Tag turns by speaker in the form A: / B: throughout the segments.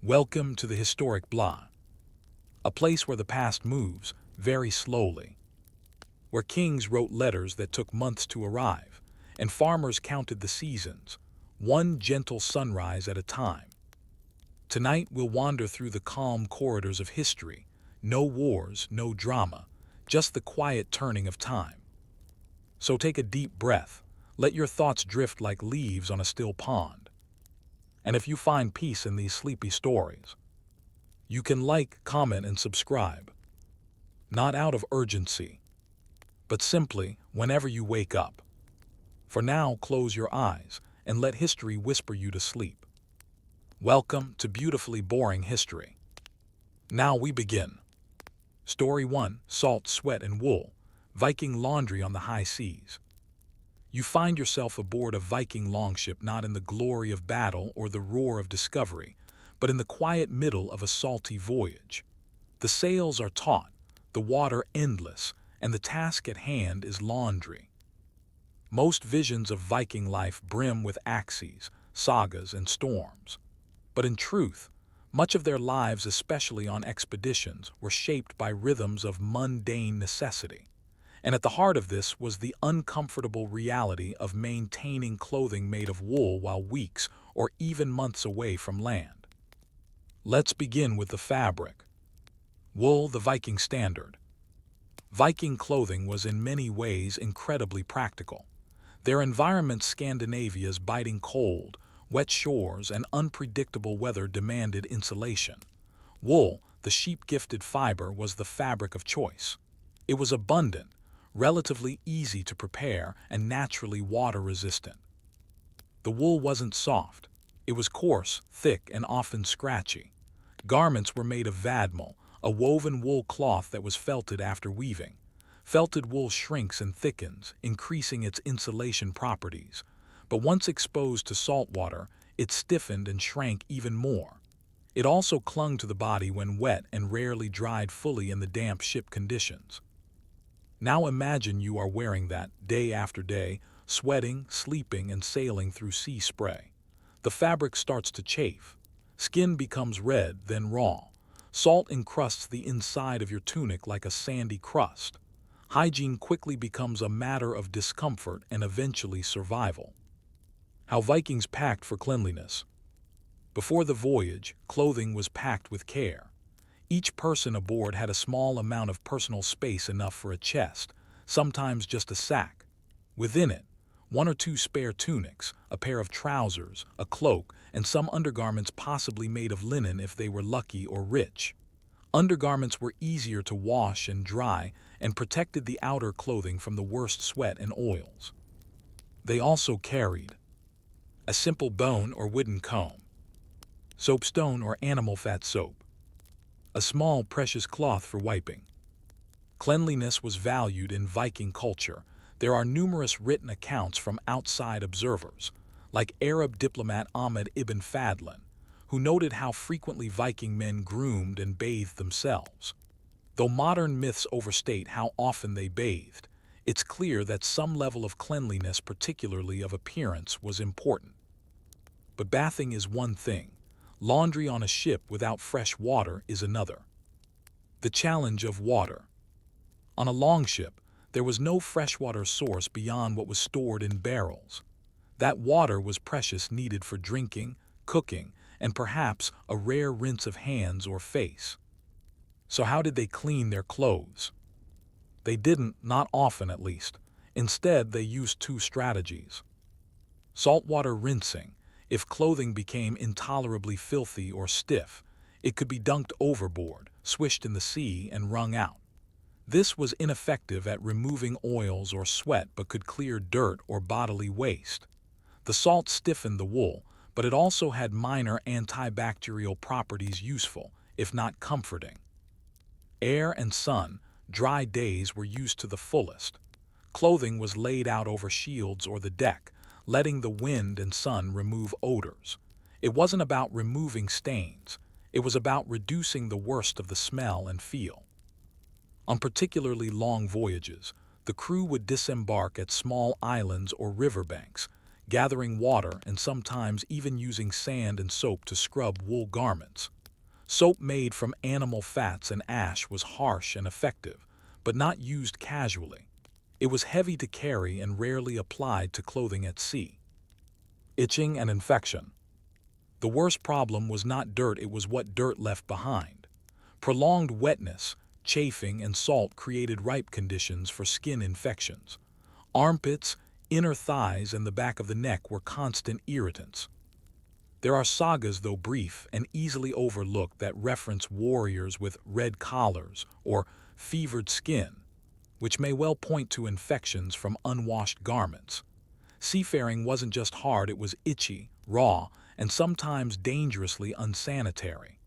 A: Welcome to the historic blah, a place where the past moves very slowly, where kings wrote letters that took months to arrive, and farmers counted the seasons, one gentle sunrise at a time. Tonight we'll wander through the calm corridors of history, no wars, no drama, just the quiet turning of time. So take a deep breath, let your thoughts drift like leaves on a still pond. And if you find peace in these sleepy stories, you can like, comment, and subscribe. Not out of urgency, but simply whenever you wake up. For now, close your eyes and let history whisper you to sleep. Welcome to Beautifully Boring History. Now we begin. Story 1: Salt, Sweat, and Wool, Viking Laundry on the High Seas. You find yourself aboard a Viking longship, not in the glory of battle or the roar of discovery, but in the quiet middle of a salty voyage. The sails are taut, the water endless, and the task at hand is laundry. Most visions of Viking life brim with axes, sagas, and storms. But in truth, much of their lives, especially on expeditions, were shaped by rhythms of mundane necessity. And at the heart of this was the uncomfortable reality of maintaining clothing made of wool while weeks or even months away from land. Let's begin with the fabric. Wool, the Viking standard. Viking clothing was in many ways incredibly practical. Their environment, Scandinavia's biting cold, wet shores, and unpredictable weather, demanded insulation. Wool, the sheep-gifted fiber, was the fabric of choice. It was abundant, relatively easy to prepare, and naturally water-resistant. The wool wasn't soft. It was coarse, thick, and often scratchy. Garments were made of vadmal, a woven wool cloth that was felted after weaving. Felted wool shrinks and thickens, increasing its insulation properties. But once exposed to salt water, it stiffened and shrank even more. It also clung to the body when wet and rarely dried fully in the damp ship conditions. Now imagine you are wearing that day after day, sweating, sleeping, and sailing through sea spray. The fabric starts to chafe. Skin becomes red, then raw. Salt encrusts the inside of your tunic like a sandy crust. Hygiene quickly becomes a matter of discomfort and eventually survival. How Vikings packed for cleanliness. Before the voyage, clothing was packed with care. Each person aboard had a small amount of personal space, enough for a chest, sometimes just a sack. Within it, one or two spare tunics, a pair of trousers, a cloak, and some undergarments, possibly made of linen if they were lucky or rich. Undergarments were easier to wash and dry and protected the outer clothing from the worst sweat and oils. They also carried a simple bone or wooden comb, soapstone or animal fat soap, a small precious cloth for wiping. Cleanliness was valued in Viking culture. There are numerous written accounts from outside observers, like Arab diplomat Ahmed ibn Fadlan, who noted how frequently Viking men groomed and bathed themselves. Though modern myths overstate how often they bathed, it's clear that some level of cleanliness, particularly of appearance, was important. But bathing is one thing. Laundry on a ship without fresh water is another. The challenge of water. On a longship, there was no freshwater source beyond what was stored in barrels. That water was precious, needed for drinking, cooking, and perhaps a rare rinse of hands or face. So how did they clean their clothes? They didn't, not often at least. Instead, they used two strategies. Saltwater rinsing. If clothing became intolerably filthy or stiff, it could be dunked overboard, swished in the sea, and wrung out. This was ineffective at removing oils or sweat, but could clear dirt or bodily waste. The salt stiffened the wool, but it also had minor antibacterial properties, useful, if not comforting. Air and sun, dry days were used to the fullest. Clothing was laid out over shields or the deck, letting the wind and sun remove odors. It wasn't about removing stains. It was about reducing the worst of the smell and feel. On particularly long voyages, the crew would disembark at small islands or riverbanks, gathering water and sometimes even using sand and soap to scrub wool garments. Soap made from animal fats and ash was harsh and effective, but not used casually. It was heavy to carry and rarely applied to clothing at sea. Itching and infection. The worst problem was not dirt, it was what dirt left behind. Prolonged wetness, chafing, and salt created ripe conditions for skin infections. Armpits, inner thighs, and the back of the neck were constant irritants. There are sagas, though brief and easily overlooked, that reference warriors with red collars or fevered skin, which may well point to infections from unwashed garments. Seafaring wasn't just hard, it was itchy, raw, and sometimes dangerously unsanitary.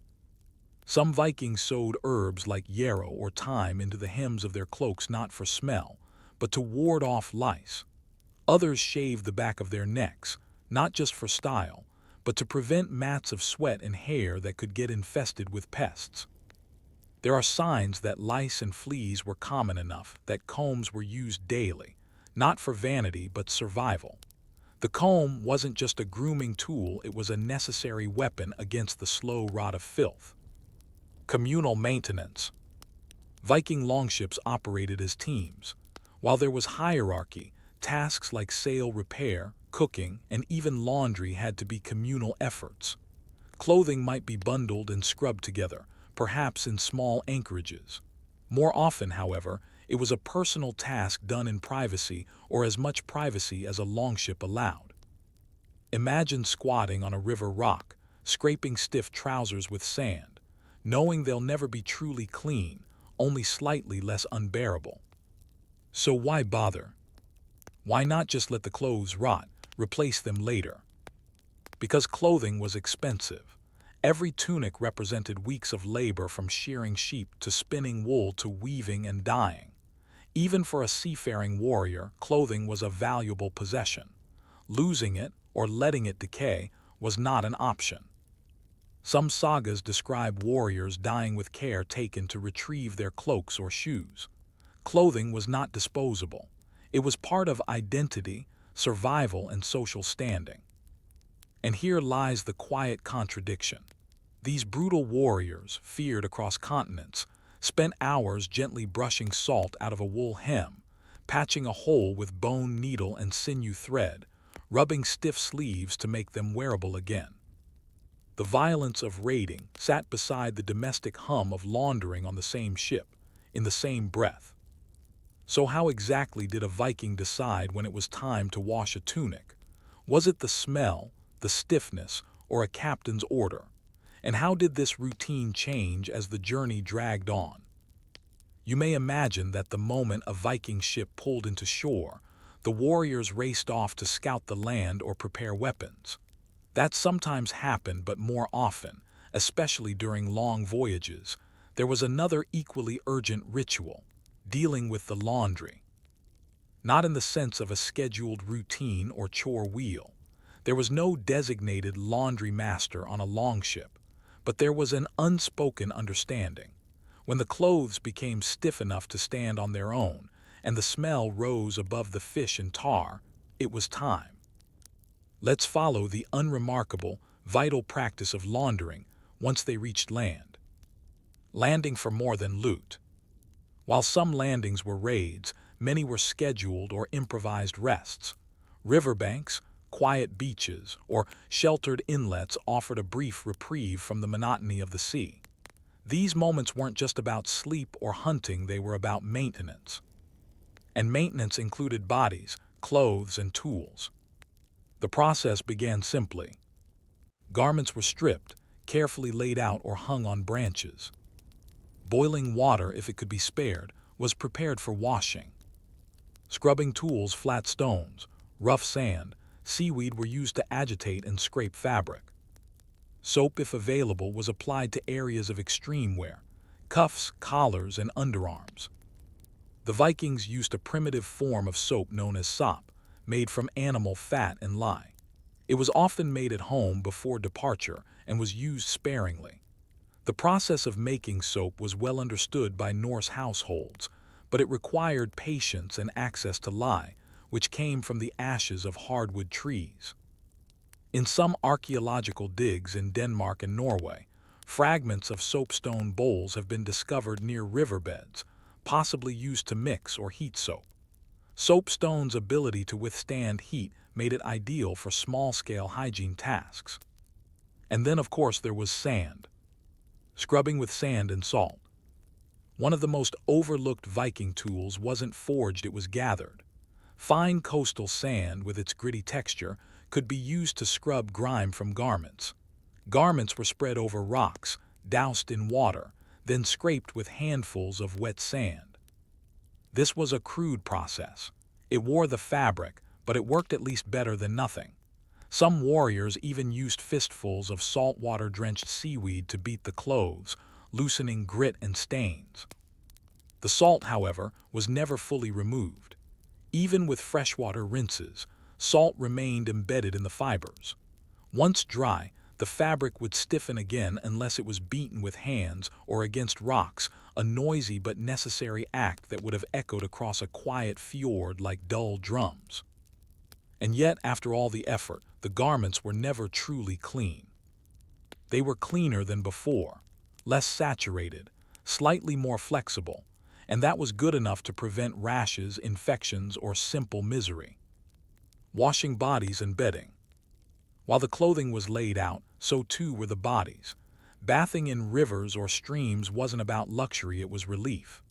A: Some Vikings sewed herbs like yarrow or thyme into the hems of their cloaks not for smell, but to ward off lice. Others shaved the back of their necks, not just for style, but to prevent mats of sweat and hair that could get infested with pests. There are signs that lice and fleas were common enough that combs were used daily, not for vanity but survival. The comb wasn't just a grooming tool, it was a necessary weapon against the slow rot of filth. Communal maintenance. Viking longships operated as teams. While there was hierarchy, tasks like sail repair, cooking, and even laundry had to be communal efforts. Clothing might be bundled and scrubbed together, perhaps in small anchorages. More often, however, it was a personal task done in privacy, or as much privacy as a longship allowed. Imagine squatting on a river rock, scraping stiff trousers with sand, knowing they'll never be truly clean, only slightly less unbearable. So why bother? Why not just let the clothes rot, replace them later? Because clothing was expensive. Every tunic represented weeks of labor, from shearing sheep to spinning wool to weaving and dyeing. Even for a seafaring warrior, clothing was a valuable possession. Losing it, or letting it decay, was not an option. Some sagas describe warriors dying with care taken to retrieve their cloaks or shoes. Clothing was not disposable. It was part of identity, survival, and social standing. And here lies the quiet contradiction. These brutal warriors, feared across continents, spent hours gently brushing salt out of a wool hem, patching a hole with bone needle and sinew thread, rubbing stiff sleeves to make them wearable again. The violence of raiding sat beside the domestic hum of laundering on the same ship, in the same breath. So how exactly did a Viking decide when it was time to wash a tunic? Was it the smell, the stiffness, or a captain's order? And how did this routine change as the journey dragged on? You may imagine that the moment a Viking ship pulled into shore, the warriors raced off to scout the land or prepare weapons. That sometimes happened, but more often, especially during long voyages, there was another equally urgent ritual: dealing with the laundry. Not in the sense of a scheduled routine or chore wheel. There was no designated laundry master on a longship, but there was an unspoken understanding. When the clothes became stiff enough to stand on their own, and the smell rose above the fish and tar, it was time. Let's follow the unremarkable, vital practice of laundering once they reached land. Landing for more than loot. While some landings were raids, many were scheduled or improvised rests. Riverbanks, quiet beaches, or sheltered inlets offered a brief reprieve from the monotony of the sea. These moments weren't just about sleep or hunting, they were about maintenance. And maintenance included bodies, clothes, and tools. The process began simply. Garments were stripped, carefully laid out or hung on branches. Boiling water, if it could be spared, was prepared for washing. Scrubbing tools, flat stones, rough sand, seaweed were used to agitate and scrape fabric. Soap, if available, was applied to areas of extreme wear: cuffs, collars, and underarms. The Vikings used a primitive form of soap known as sop, made from animal fat and lye. It was often made at home before departure and was used sparingly. The process of making soap was well understood by Norse households, but it required patience and access to lye, which came from the ashes of hardwood trees. In some archaeological digs in Denmark and Norway, fragments of soapstone bowls have been discovered near riverbeds, possibly used to mix or heat soap. Soapstone's ability to withstand heat made it ideal for small-scale hygiene tasks. And then, of course, there was sand. Scrubbing with sand and salt. One of the most overlooked Viking tools wasn't forged, it was gathered. Fine coastal sand, with its gritty texture, could be used to scrub grime from garments. Garments were spread over rocks, doused in water, then scraped with handfuls of wet sand. This was a crude process. It wore the fabric, but it worked at least better than nothing. Some warriors even used fistfuls of saltwater-drenched seaweed to beat the clothes, loosening grit and stains. The salt, however, was never fully removed. Even with freshwater rinses, salt remained embedded in the fibers. Once dry, the fabric would stiffen again unless it was beaten with hands or against rocks, a noisy but necessary act that would have echoed across a quiet fjord like dull drums. And yet, after all the effort, the garments were never truly clean. They were cleaner than before, less saturated, slightly more flexible, and that was good enough to prevent rashes, infections, or simple misery. Washing bodies and bedding. While the clothing was laid out, so too were the bodies. Bathing in rivers or streams wasn't about luxury, it was relief.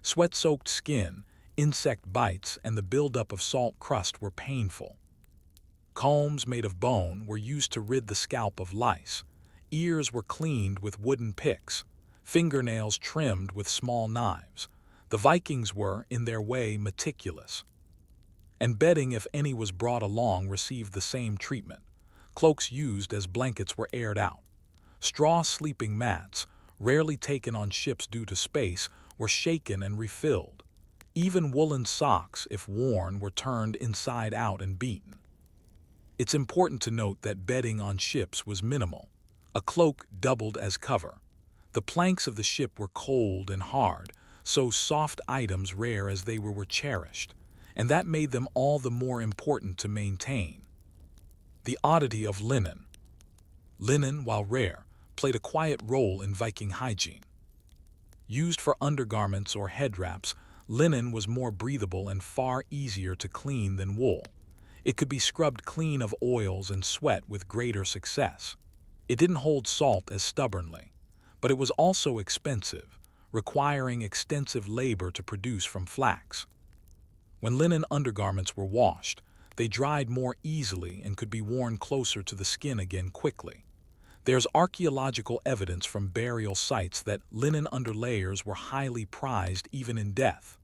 A: Sweat-soaked skin, insect bites, and the buildup of salt crust were painful. Combs made of bone were used to rid the scalp of lice. Ears were cleaned with wooden picks, fingernails trimmed with small knives. The Vikings were, in their way, meticulous. And bedding, if any was brought along, received the same treatment. Cloaks used as blankets were aired out. Straw sleeping mats, rarely taken on ships due to space, were shaken and refilled. Even woolen socks, if worn, were turned inside out and beaten. It's important to note that bedding on ships was minimal. A cloak doubled as cover. The planks of the ship were cold and hard, so soft items, rare as they were cherished, and that made them all the more important to maintain. The oddity of linen. Linen, while rare, played a quiet role in Viking hygiene. Used for undergarments or head wraps, linen was more breathable and far easier to clean than wool. It could be scrubbed clean of oils and sweat with greater success. It didn't hold salt as stubbornly, but it was also expensive, requiring extensive labor to produce from flax. When linen undergarments were washed, they dried more easily and could be worn closer to the skin again quickly. There's archaeological evidence from burial sites that linen underlayers were highly prized even in death.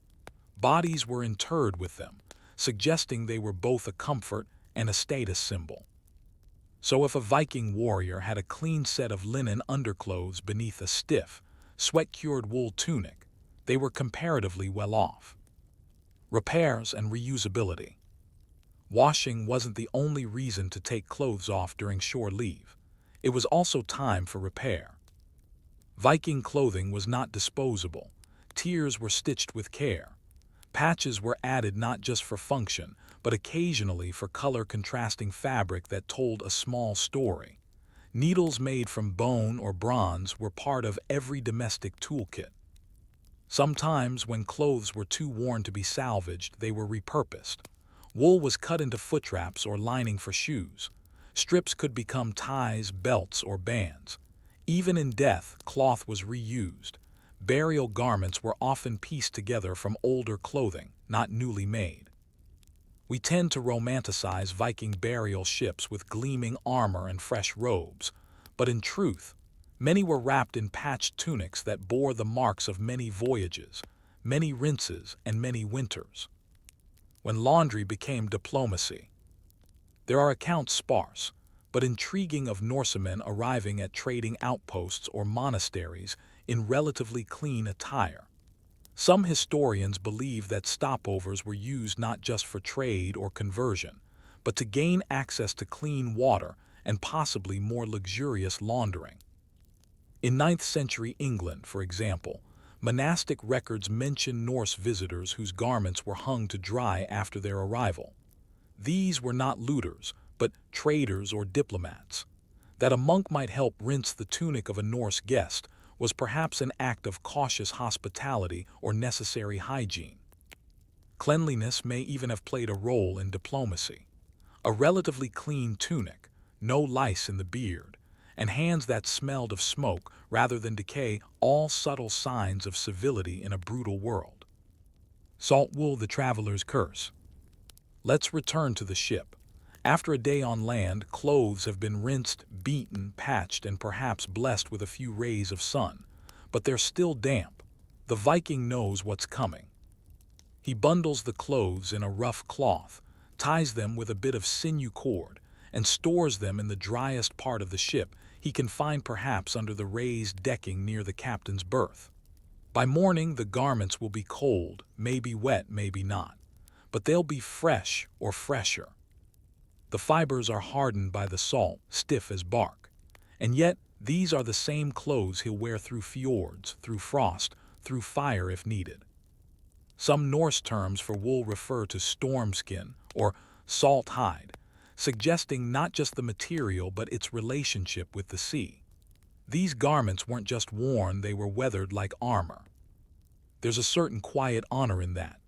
A: Bodies were interred with them, suggesting they were both a comfort and a status symbol. So if a Viking warrior had a clean set of linen underclothes beneath a stiff, sweat-cured wool tunic, they were comparatively well off. Repairs and reusability. Washing wasn't the only reason to take clothes off during shore leave. It was also time for repair. Viking clothing was not disposable. Tiers were stitched with care. Patches were added not just for function, but occasionally for color-contrasting fabric that told a small story. Needles made from bone or bronze were part of every domestic toolkit. Sometimes, when clothes were too worn to be salvaged, they were repurposed. Wool was cut into foot wraps or lining for shoes. Strips could become ties, belts, or bands. Even in death, cloth was reused. Burial garments were often pieced together from older clothing, not newly made. We tend to romanticize Viking burial ships with gleaming armor and fresh robes, but in truth, many were wrapped in patched tunics that bore the marks of many voyages, many rinses, and many winters. When laundry became diplomacy. There are accounts sparse, but intriguing of Norsemen arriving at trading outposts or monasteries in relatively clean attire. Some historians believe that stopovers were used not just for trade or conversion, but to gain access to clean water and possibly more luxurious laundering. In 9th century England, for example, Monastic records mention Norse visitors whose garments were hung to dry after their arrival. These were not looters, but traders or diplomats. That a monk might help rinse the tunic of a Norse guest was perhaps an act of cautious hospitality or necessary hygiene. Cleanliness may even have played a role in diplomacy. A relatively clean tunic, no lice in the beard, and hands that smelled of smoke rather than decay, all subtle signs of civility in a brutal world. Salt wool, the traveler's curse. Let's return to the ship. After a day on land, clothes have been rinsed, beaten, patched, and perhaps blessed with a few rays of sun. But they're still damp. The Viking knows what's coming. He bundles the clothes in a rough cloth, ties them with a bit of sinew cord, and stores them in the driest part of the ship he can find, perhaps under the raised decking near the captain's berth. By morning, the garments will be cold, maybe wet, maybe not, but they'll be fresh or fresher. The fibers are hardened by the salt, stiff as bark. And yet, these are the same clothes he'll wear through fjords, through frost, through fire if needed. Some Norse terms for wool refer to storm skin or salt hide, suggesting not just the material but its relationship with the sea. These garments weren't just worn, they were weathered like armor. There's a certain quiet honor in that.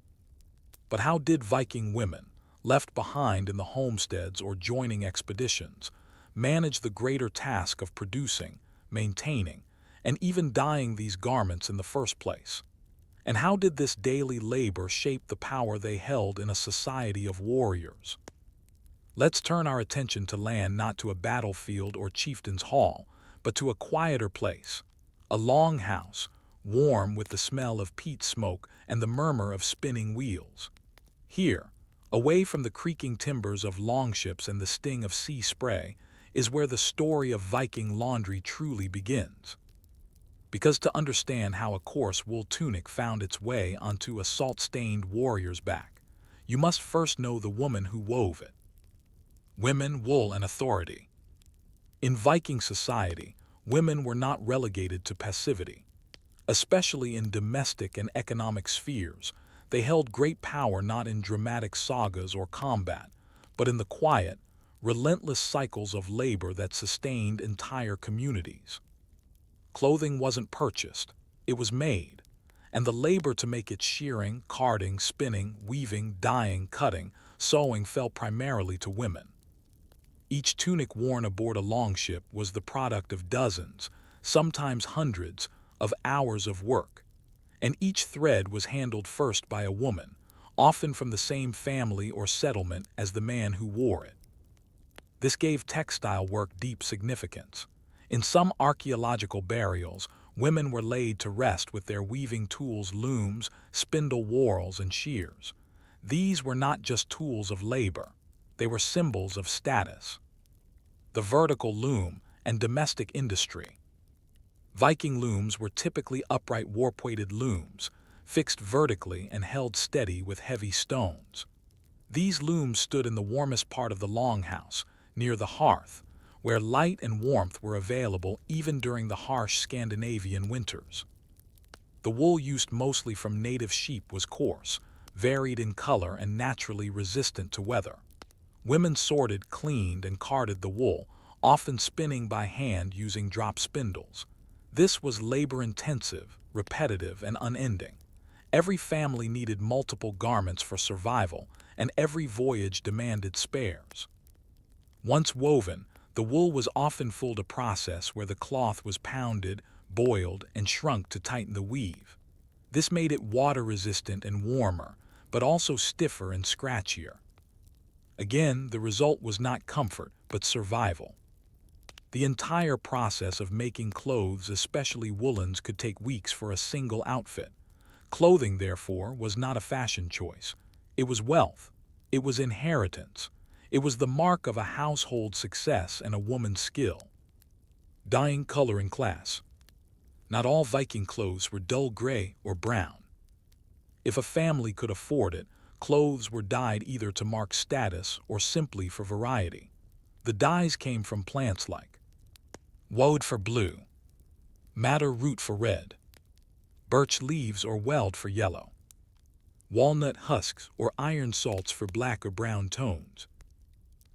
A: But how did Viking women, left behind in the homesteads or joining expeditions, manage the greater task of producing, maintaining, and even dyeing these garments in the first place? And how did this daily labor shape the power they held in a society of warriors? Let's turn our attention to land, not to a battlefield or chieftain's hall, but to a quieter place, a longhouse, warm with the smell of peat smoke and the murmur of spinning wheels. Here, away from the creaking timbers of longships and the sting of sea spray, is where the story of Viking laundry truly begins. Because to understand how a coarse wool tunic found its way onto a salt-stained warrior's back, you must first know the woman who wove it. Women, wool, and authority. In Viking society, women were not relegated to passivity. Especially in domestic and economic spheres, they held great power not in dramatic sagas or combat, but in the quiet, relentless cycles of labor that sustained entire communities. Clothing wasn't purchased, it was made, and the labor to make it, shearing, carding, spinning, weaving, dyeing, cutting, sewing, fell primarily to women. Each tunic worn aboard a longship was the product of dozens, sometimes hundreds, of hours of work, and each thread was handled first by a woman, often from the same family or settlement as the man who wore it. This gave textile work deep significance. In some archaeological burials, women were laid to rest with their weaving tools, looms, spindle whorls, and shears. These were not just tools of labor, they were symbols of status. The vertical loom and domestic industry. Viking looms were typically upright warp-weighted looms, fixed vertically and held steady with heavy stones. These looms stood in the warmest part of the longhouse, near the hearth, where light and warmth were available even during the harsh Scandinavian winters. The wool used mostly from native sheep was coarse, varied in color, and naturally resistant to weather. Women sorted, cleaned, and carded the wool, often spinning by hand using drop spindles. This was labor-intensive, repetitive, and unending. Every family needed multiple garments for survival, and every voyage demanded spares. Once woven, the wool was often full to process, where the cloth was pounded, boiled, and shrunk to tighten the weave. This made it water-resistant and warmer, but also stiffer and scratchier. Again, the result was not comfort, but survival. The entire process of making clothes, especially woolens, could take weeks for a single outfit. Clothing, therefore, was not a fashion choice. It was wealth. It was inheritance. It was the mark of a household success and a woman's skill. Dyeing, color, and class. Not all Viking clothes were dull gray or brown. If a family could afford it, clothes were dyed either to mark status or simply for variety. The dyes came from plants like woad for blue, madder root for red, birch leaves or weld for yellow, walnut husks or iron salts for black or brown tones.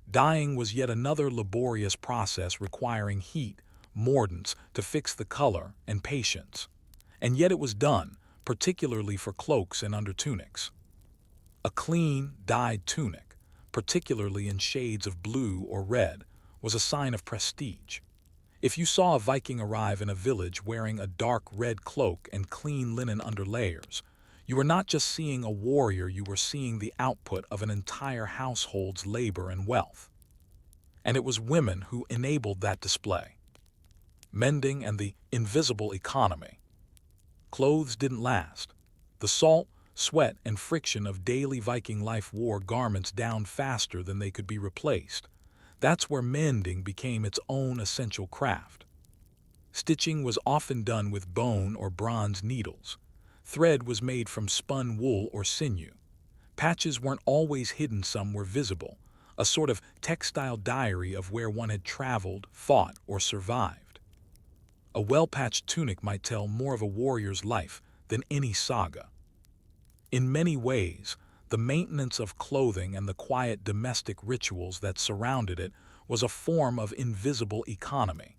A: Dyeing was yet another laborious process requiring heat, mordants to fix the color, and patience. And yet it was done, particularly for cloaks and undertunics. A clean, dyed tunic, particularly in shades of blue or red, was a sign of prestige. If you saw a Viking arrive in a village wearing a dark red cloak and clean linen underlayers, you were not just seeing a warrior, you were seeing the output of an entire household's labor and wealth. And it was women who enabled that display. Mending and the invisible economy. Clothes didn't last. The salt, sweat, and friction of daily Viking life wore garments down faster than they could be replaced. That's where mending became its own essential craft. Stitching was often done with bone or bronze needles. Thread was made from spun wool or sinew. Patches weren't always hidden, some were visible, a sort of textile diary of where one had traveled, fought, or survived. A well-patched tunic might tell more of a warrior's life than any saga. In many ways, the maintenance of clothing and the quiet domestic rituals that surrounded it was a form of invisible economy.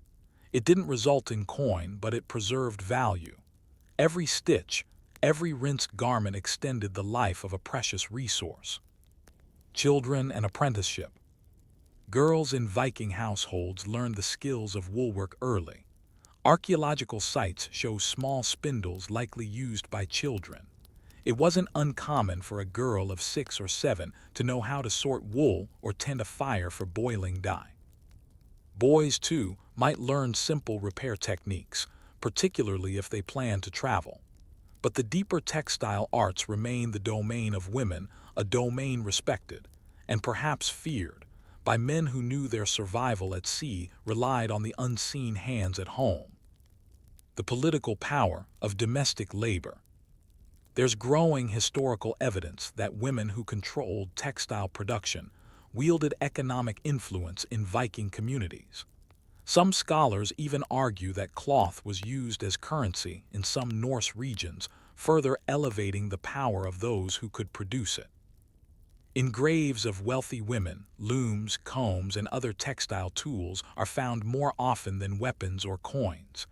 A: It didn't result in coin, but it preserved value. Every stitch, every rinsed garment extended the life of a precious resource. Children and apprenticeship. Girls in Viking households learned the skills of woolwork early. Archaeological sites show small spindles likely used by children. It wasn't uncommon for a girl of 6 or 7 to know how to sort wool or tend a fire for boiling dye. Boys, too, might learn simple repair techniques, particularly if they planned to travel. But the deeper textile arts remained the domain of women, a domain respected, and perhaps feared, by men who knew their survival at sea relied on the unseen hands at home. The political power of domestic labor. There's growing historical evidence that women who controlled textile production wielded economic influence in Viking communities. Some scholars even argue that cloth was used as currency in some Norse regions, further elevating the power of those who could produce it. In graves of wealthy women, looms, combs, and other textile tools are found more often than weapons or coins.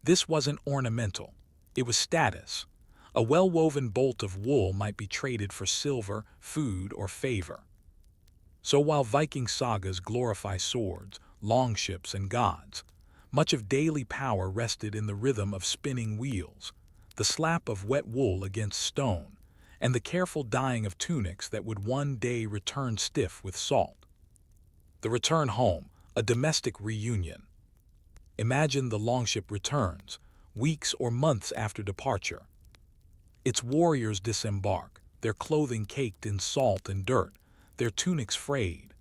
A: This wasn't ornamental, it was status. A well-woven bolt of wool might be traded for silver, food, or favor. So while Viking sagas glorify swords, longships, and gods, much of daily power rested in the rhythm of spinning wheels, the slap of wet wool against stone, and the careful dyeing of tunics that would one day return stiff with salt. The return home, a domestic reunion. Imagine the Longship returns, weeks or months after departure. Its warriors disembark, their clothing caked in salt and dirt, their tunics frayed.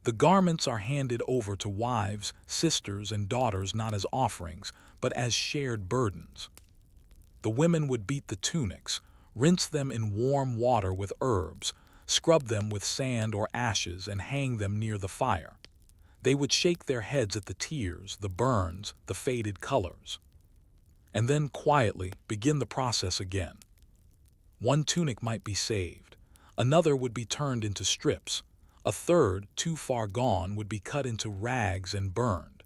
A: The garments are handed over to wives, sisters, and daughters not as offerings, but as shared burdens. The women would beat the tunics, rinse them in warm water with herbs, scrub them with sand or ashes, and hang them near the fire. They would shake their heads at the tears, the burns, the faded colors. And then quietly begin the process again. One tunic might be saved, another would be turned into strips, a third, too far gone, would be cut into rags and burned.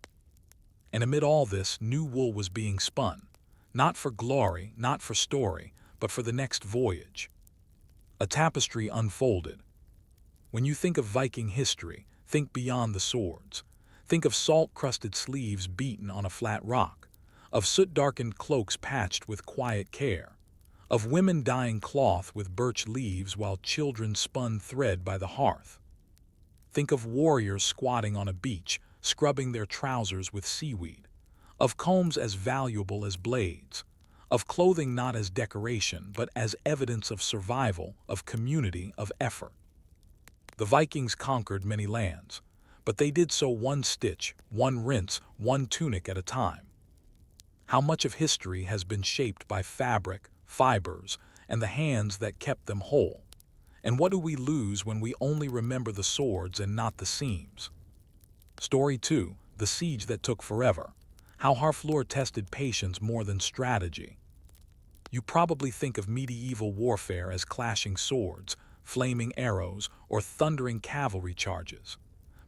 A: And amid all this, new wool was being spun, not for glory, not for story, but for the next voyage. A tapestry unfolded. When you think of Viking history, think beyond the swords. Think of salt-crusted sleeves beaten on a flat rock, of soot-darkened cloaks patched with quiet care, of women dyeing cloth with birch leaves while children spun thread by the hearth. Think of warriors squatting on a beach, scrubbing their trousers with seaweed, of combs as valuable as blades, of clothing not as decoration but as evidence of survival, of community, of effort. The Vikings conquered many lands, but they did so one stitch, one rinse, one tunic at a time. How much of history has been shaped by fabric, fibers, and the hands that kept them whole? And what do we lose when we only remember the swords and not the seams? Story 2, The Siege That Took Forever. How Harfleur Tested Patience More Than Strategy. You probably think of medieval warfare as clashing swords, flaming arrows, or thundering cavalry charges.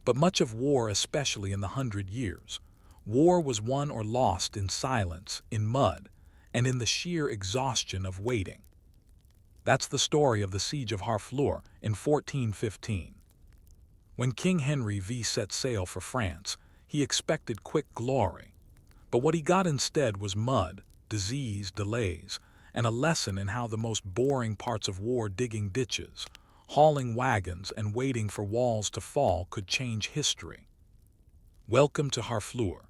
A: But much of war, especially in the 100 Years, war was won or lost in silence, in mud, and in the sheer exhaustion of waiting. That's the story of the Siege of Harfleur in 1415. When King Henry V set sail for France, he expected quick glory. But what he got instead was mud, disease, delays, and a lesson in how the most boring parts of war, digging ditches, hauling wagons, and waiting for walls to fall, could change history. Welcome to Harfleur,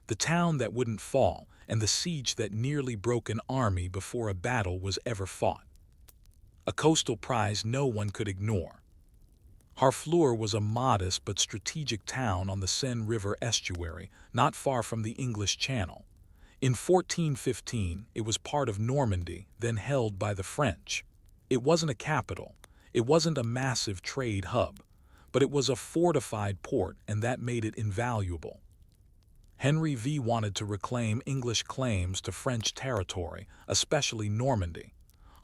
A: the town that wouldn't fall, and the siege that nearly broke an army before a battle was ever fought. A coastal prize no one could ignore. Harfleur was a modest but strategic town on the Seine River estuary, not far from the English Channel. In 1415, it was part of Normandy, then held by the French. It wasn't a capital, it wasn't a massive trade hub, but it was a fortified port, and that made it invaluable. Henry V wanted to reclaim English claims to French territory, especially Normandy.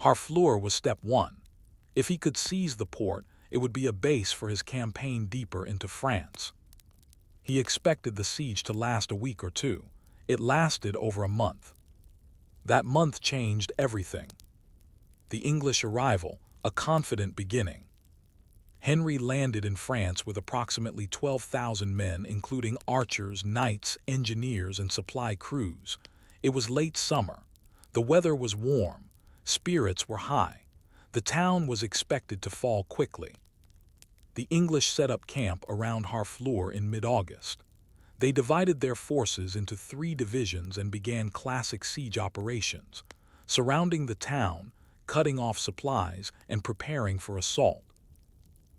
A: Harfleur was step one. If he could seize the port, it would be a base for his campaign deeper into France. He expected the siege to last a week or two. It lasted over a month. That month changed everything. The English arrival, a confident beginning. Henry landed in France with approximately 12,000 men, including archers, knights, engineers, and supply crews. It was late summer. The weather was warm. Spirits were high. The town was expected to fall quickly. The English set up camp around Harfleur in mid-August. They divided their forces into 3 divisions and began classic siege operations, surrounding the town, cutting off supplies, and preparing for assault.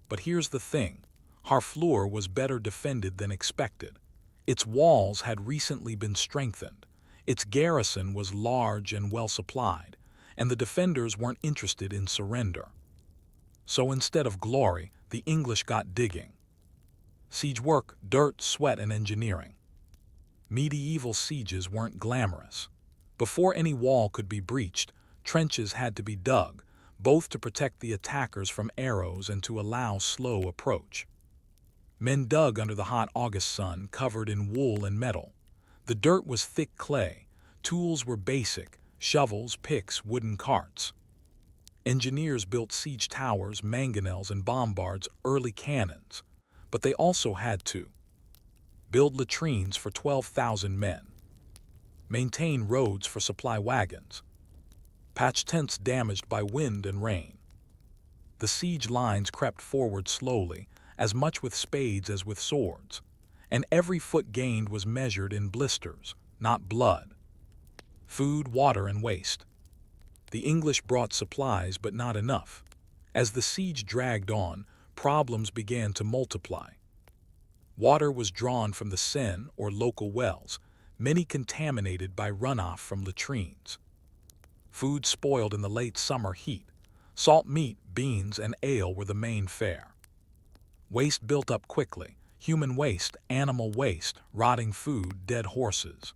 A: But here's the thing, Harfleur was better defended than expected. Its walls had recently been strengthened, its garrison was large and well supplied, and the defenders weren't interested in surrender. So instead of glory, the English got digging. Siege work, dirt, sweat, and engineering. Medieval sieges weren't glamorous. Before any wall could be breached, trenches had to be dug, both to protect the attackers from arrows and to allow slow approach. Men dug under the hot August sun, covered in wool and metal. The dirt was thick clay. Tools were basic: shovels, picks, wooden carts. Engineers built siege towers, mangonels, and bombards, early cannons. But they also had to build latrines for 12,000 men, maintain roads for supply wagons, patch tents damaged by wind and rain. The siege lines crept forward slowly, as much with spades as with swords, and every foot gained was measured in blisters, not blood. Food, water, and waste. The English brought supplies, but not enough. As the siege dragged on, problems began to multiply. Water was drawn from the Seine or local wells, many contaminated by runoff from latrines. Food spoiled in the late summer heat. Salt meat, beans, and ale were the main fare. Waste built up quickly: human waste, animal waste, rotting food, dead horses.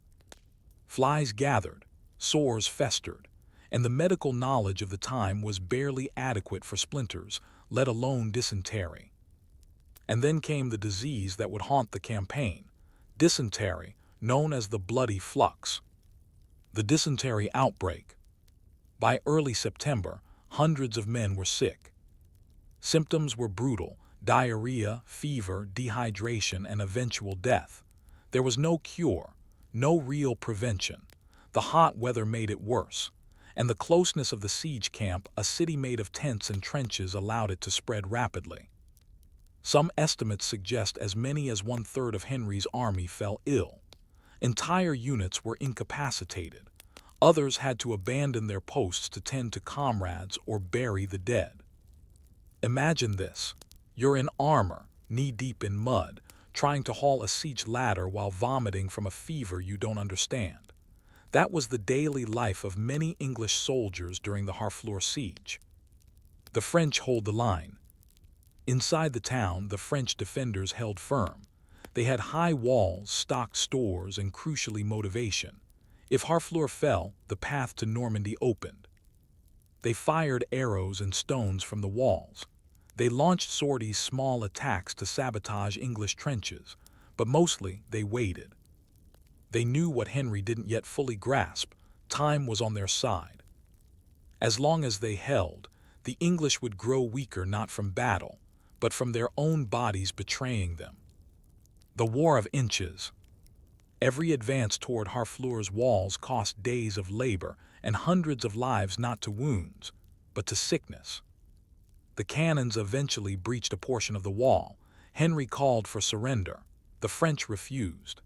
A: Flies gathered, sores festered, and the medical knowledge of the time was barely adequate for splinters, let alone dysentery. And then came the disease that would haunt the campaign: dysentery, known as the bloody flux. The dysentery outbreak. By early September, hundreds of men were sick. Symptoms were brutal: diarrhea, fever, dehydration, and eventual death. There was no cure, no real prevention. The hot weather made it worse, and the closeness of the siege camp, a city made of tents and trenches, allowed it to spread rapidly. Some estimates suggest as many as 1/3 of Henry's army fell ill. Entire units were incapacitated. Others had to abandon their posts to tend to comrades or bury the dead. Imagine this: you're in armor, knee-deep in mud, trying to haul a siege ladder while vomiting from a fever you don't understand. That was the daily life of many English soldiers during the Harfleur siege. The French hold the line. Inside the town, the French defenders held firm. They had high walls, stocked stores, and crucially motivation. If Harfleur fell, the path to Normandy opened. They fired arrows and stones from the walls. They launched sorties, small attacks to sabotage English trenches, but mostly they waited. They knew what Henry didn't yet fully grasp: time was on their side. As long as they held, the English would grow weaker not from battle, but from their own bodies betraying them. The War of Inches. Every advance toward Harfleur's walls cost days of labor and hundreds of lives, not to wounds, but to sickness. The cannons eventually breached a portion of the wall. Henry called for surrender. The French refused.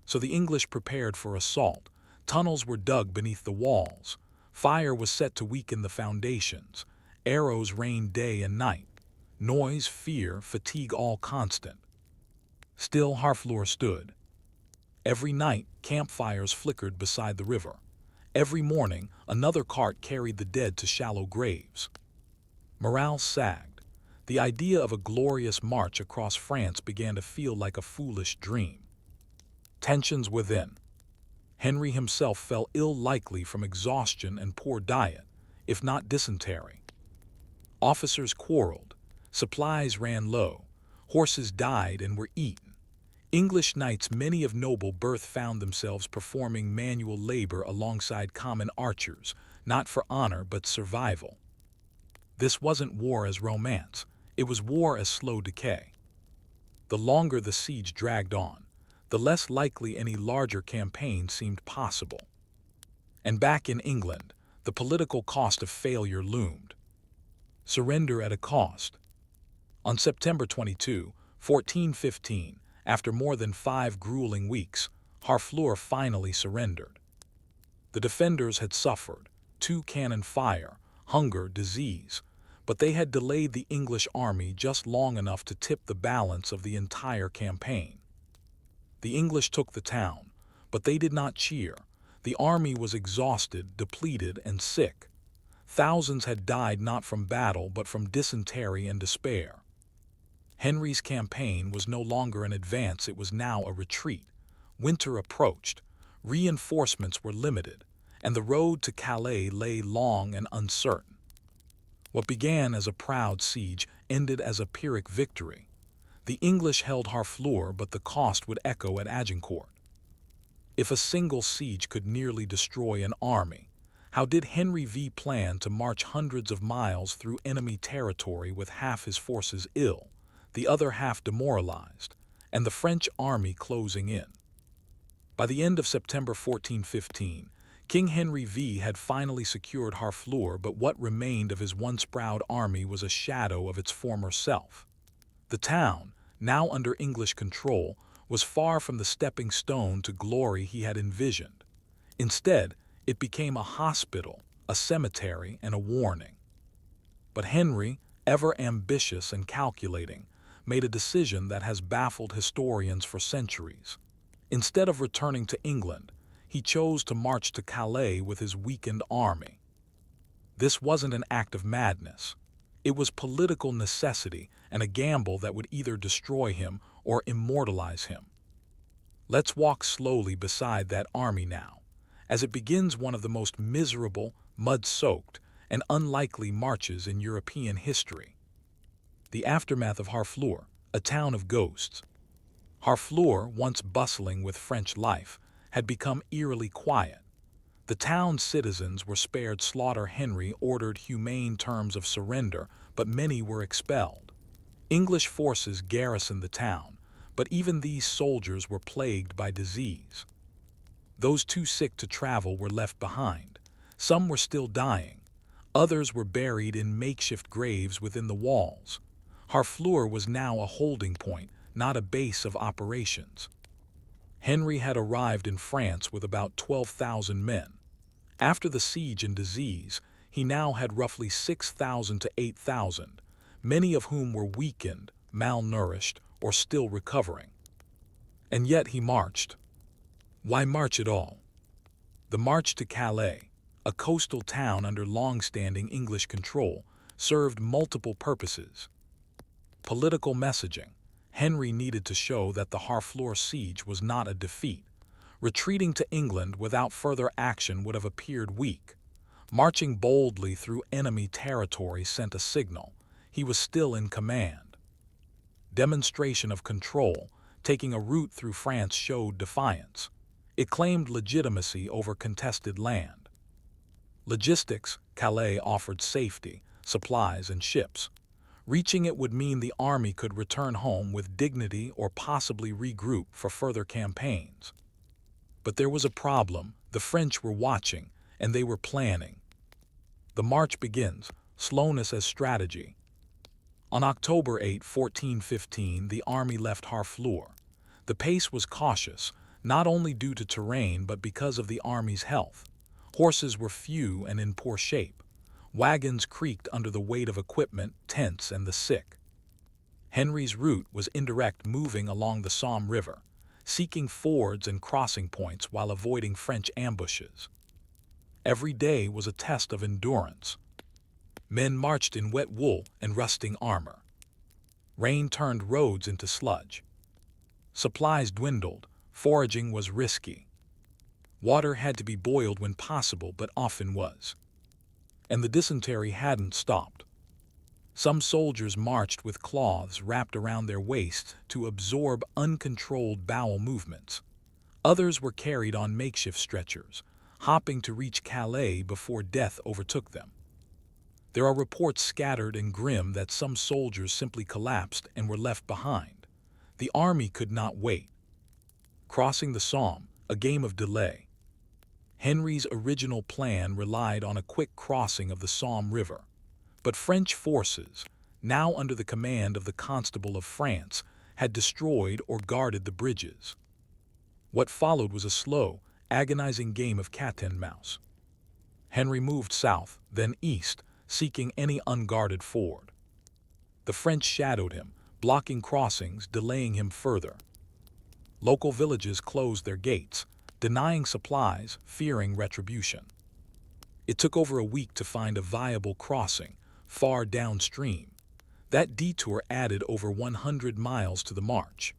A: So the English prepared for assault. Tunnels were dug beneath the walls. Fire was set to weaken the foundations. Arrows rained day and night. Noise, fear, fatigue, all constant. Still Harfleur stood. Every night, campfires flickered beside the river. Every morning, another cart carried the dead to shallow graves. Morale sagged. The idea of a glorious march across France began to feel like a foolish dream. Tensions within. Henry himself fell ill, likely from exhaustion and poor diet, if not dysentery. Officers quarreled. Supplies ran low. Horses died and were eaten. English knights, many of noble birth, found themselves performing manual labor alongside common archers, not for honor but survival. This wasn't war as romance, it was war as slow decay. The longer the siege dragged on, the less likely any larger campaign seemed possible. And back in England, the political cost of failure loomed. Surrender at a cost. On September 22, 1415, after more than 5 grueling weeks, Harfleur finally surrendered. The defenders had suffered 2 cannon fire, hunger, disease, but they had delayed the English army just long enough to tip the balance of the entire campaign. The English took the town, but they did not cheer. The army was exhausted, depleted, and sick. Thousands had died not from battle but from dysentery and despair. Henry's campaign was no longer an advance, it was now a retreat. Winter approached, reinforcements were limited, and the road to Calais lay long and uncertain. What began as a proud siege ended as a Pyrrhic victory. The English held Harfleur, but the cost would echo at Agincourt. If a single siege could nearly destroy an army, how did Henry plan to march hundreds of miles through enemy territory with half his forces ill, the other half demoralized, and the French army closing in? By the end of September 1415, King Henry had finally secured Harfleur, but what remained of his once proud army was a shadow of its former self. The town, now under English control, was far from the stepping stone to glory he had envisioned. Instead, it became a hospital, a cemetery, and a warning. But Henry, ever ambitious and calculating, made a decision that has baffled historians for centuries. Instead of returning to England, he chose to march to Calais with his weakened army. This wasn't an act of madness. It was political necessity and a gamble that would either destroy him or immortalize him. Let's walk slowly beside that army now, as it begins one of the most miserable, mud-soaked, and unlikely marches in European history. The aftermath of Harfleur, a town of ghosts. Harfleur, once bustling with French life, had become eerily quiet. The town's citizens were spared slaughter. Henry ordered humane terms of surrender, but many were expelled. English forces garrisoned the town, but even these soldiers were plagued by disease. Those too sick to travel were left behind. Some were still dying. Others were buried in makeshift graves within the walls. Harfleur was now a holding point, not a base of operations. Henry had arrived in France with about 12,000 men. After the siege and disease, he now had roughly 6,000 to 8,000, many of whom were weakened, malnourished, or still recovering. And yet he marched. Why march at all? The march to Calais, a coastal town under long-standing English control, served multiple purposes. Political messaging. Henry needed to show that the Harfleur siege was not a defeat. Retreating to England without further action would have appeared weak. Marching boldly through enemy territory sent a signal. He was still in command. Demonstration of control, taking a route through France showed defiance. It claimed legitimacy over contested land. Logistics, Calais offered safety, supplies, and ships. Reaching it would mean the army could return home with dignity or possibly regroup for further campaigns. But there was a problem. The French were watching, and they were planning. The march begins, slowness as strategy. On October 8, 1415, the army left Harfleur. The pace was cautious, not only due to terrain but because of the army's health. Horses were few and in poor shape. Wagons creaked under the weight of equipment, tents, and the sick. Henry's route was indirect, moving along the Somme River, seeking fords and crossing points while avoiding French ambushes. Every day was a test of endurance. Men marched in wet wool and rusting armor. Rain turned roads into sludge. Supplies dwindled. Foraging was risky. Water had to be boiled when possible, but often was. And the dysentery hadn't stopped. Some soldiers marched with cloths wrapped around their waists to absorb uncontrolled bowel movements. Others were carried on makeshift stretchers, hopping to reach Calais before death overtook them. There are reports scattered and grim that some soldiers simply collapsed and were left behind. The army could not wait. Crossing the Somme, a game of delay. Henry's original plan relied on a quick crossing of the Somme River, but French forces, now under the command of the Constable of France, had destroyed or guarded the bridges. What followed was a slow, agonizing game of cat and mouse. Henry moved south, then east, seeking any unguarded ford. The French shadowed him, blocking crossings, delaying him further. Local villages closed their gates, denying supplies, fearing retribution. It took over a week to find a viable crossing, far downstream. That detour added over 100 miles to the march.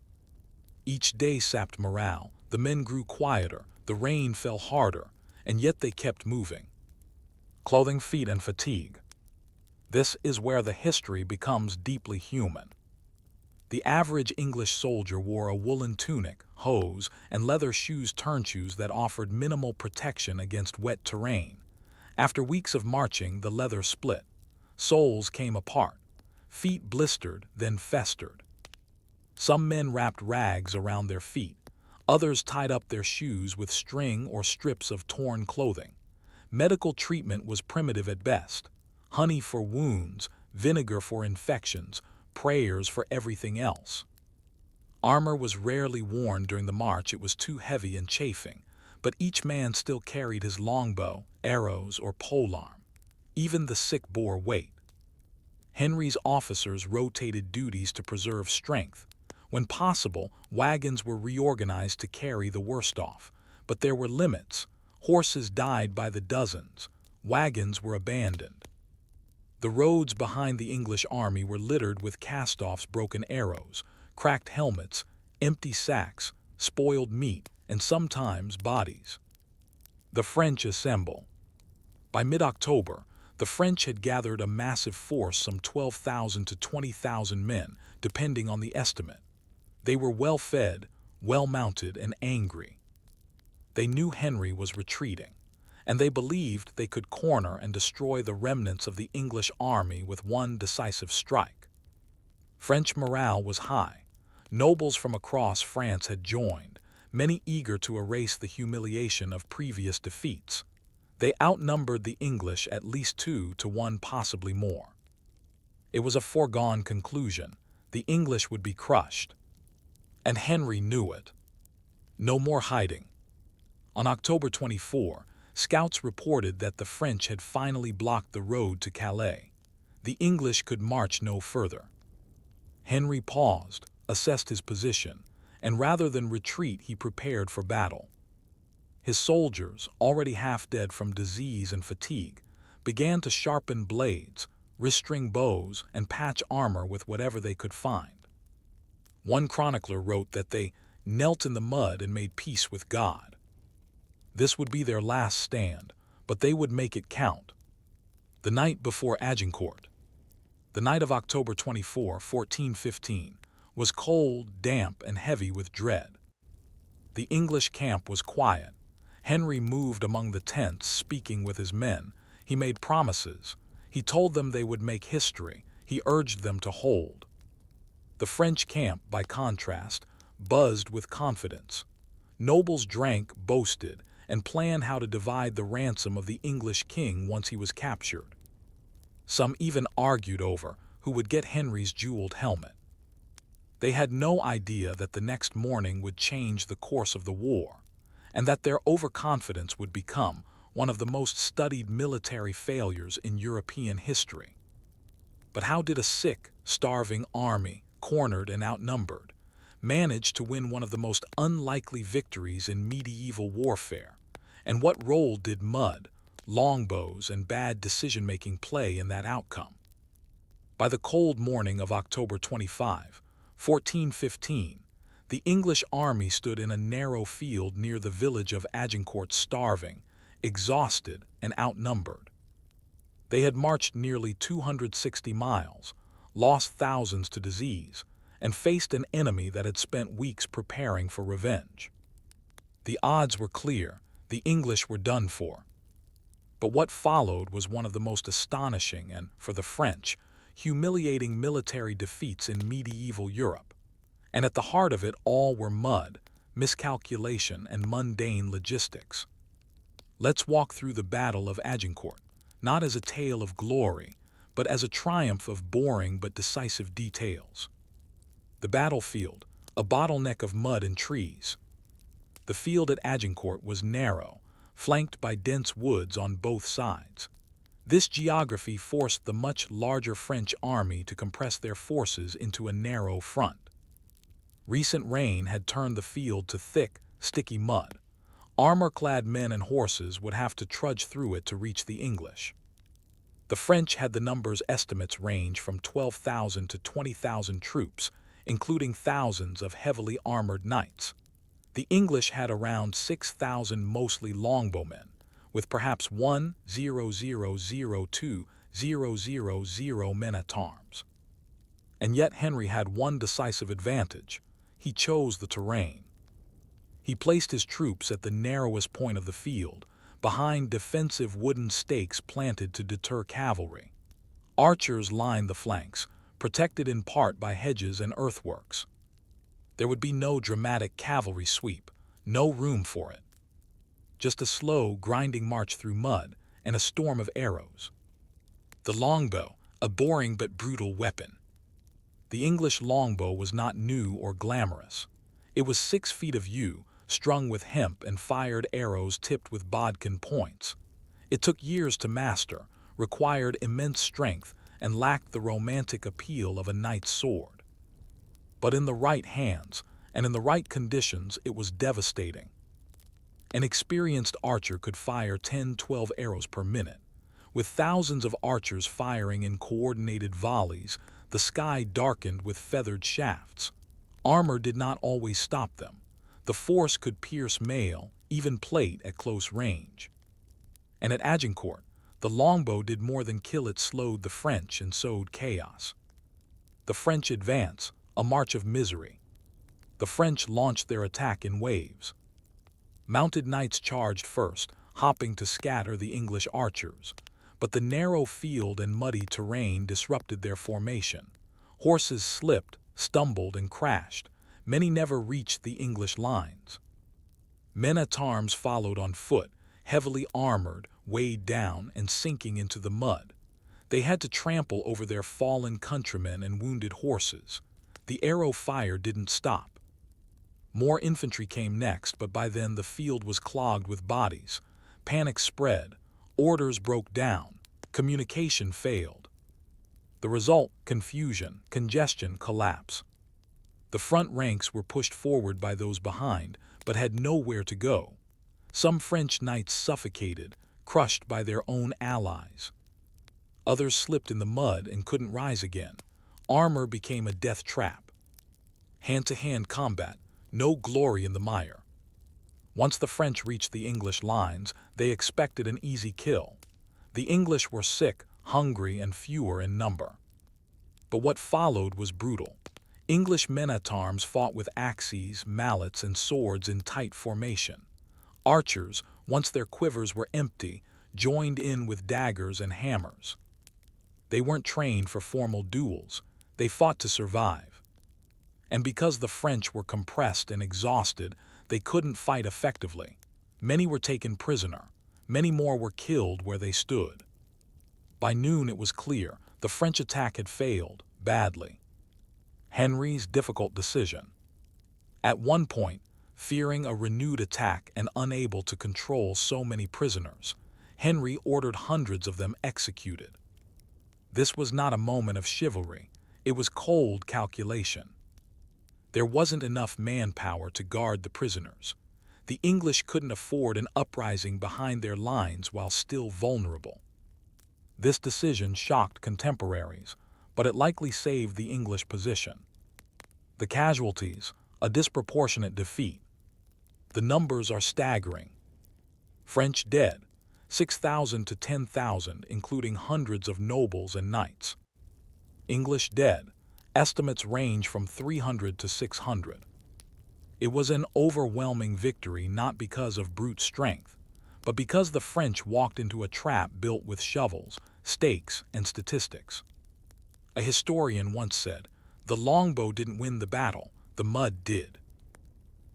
A: Each day sapped morale. The men grew quieter, the rain fell harder, and yet they kept moving. Clothing, feet, and fatigue. This is where the history becomes deeply human. The average English soldier wore a woolen tunic, hose, and leather shoes, turnshoes that offered minimal protection against wet terrain. After weeks of marching, the leather split. Soles came apart. Feet blistered, then festered. Some men wrapped rags around their feet. Others tied up their shoes with string or strips of torn clothing. Medical treatment was primitive at best. Honey for wounds, vinegar for infections, prayers for everything else. Armor was rarely worn during the march. It was too heavy and chafing, but each man still carried his longbow, arrows, or polearm. Even the sick bore weight. Henry's officers rotated duties to preserve strength. When possible, wagons were reorganized to carry the worst off, but there were limits. Horses died by the dozens. Wagons were abandoned. The roads behind the English army were littered with cast-offs, broken arrows, cracked helmets, empty sacks, spoiled meat, and sometimes bodies. The French assemble. By mid-October, the French had gathered a massive force, some 12,000 to 20,000 men, depending on the estimate. They were well-fed, well-mounted, and angry. They knew Henry was retreating, and they believed they could corner and destroy the remnants of the English army with one decisive strike. French morale was high. Nobles from across France had joined, many eager to erase the humiliation of previous defeats. They outnumbered the English at least 2 to 1, possibly more. It was a foregone conclusion. The English would be crushed. And Henry knew it. No more hiding. On October 24, scouts reported that the French had finally blocked the road to Calais. The English could march no further. Henry paused, assessed his position, and rather than retreat, he prepared for battle. His soldiers, already half dead from disease and fatigue, began to sharpen blades, restring bows, and patch armor with whatever they could find. One chronicler wrote that they knelt in the mud and made peace with God. This would be their last stand, but they would make it count. The night before Agincourt. The night of October 24, 1415, was cold, damp, and heavy with dread. The English camp was quiet. Henry moved among the tents, speaking with his men. He made promises. He told them they would make history. He urged them to hold. The French camp, by contrast, buzzed with confidence. Nobles drank, boasted, and planned how to divide the ransom of the English king once he was captured. Some even argued over who would get Henry's jeweled helmet. They had no idea that the next morning would change the course of the war, and that their overconfidence would become one of the most studied military failures in European history. But how did a sick, starving army, cornered and outnumbered, manage to win one of the most unlikely victories in medieval warfare? And what role did mud, longbows, and bad decision-making play in that outcome? By the cold morning of October 25, 1415, the English army stood in a narrow field near the village of Agincourt, starving, exhausted, and outnumbered. They had marched nearly 260 miles, lost thousands to disease, and faced an enemy that had spent weeks preparing for revenge. The odds were clear. The English were done for. But what followed was one of the most astonishing and, for the French, humiliating military defeats in medieval Europe. And at the heart of it all were mud, miscalculation, and mundane logistics. Let's walk through the Battle of Agincourt, not as a tale of glory, but as a triumph of boring but decisive details. The battlefield, a bottleneck of mud and trees. The field at Agincourt was narrow, flanked by dense woods on both sides. This geography forced the much larger French army to compress their forces into a narrow front. Recent rain had turned the field to thick, sticky mud. Armor-clad men and horses would have to trudge through it to reach the English. The French had the numbers estimates range from 12,000 to 20,000 troops, including thousands of heavily armored knights. The English had around 6,000 mostly longbowmen, with perhaps 1,000,000 men-at-arms. And yet Henry had one decisive advantage. He chose the terrain. He placed his troops at the narrowest point of the field, behind defensive wooden stakes planted to deter cavalry. Archers lined the flanks, protected in part by hedges and earthworks. There would be no dramatic cavalry sweep, no room for it. Just a slow, grinding march through mud and a storm of arrows. The longbow, a boring but brutal weapon. The English longbow was not new or glamorous. It was 6 feet of yew, strung with hemp, and fired arrows tipped with bodkin points. It took years to master, required immense strength, and lacked the romantic appeal of a knight's sword. But in the right hands, and in the right conditions, it was devastating. An experienced archer could fire 10-12 arrows per minute. With thousands of archers firing in coordinated volleys, the sky darkened with feathered shafts. Armor did not always stop them. The force could pierce mail, even plate, at close range. And at Agincourt, the longbow did more than kill. It slowed the French and sowed chaos. The French advance, a march of misery. The French launched their attack in waves. Mounted knights charged first, hopping to scatter the English archers. But the narrow field and muddy terrain disrupted their formation. Horses slipped, stumbled, and crashed. Many never reached the English lines. Men-at-arms followed on foot, heavily armored, weighed down, and sinking into the mud. They had to trample over their fallen countrymen and wounded horses. The arrow fire didn't stop. More infantry came next, but by then the field was clogged with bodies. Panic spread. Orders broke down. Communication failed. The result: confusion, congestion, collapse. The front ranks were pushed forward by those behind, but had nowhere to go. Some French knights suffocated, crushed by their own allies. Others slipped in the mud and couldn't rise again. Armor became a death trap. Hand-to-hand combat, no glory in the mire. Once the French reached the English lines, they expected an easy kill. The English were sick, hungry, and fewer in number. But what followed was brutal. English men-at-arms fought with axes, mallets, and swords in tight formation. Archers, once their quivers were empty, joined in with daggers and hammers. They weren't trained for formal duels. They fought to survive. And because the French were compressed and exhausted, they couldn't fight effectively. Many were taken prisoner. Many more were killed where they stood. By noon it was clear the French attack had failed, badly. Henry's difficult decision. At one point, fearing a renewed attack and unable to control so many prisoners, Henry ordered hundreds of them executed. This was not a moment of chivalry. It was cold calculation. There wasn't enough manpower to guard the prisoners. The English couldn't afford an uprising behind their lines while still vulnerable. This decision shocked contemporaries, but it likely saved the English position. The casualties, a disproportionate defeat. The numbers are staggering. French dead, 6,000 to 10,000, including hundreds of nobles and knights. English dead, estimates range from 300 to 600. It was an overwhelming victory not because of brute strength, but because the French walked into a trap built with shovels, stakes, and statistics. A historian once said, "The longbow didn't win the battle, the mud did."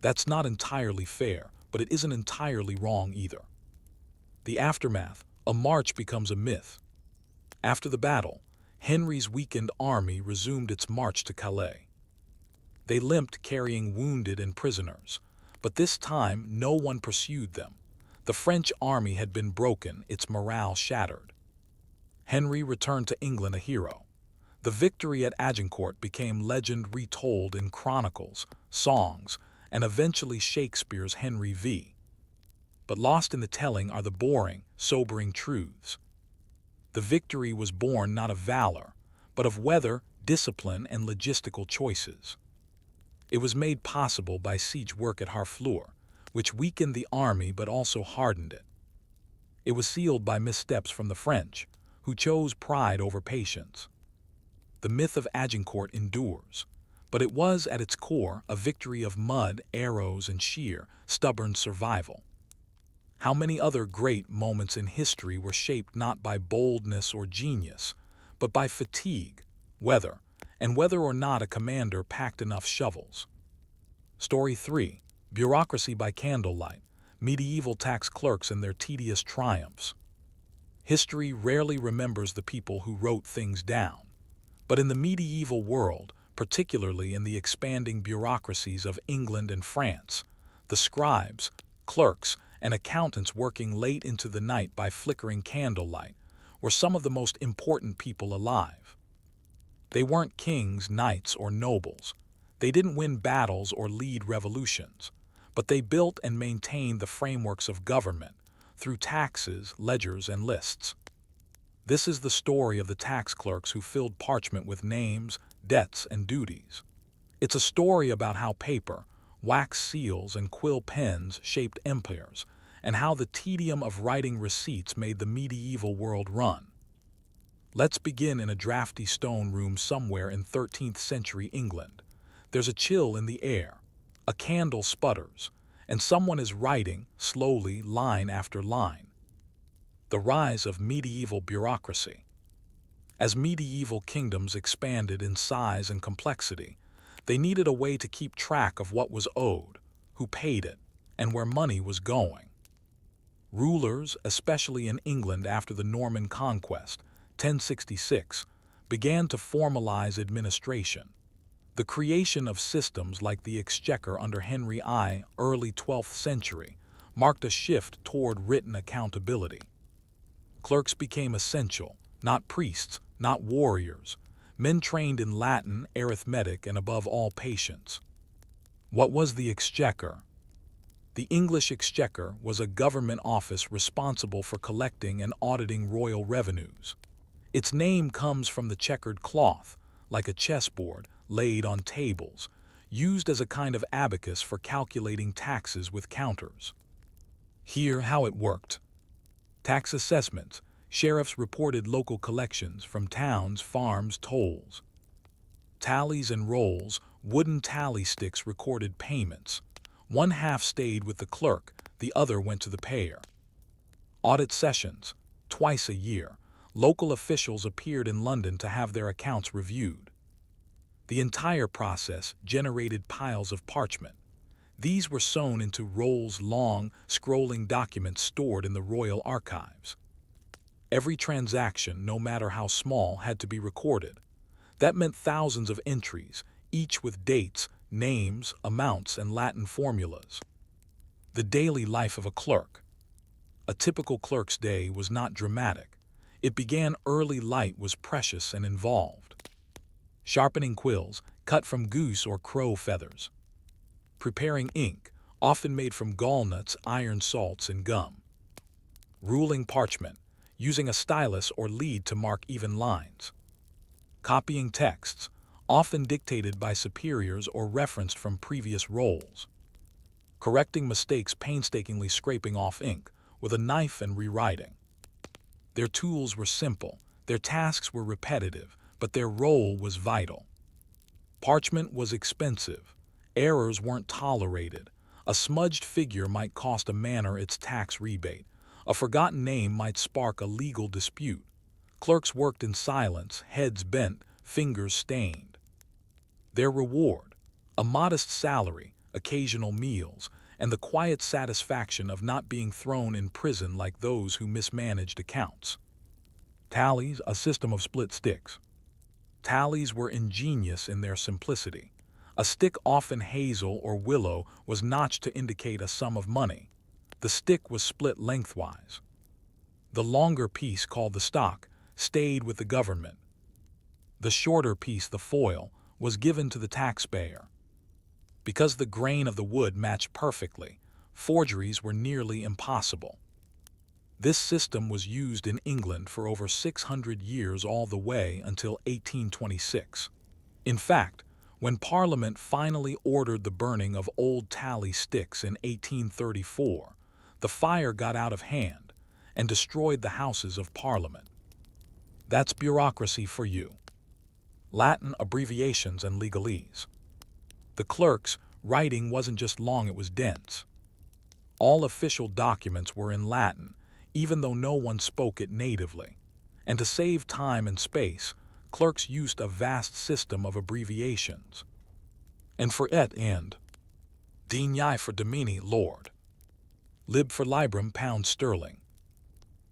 A: That's not entirely fair, but it isn't entirely wrong either. The aftermath, a march becomes a myth. After the battle, Henry's weakened army resumed its march to Calais. They limped carrying wounded and prisoners, but this time no one pursued them. The French army had been broken, its morale shattered. Henry returned to England a hero. The victory at Agincourt became legend retold in chronicles, songs, and eventually Shakespeare's Henry V. But lost in the telling are the boring, sobering truths. The victory was born not of valor, but of weather, discipline, and logistical choices. It was made possible by siege work at Harfleur, which weakened the army but also hardened it. It was sealed by missteps from the French, who chose pride over patience. The myth of Agincourt endures, but it was, at its core, a victory of mud, arrows, and sheer, stubborn survival. How many other great moments in history were shaped not by boldness or genius, but by fatigue, weather, and whether or not a commander packed enough shovels? Story 3. Bureaucracy by Candlelight. Medieval tax clerks and their tedious triumphs. History rarely remembers the people who wrote things down. But in the medieval world, particularly in the expanding bureaucracies of England and France, the scribes, clerks, and accountants working late into the night by flickering candlelight were some of the most important people alive. They weren't kings, knights, or nobles. They didn't win battles or lead revolutions, but they built and maintained the frameworks of government through taxes, ledgers, and lists. This is the story of the tax clerks who filled parchment with names, debts, and duties. It's a story about how paper, wax seals, and quill pens shaped empires, and how the tedium of writing receipts made the medieval world run. Let's begin in a drafty stone room somewhere in 13th century England. There's a chill in the air, a candle sputters, and someone is writing, slowly, line after line. The rise of medieval bureaucracy. As medieval kingdoms expanded in size and complexity, they needed a way to keep track of what was owed, who paid it, and where money was going. Rulers, especially in England after the Norman Conquest, 1066, began to formalize administration. The creation of systems like the Exchequer under Henry I, early 12th century, marked a shift toward written accountability. Clerks became essential, not priests, not warriors, men trained in Latin, arithmetic, and above all patience. What was the Exchequer? The English Exchequer was a government office responsible for collecting and auditing royal revenues. Its name comes from the checkered cloth, like a chessboard, laid on tables, used as a kind of abacus for calculating taxes with counters. Here how it worked. Tax assessments. Sheriffs reported local collections from towns, farms, tolls. Tallies and rolls. Wooden tally sticks recorded payments. One half stayed with the clerk, the other went to the payer. Audit sessions. Twice a year, local officials appeared in London to have their accounts reviewed. The entire process generated piles of parchment. These were sewn into rolls, long, scrolling documents stored in the royal archives. Every transaction, no matter how small, had to be recorded. That meant thousands of entries, each with dates, names, amounts, and Latin formulas. The daily life of a clerk. A typical clerk's day was not dramatic. It began early. Light was precious and involved. Sharpening quills, cut from goose or crow feathers. Preparing ink, often made from gallnuts, iron salts, and gum. Ruling parchment, using a stylus or lead to mark even lines. Copying texts, often dictated by superiors or referenced from previous rolls. Correcting mistakes, painstakingly scraping off ink with a knife and rewriting. Their tools were simple, their tasks were repetitive, but their role was vital. Parchment was expensive. Errors weren't tolerated. A smudged figure might cost a manor its tax rebate. A forgotten name might spark a legal dispute. Clerks worked in silence, heads bent, fingers stained. Their reward: a modest salary, occasional meals, and the quiet satisfaction of not being thrown in prison like those who mismanaged accounts. Tallies, a system of split sticks. Tallies were ingenious in their simplicity. A stick, often hazel or willow, was notched to indicate a sum of money. The stick was split lengthwise. The longer piece, called the stock, stayed with the government. The shorter piece, the foil, was given to the taxpayer. Because the grain of the wood matched perfectly, forgeries were nearly impossible. This system was used in England for over 600 years, all the way until 1826. In fact, when Parliament finally ordered the burning of old tally sticks in 1834, the fire got out of hand and destroyed the Houses of Parliament. That's bureaucracy for you. Latin abbreviations and legalese. The clerk's writing wasn't just long, it was dense. All official documents were in Latin, even though no one spoke it natively. And to save time and space, clerks used a vast system of abbreviations. And for et and, digni for domini, lord, lib for librum, pound sterling.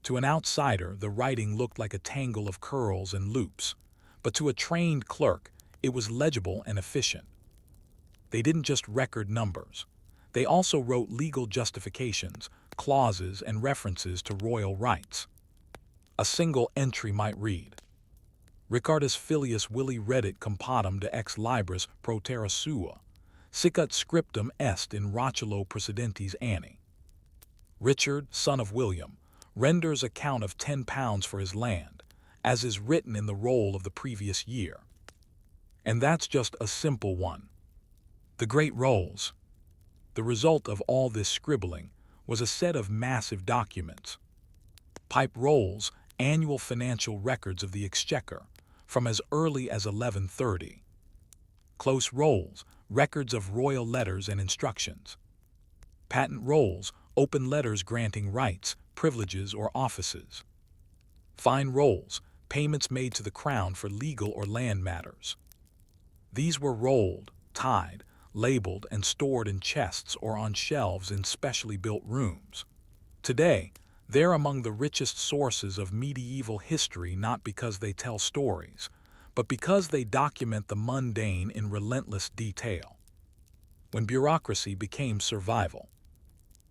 A: To an outsider, the writing looked like a tangle of curls and loops, but to a trained clerk, it was legible and efficient. They didn't just record numbers. They also wrote legal justifications, clauses, and references to royal rights. A single entry might read, Ricardus filius Willi reddit compatum de ex libris pro terra sua, sicut scriptum est in rotulo precedentis anni. Richard, son of William, renders account of £10 for his land, as is written in the roll of the previous year. And that's just a simple one. The Great Rolls. The result of all this scribbling was a set of massive documents. Pipe rolls, annual financial records of the Exchequer, from as early as 1130. Close rolls, records of royal letters and instructions. Patent rolls, open letters granting rights, privileges, or offices. Fine rolls, payments made to the crown for legal or land matters. These were rolled, tied, labeled, and stored in chests or on shelves in specially built rooms. Today, they're among the richest sources of medieval history, not because they tell stories, but because they document the mundane in relentless detail. When bureaucracy became survival.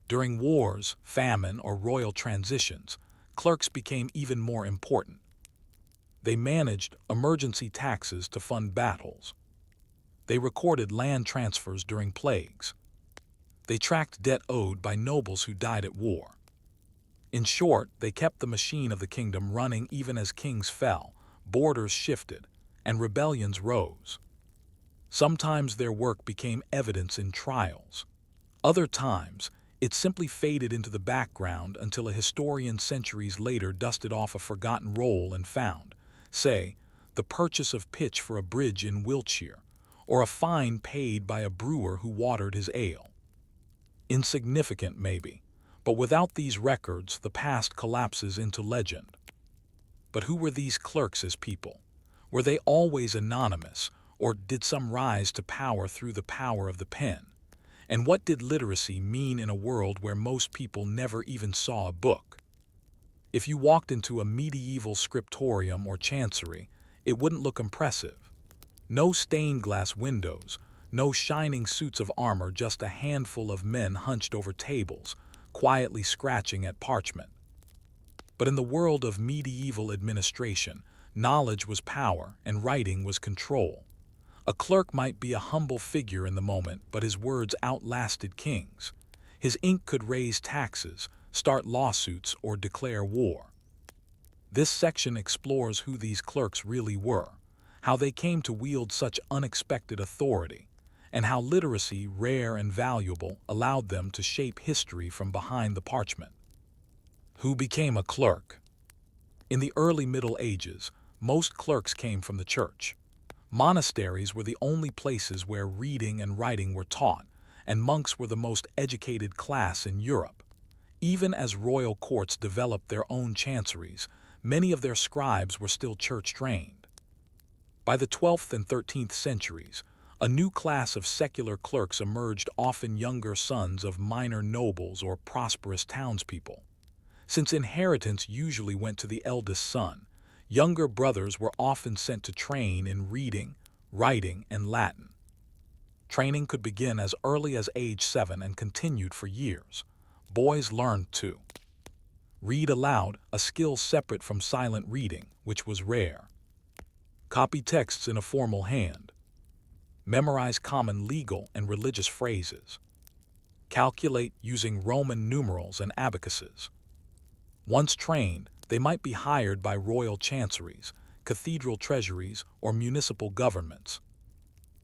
A: During wars, famine, or royal transitions, clerks became even more important. They managed emergency taxes to fund battles. They recorded land transfers during plagues. They tracked debt owed by nobles who died at war. In short, they kept the machine of the kingdom running even as kings fell, borders shifted, and rebellions rose. Sometimes their work became evidence in trials. Other times, it simply faded into the background until a historian centuries later dusted off a forgotten roll and found, say, the purchase of pitch for a bridge in Wiltshire, or a fine paid by a brewer who watered his ale. Insignificant, maybe, but without these records, the past collapses into legend. But who were these clerks as people? Were they always anonymous, or did some rise to power through the power of the pen? And what did literacy mean in a world where most people never even saw a book? If you walked into a medieval scriptorium or chancery, it wouldn't look impressive. No stained glass windows, no shining suits of armor, just a handful of men hunched over tables, quietly scratching at parchment. But in the world of medieval administration, knowledge was power and writing was control. A clerk might be a humble figure in the moment, but his words outlasted kings. His ink could raise taxes, start lawsuits, or declare war. This section explores who these clerks really were, how they came to wield such unexpected authority, and how literacy, rare and valuable, allowed them to shape history from behind the parchment. Who became a clerk? In the early Middle Ages, most clerks came from the church. Monasteries were the only places where reading and writing were taught, and monks were the most educated class in Europe. Even as royal courts developed their own chanceries, many of their scribes were still church-trained. By the 12th and 13th centuries, a new class of secular clerks emerged, often younger sons of minor nobles or prosperous townspeople. Since inheritance usually went to the eldest son, younger brothers were often sent to train in reading, writing, and Latin. Training could begin as early as age 7 and continued for years. Boys learned to read aloud, a skill separate from silent reading, which was rare. Copy texts in a formal hand. Memorize common legal and religious phrases. Calculate using Roman numerals and abacuses. Once trained, they might be hired by royal chanceries, cathedral treasuries, or municipal governments.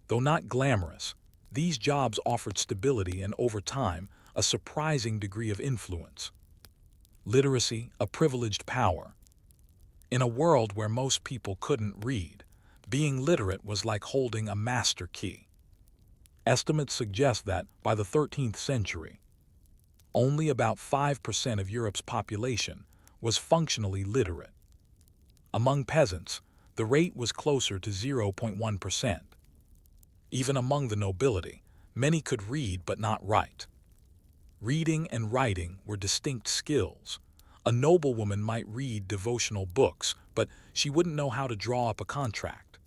A: Though not glamorous, these jobs offered stability and, over time, a surprising degree of influence. Literacy, a privileged power. In a world where most people couldn't read, being literate was like holding a master key. Estimates suggest that, by the 13th century, only about 5% of Europe's population was functionally literate. Among peasants, the rate was closer to 0.1%. Even among the nobility, many could read but not write. Reading and writing were distinct skills. A noblewoman might read devotional books, but she wouldn't know how to draw up a contract.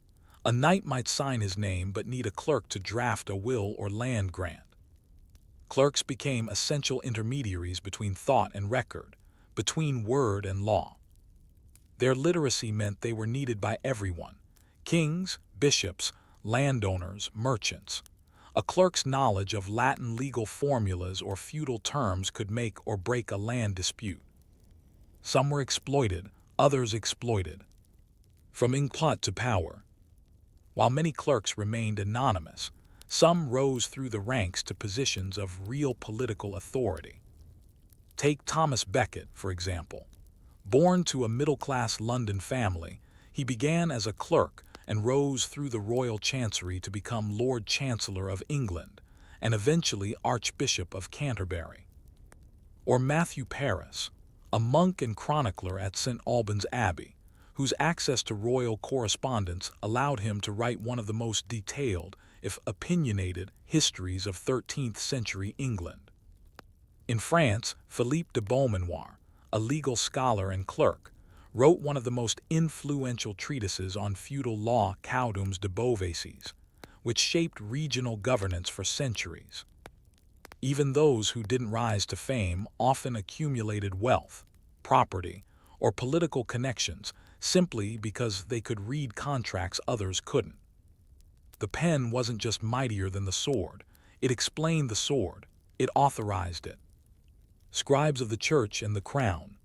A: A knight might sign his name but need a clerk to draft a will or land grant. Clerks became essential intermediaries between thought and record, between word and law. Their literacy meant they were needed by everyone: kings, bishops, landowners, merchants. A clerk's knowledge of Latin legal formulas or feudal terms could make or break a land dispute. Some were exploited, others exploited. From inkpot to power. While many clerks remained anonymous, some rose through the ranks to positions of real political authority. Take Thomas Becket, for example. Born to a middle-class London family, he began as a clerk and rose through the royal chancery to become Lord Chancellor of England and eventually Archbishop of Canterbury. Or Matthew Paris, a monk and chronicler at St. Albans Abbey, whose access to royal correspondence allowed him to write one of the most detailed, if opinionated, histories of 13th century England. In France, Philippe de Beaumanoir, a legal scholar and clerk, wrote one of the most influential treatises on feudal law, Caudems de Beauvaisis, which shaped regional governance for centuries. Even those who didn't rise to fame often accumulated wealth, property, or political connections simply because they could read contracts others couldn't. The pen wasn't just mightier than the sword. It explained the sword. It authorized it. Scribes of the church and the crown.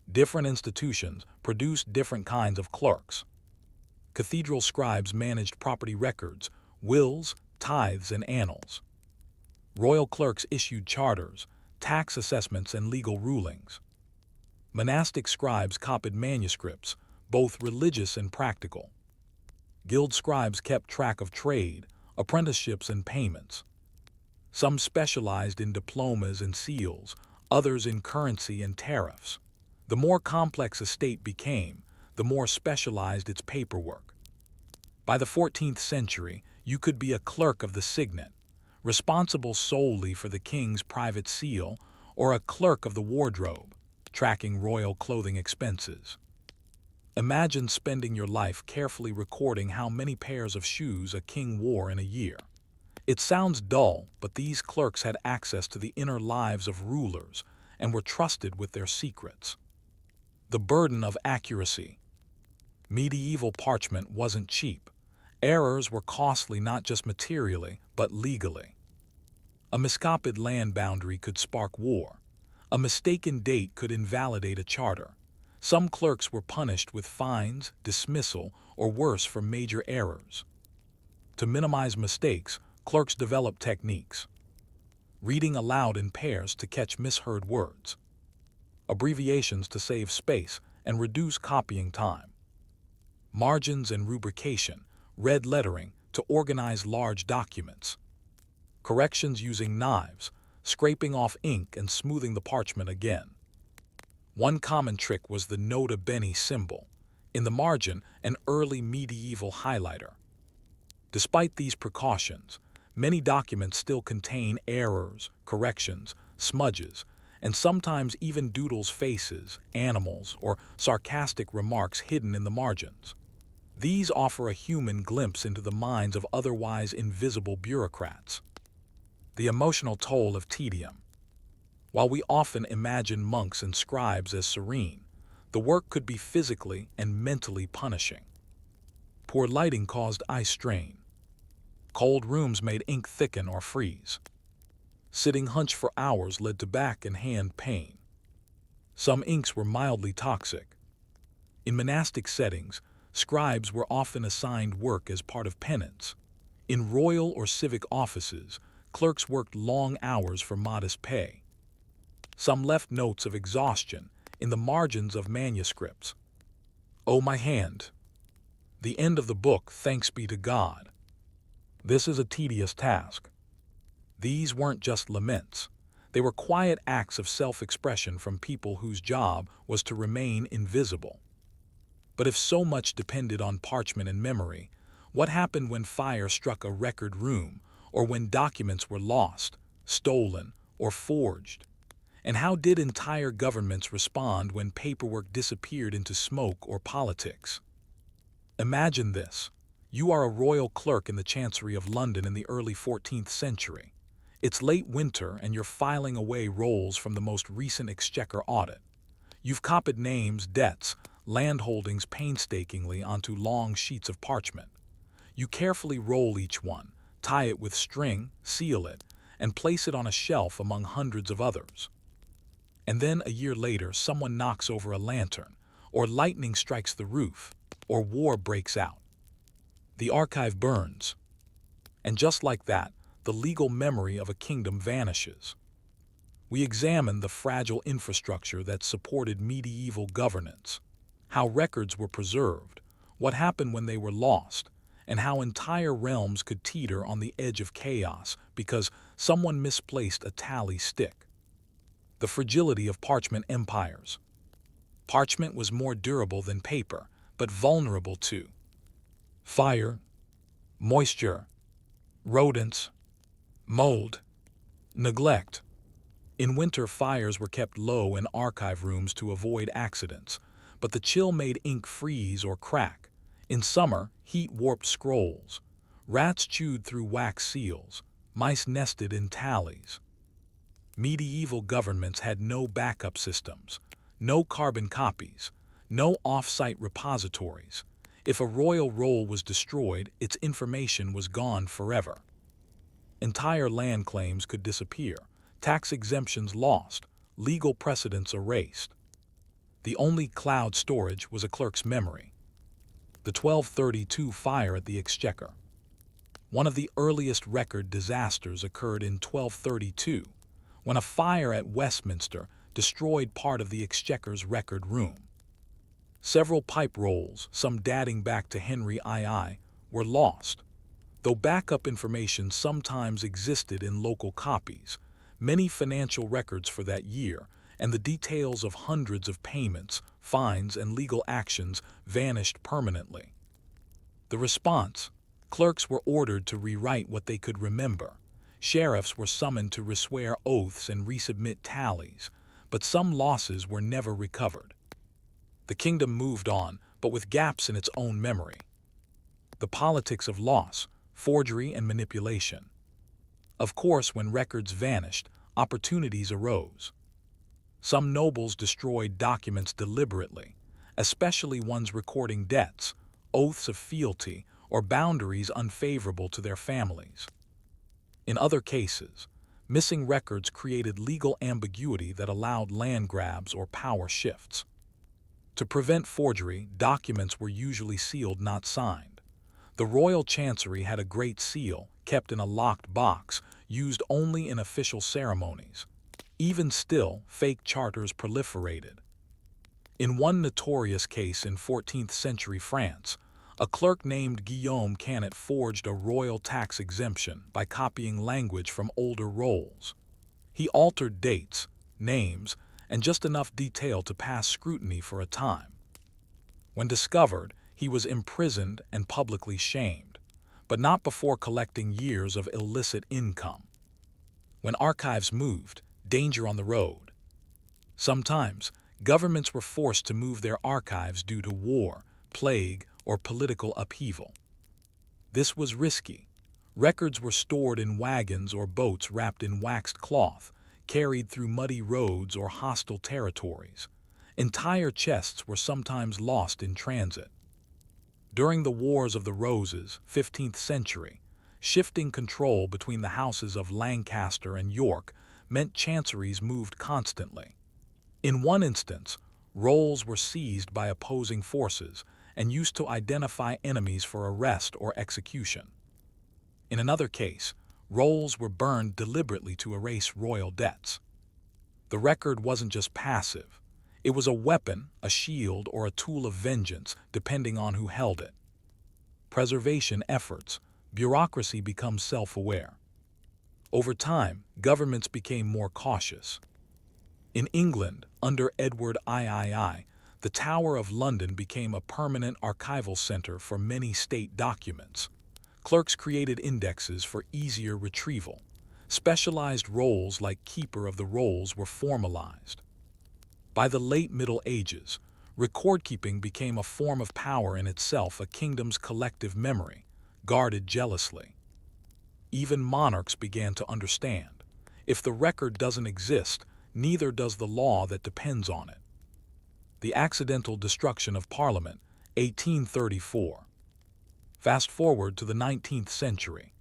A: Different institutions produced different kinds of clerks. Cathedral scribes managed property records, wills, tithes, and annals. Royal clerks issued charters, tax assessments, and legal rulings. Monastic scribes copied manuscripts, both religious and practical. Guild scribes kept track of trade, apprenticeships, and payments. Some specialized in diplomas and seals, others in currency and tariffs. The more complex a state became, the more specialized its paperwork. By the 14th century, you could be a clerk of the signet, responsible solely for the king's private seal, or a clerk of the wardrobe, tracking royal clothing expenses. Imagine spending your life carefully recording how many pairs of shoes a king wore in a year. It sounds dull, but these clerks had access to the inner lives of rulers and were trusted with their secrets. The burden of accuracy. Medieval parchment wasn't cheap. Errors were costly not just materially, but legally. A miscopied land boundary could spark war. A mistaken date could invalidate a charter. Some clerks were punished with fines, dismissal, or worse for major errors. To minimize mistakes, clerks developed techniques. Reading aloud in pairs to catch misheard words. Abbreviations to save space and reduce copying time. Margins and rubrication, red lettering to organize large documents. Corrections using knives, scraping off ink and smoothing the parchment again. One common trick was the nota bene symbol, in the margin an early medieval highlighter. Despite these precautions, many documents still contain errors, corrections, smudges, and sometimes even doodles faces, animals, or sarcastic remarks hidden in the margins. These offer a human glimpse into the minds of otherwise invisible bureaucrats. The emotional toll of tedium. While we often imagine monks and scribes as serene, the work could be physically and mentally punishing. Poor lighting caused eye strain. Cold rooms made ink thicken or freeze. Sitting hunched for hours led to back and hand pain. Some inks were mildly toxic. In monastic settings, scribes were often assigned work as part of penance. In royal or civic offices, clerks worked long hours for modest pay. Some left notes of exhaustion in the margins of manuscripts. "Oh, my hand! The end of the book, thanks be to God." This is a tedious task. These weren't just laments. They were quiet acts of self-expression from people whose job was to remain invisible. But if so much depended on parchment and memory, what happened when fire struck a record room, or when documents were lost, stolen, or forged? And how did entire governments respond when paperwork disappeared into smoke or politics? Imagine this. You are a royal clerk in the Chancery of London in the early 14th century. It's late winter and you're filing away rolls from the most recent exchequer audit. You've copied names, debts, land holdings painstakingly onto long sheets of parchment. You carefully roll each one, tie it with string, seal it, and place it on a shelf among hundreds of others. And then a year later, someone knocks over a lantern, or lightning strikes the roof, or war breaks out. The archive burns. And just like that, the legal memory of a kingdom vanishes. We examine the fragile infrastructure that supported medieval governance, how records were preserved, what happened when they were lost, and how entire realms could teeter on the edge of chaos because someone misplaced a tally stick. The fragility of parchment empires. Parchment was more durable than paper, but vulnerable to fire, moisture, rodents, mold, neglect. In winter, fires were kept low in archive rooms to avoid accidents, but the chill made ink freeze or crack. In summer, heat warped scrolls. Rats chewed through wax seals. Mice nested in tallies. Medieval governments had no backup systems, no carbon copies, no off-site repositories. If a royal roll was destroyed, its information was gone forever. Entire land claims could disappear, tax exemptions lost, legal precedents erased. The only cloud storage was a clerk's memory. The 1232 fire at the exchequer. One of the earliest record disasters occurred in 1232, when a fire at Westminster destroyed part of the Exchequer's record room. Several pipe rolls, some dating back to Henry II, were lost. Though backup information sometimes existed in local copies, many financial records for that year and the details of hundreds of payments, fines, and legal actions vanished permanently. The response: clerks were ordered to rewrite what they could remember. Sheriffs were summoned to reswear oaths and resubmit tallies, but some losses were never recovered. The kingdom moved on, but with gaps in its own memory. The politics of loss, forgery, and manipulation. Of course, when records vanished, opportunities arose. Some nobles destroyed documents deliberately, especially ones recording debts, oaths of fealty, or boundaries unfavorable to their families. In other cases, missing records created legal ambiguity that allowed land grabs or power shifts. To prevent forgery, documents were usually sealed, not signed. The royal chancery had a great seal, kept in a locked box, used only in official ceremonies. Even still, fake charters proliferated. In one notorious case in 14th century France, a clerk named Guillaume Canet forged a royal tax exemption by copying language from older rolls. He altered dates, names, and just enough detail to pass scrutiny for a time. When discovered, he was imprisoned and publicly shamed, but not before collecting years of illicit income. When archives moved, danger on the road. Sometimes, governments were forced to move their archives due to war, plague, or political upheaval. This was risky. Records were stored in wagons or boats wrapped in waxed cloth, carried through muddy roads or hostile territories. Entire chests were sometimes lost in transit. During the Wars of the Roses, 15th century, shifting control between the houses of Lancaster and York meant chanceries moved constantly. In one instance, rolls were seized by opposing forces and used to identify enemies for arrest or execution. In another case, rolls were burned deliberately to erase royal debts. The record wasn't just passive. It was a weapon, a shield, or a tool of vengeance, depending on who held it. Preservation efforts. Bureaucracy becomes self-aware. Over time, governments became more cautious. In England, under Edward III, the Tower of London became a permanent archival center for many state documents. Clerks created indexes for easier retrieval. Specialized roles like Keeper of the Rolls were formalized. By the late Middle Ages, record-keeping became a form of power in itself, a kingdom's collective memory, guarded jealously. Even monarchs began to understand. If the record doesn't exist, neither does the law that depends on it. The accidental destruction of Parliament, 1834. Fast forward to the 19th century.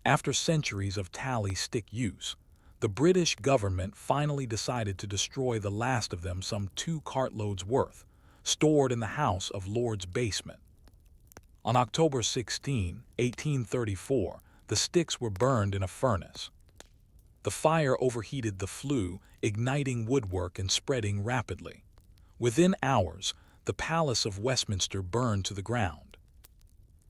A: After centuries of tally stick use, the British government finally decided to destroy the last of them, some 2 cartloads worth, stored in the House of Lords basement. On October 16, 1834, the sticks were burned in a furnace. The fire overheated the flue, igniting woodwork and spreading rapidly. Within hours, the Palace of Westminster burned to the ground.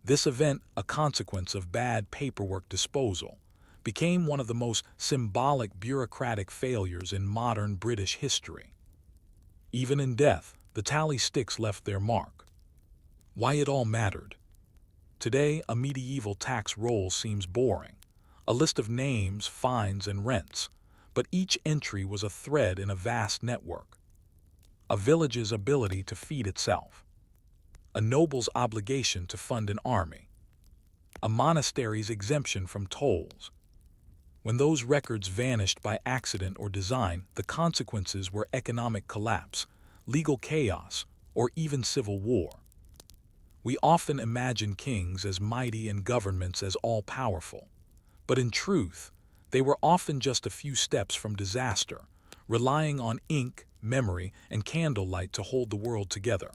A: This event, a consequence of bad paperwork disposal, became one of the most symbolic bureaucratic failures in modern British history. Even in death, the tally sticks left their mark. Why it all mattered. Today, a medieval tax roll seems boring, a list of names, fines, and rents, but each entry was a thread in a vast network. A village's ability to feed itself. A noble's obligation to fund an army. A monastery's exemption from tolls. When those records vanished by accident or design, the consequences were economic collapse, legal chaos, or even civil war. We often imagine kings as mighty and governments as all-powerful, but in truth, they were often just a few steps from disaster, relying on ink, memory, and candlelight to hold the world together.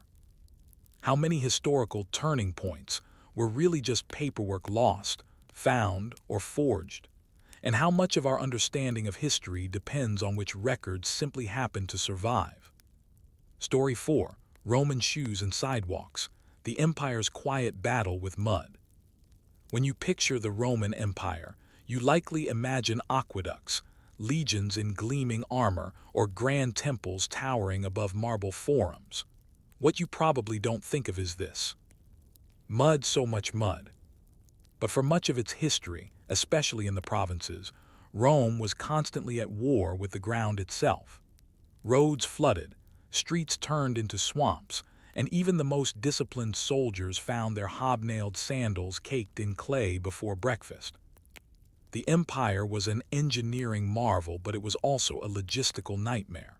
A: How many historical turning points were really just paperwork lost, found, or forged, and how much of our understanding of history depends on which records simply happen to survive. Story 4. Roman Shoes and Sidewalks, the Empire's Quiet Battle with Mud. When you picture the Roman Empire, you likely imagine aqueducts, legions in gleaming armor, or grand temples towering above marble forums. What you probably don't think of is this. Mud, so much mud. But for much of its history, especially in the provinces, Rome was constantly at war with the ground itself. Roads flooded, streets turned into swamps, and even the most disciplined soldiers found their hobnailed sandals caked in clay before breakfast. The empire was an engineering marvel, but it was also a logistical nightmare.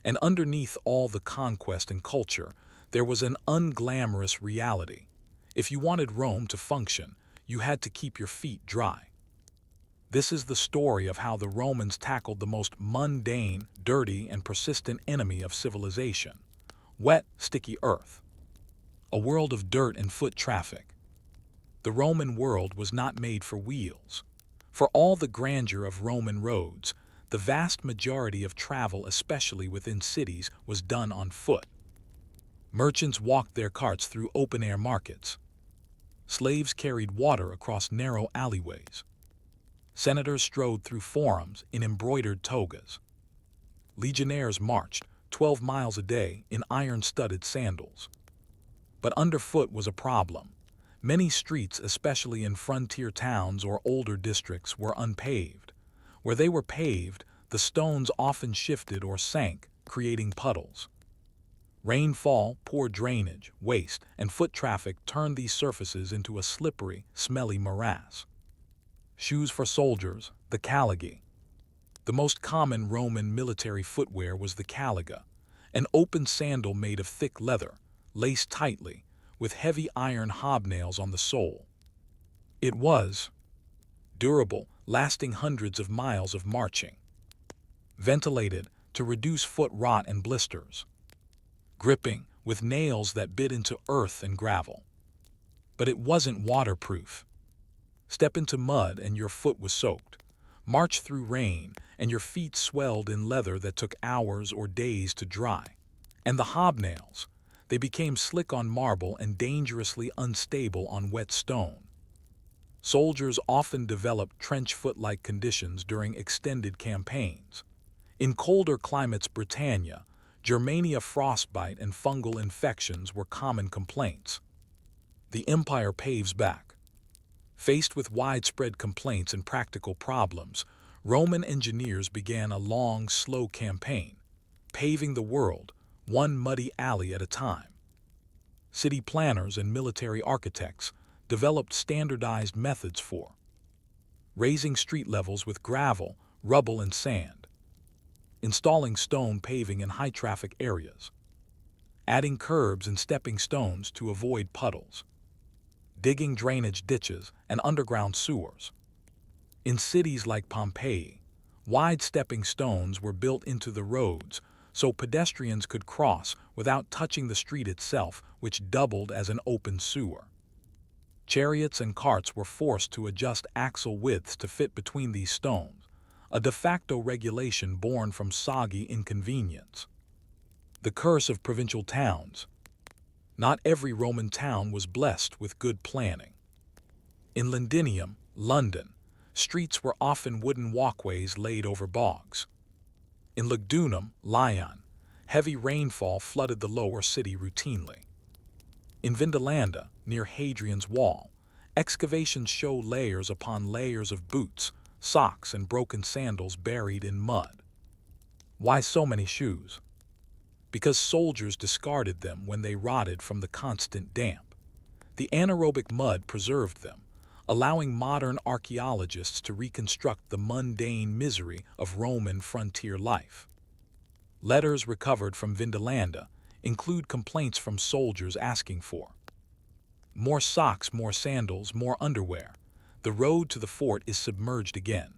A: And underneath all the conquest and culture, there was an unglamorous reality. If you wanted Rome to function, you had to keep your feet dry. This is the story of how the Romans tackled the most mundane, dirty, and persistent enemy of civilization: wet, sticky earth. A world of dirt and foot traffic. The Roman world was not made for wheels. For all the grandeur of Roman roads, the vast majority of travel, especially within cities, was done on foot. Merchants walked their carts through open-air markets. Slaves carried water across narrow alleyways. Senators strode through forums in embroidered togas. Legionnaires marched 12 miles a day in iron-studded sandals. But underfoot was a problem. Many streets, especially in frontier towns or older districts, were unpaved. Where they were paved, the stones often shifted or sank, creating puddles. Rainfall, poor drainage, waste, and foot traffic turned these surfaces into a slippery, smelly morass. Shoes for soldiers, the caligae. The most common Roman military footwear was the caliga, an open sandal made of thick leather, laced tightly, with heavy iron hobnails on the sole. It was durable, lasting hundreds of miles of marching. Ventilated, to reduce foot rot and blisters. Gripping, with nails that bit into earth and gravel. But it wasn't waterproof. Step into mud and your foot was soaked. March through rain and your feet swelled in leather that took hours or days to dry. And the hobnails, they became slick on marble and dangerously unstable on wet stone. Soldiers often developed trench foot-like conditions during extended campaigns. In colder climates, Britannia, Germania, frostbite and fungal infections were common complaints. The empire paves back. Faced with widespread complaints and practical problems, Roman engineers began a long, slow campaign, paving the world, one muddy alley at a time. City planners and military architects developed standardized methods for raising street levels with gravel, rubble, and sand, installing stone paving in high-traffic areas, adding curbs and stepping stones to avoid puddles, digging drainage ditches and underground sewers. In cities like Pompeii, wide stepping stones were built into the roads so pedestrians could cross without touching the street itself, which doubled as an open sewer. Chariots and carts were forced to adjust axle widths to fit between these stones, a de facto regulation born from soggy inconvenience. The curse of provincial towns. Not every Roman town was blessed with good planning. In Londinium, London, streets were often wooden walkways laid over bogs. In Lugdunum, Lyon, heavy rainfall flooded the lower city routinely. In Vindolanda, near Hadrian's Wall, excavations show layers upon layers of boots, socks, and broken sandals buried in mud. Why so many shoes? Because soldiers discarded them when they rotted from the constant damp. The anaerobic mud preserved them, allowing modern archaeologists to reconstruct the mundane misery of Roman frontier life. Letters recovered from Vindolanda include complaints from soldiers asking for more socks, more sandals, more underwear. The road to the fort is submerged again.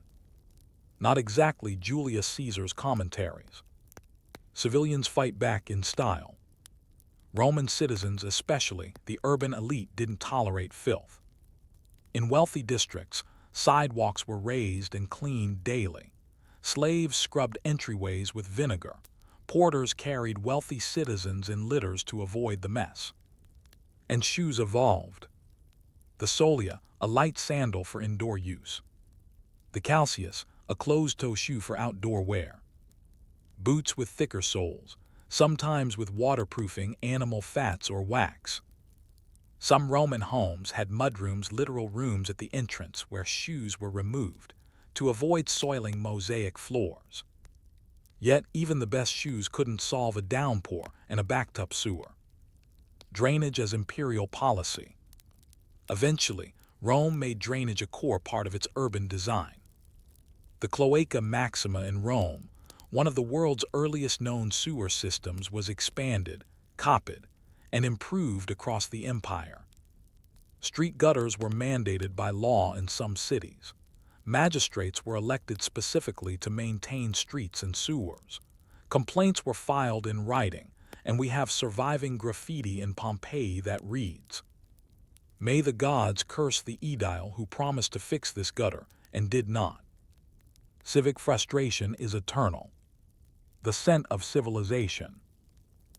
A: Not exactly Julius Caesar's commentaries. Civilians fight back in style. Roman citizens, especially the urban elite, didn't tolerate filth. In wealthy districts, sidewalks were raised and cleaned daily. Slaves scrubbed entryways with vinegar. Porters carried wealthy citizens in litters to avoid the mess. And shoes evolved. The solia, a light sandal for indoor use. The calceus, a closed-toe shoe for outdoor wear. Boots with thicker soles, sometimes with waterproofing animal fats or wax. Some Roman homes had mudrooms, literal rooms at the entrance where shoes were removed to avoid soiling mosaic floors. Yet even the best shoes couldn't solve a downpour and a backed-up sewer. Drainage as imperial policy. Eventually, Rome made drainage a core part of its urban design. The Cloaca Maxima in Rome, one of the world's earliest known sewer systems, was expanded, copied, and improved across the empire. Street gutters were mandated by law in some cities. Magistrates were elected specifically to maintain streets and sewers. Complaints were filed in writing, and we have surviving graffiti in Pompeii that reads, "May the gods curse the aedile who promised to fix this gutter and did not." Civic frustration is eternal. The scent of civilization.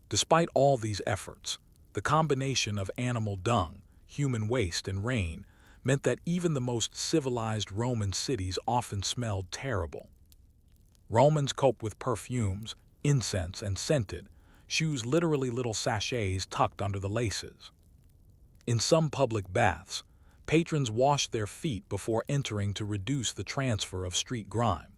A: Despite all these efforts, the combination of animal dung, human waste, and rain meant that even the most civilized Roman cities often smelled terrible. Romans coped with perfumes, incense, and scented shoes, literally little sachets tucked under the laces. In some public baths, patrons washed their feet before entering to reduce the transfer of street grime.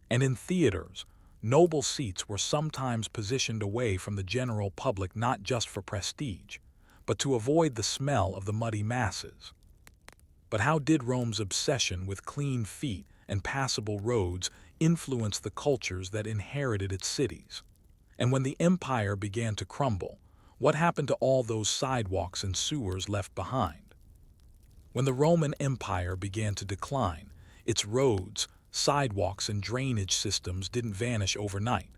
A: And in theaters, noble seats were sometimes positioned away from the general public, not just for prestige, but to avoid the smell of the muddy masses. But how did Rome's obsession with clean feet and passable roads influence the cultures that inherited its cities? And when the empire began to crumble, what happened to all those sidewalks and sewers left behind? When the Roman Empire began to decline, its roads, sidewalks, and drainage systems didn't vanish overnight,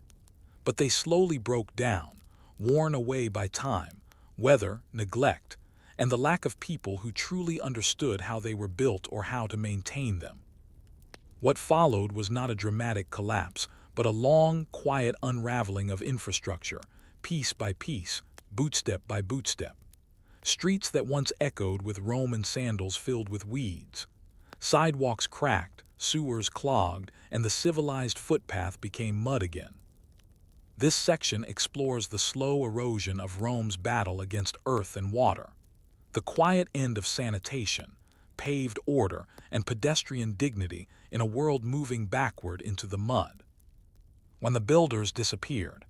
A: but they slowly broke down, worn away by time, weather, neglect, and the lack of people who truly understood how they were built or how to maintain them. What followed was not a dramatic collapse, but a long, quiet unraveling of infrastructure, piece by piece, bootstep by bootstep. Streets that once echoed with Roman sandals filled with weeds. Sidewalks cracked, sewers clogged, and the civilized footpath became mud again. This section explores the slow erosion of Rome's battle against earth and water, the quiet end of sanitation, paved order, and pedestrian dignity in a world moving backward into the mud. When the builders disappeared,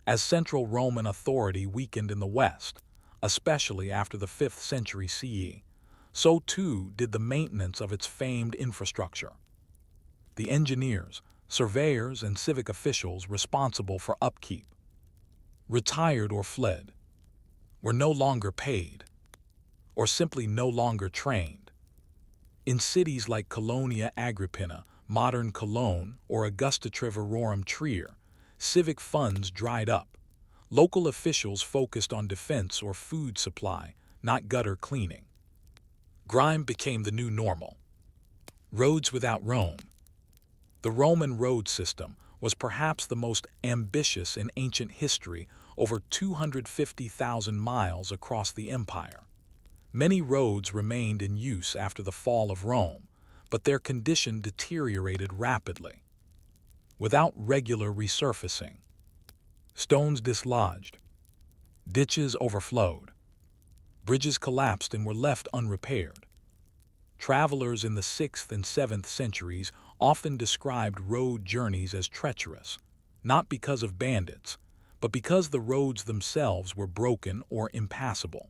A: as central Roman authority weakened in the West, especially after the 5th century CE, so too did the maintenance of its famed infrastructure. The engineers, surveyors, and civic officials responsible for upkeep retired or fled, were no longer paid, or simply no longer trained. In cities like Colonia Agrippina, modern Cologne, or Augusta Treverorum Trier, civic funds dried up. Local officials focused on defense or food supply, not gutter cleaning. Grime became the new normal. Roads without Rome. The Roman road system was perhaps the most ambitious in ancient history, over 250,000 miles across the empire. Many roads remained in use after the fall of Rome, but their condition deteriorated rapidly. Without regular resurfacing, stones dislodged, ditches overflowed, bridges collapsed and were left unrepaired. Travelers in the 6th and 7th centuries often described road journeys as treacherous, not because of bandits, but because the roads themselves were broken or impassable.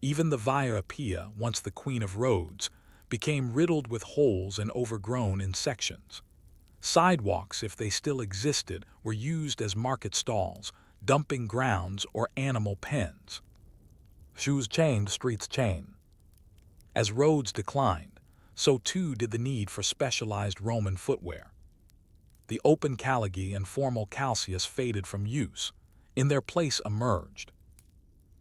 A: Even the Via Appia, once the queen of roads, became riddled with holes and overgrown in sections. Sidewalks, if they still existed, were used as market stalls, dumping grounds, or animal pens. Shoes chained, streets chain. As roads declined, so too did the need for specialized Roman footwear. The open caligae and formal calceus faded from use. In their place emerged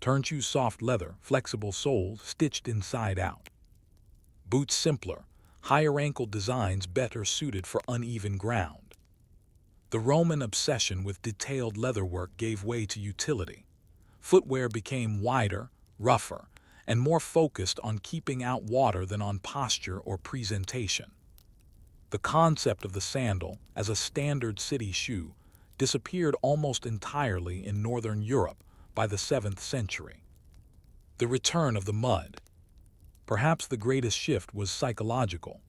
A: turnshoe, soft leather, flexible soles stitched inside out. boots simpler, higher ankle designs better suited for uneven ground. The Roman obsession with detailed leatherwork gave way to utility. Footwear became wider, rougher, and more focused on keeping out water than on posture or presentation. The concept of the sandal as a standard city shoe disappeared almost entirely in northern Europe by the 7th century. The return of the mud. Perhaps the greatest shift was psychological.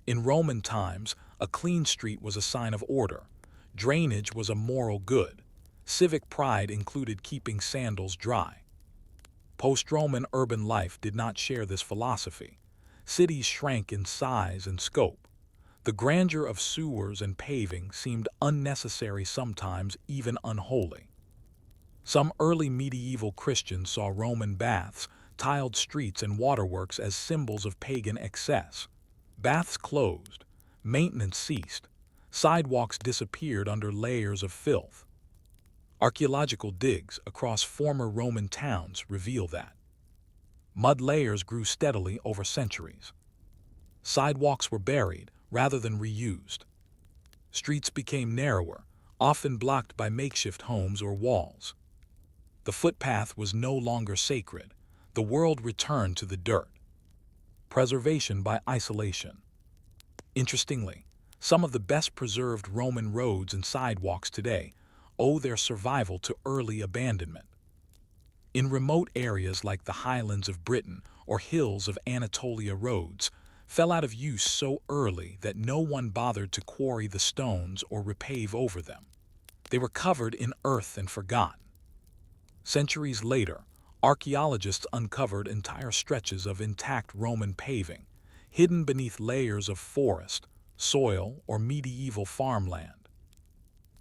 A: In Roman times, a clean street was a sign of order. Drainage was a moral good. Civic pride included keeping sandals dry. Post-Roman urban life did not share this philosophy. Cities shrank in size and scope. The grandeur of sewers and paving seemed unnecessary, sometimes even unholy. Some early medieval Christians saw Roman baths, tiled streets, and waterworks as symbols of pagan excess. Baths closed, maintenance ceased, sidewalks disappeared under layers of filth. Archaeological digs across former Roman towns reveal that. Mud layers grew steadily over centuries. Sidewalks were buried rather than reused. Streets became narrower, often blocked by makeshift homes or walls. The footpath was no longer sacred. The world returned to the dirt. Preservation by isolation. Interestingly, some of the best preserved Roman roads and sidewalks today owe their survival to early abandonment. In remote areas like the highlands of Britain or hills of Anatolia, roads fell out of use so early that no one bothered to quarry the stones or repave over them. They were covered in earth and forgotten. Centuries later, archaeologists uncovered entire stretches of intact Roman paving, hidden beneath layers of forest, soil, or medieval farmland.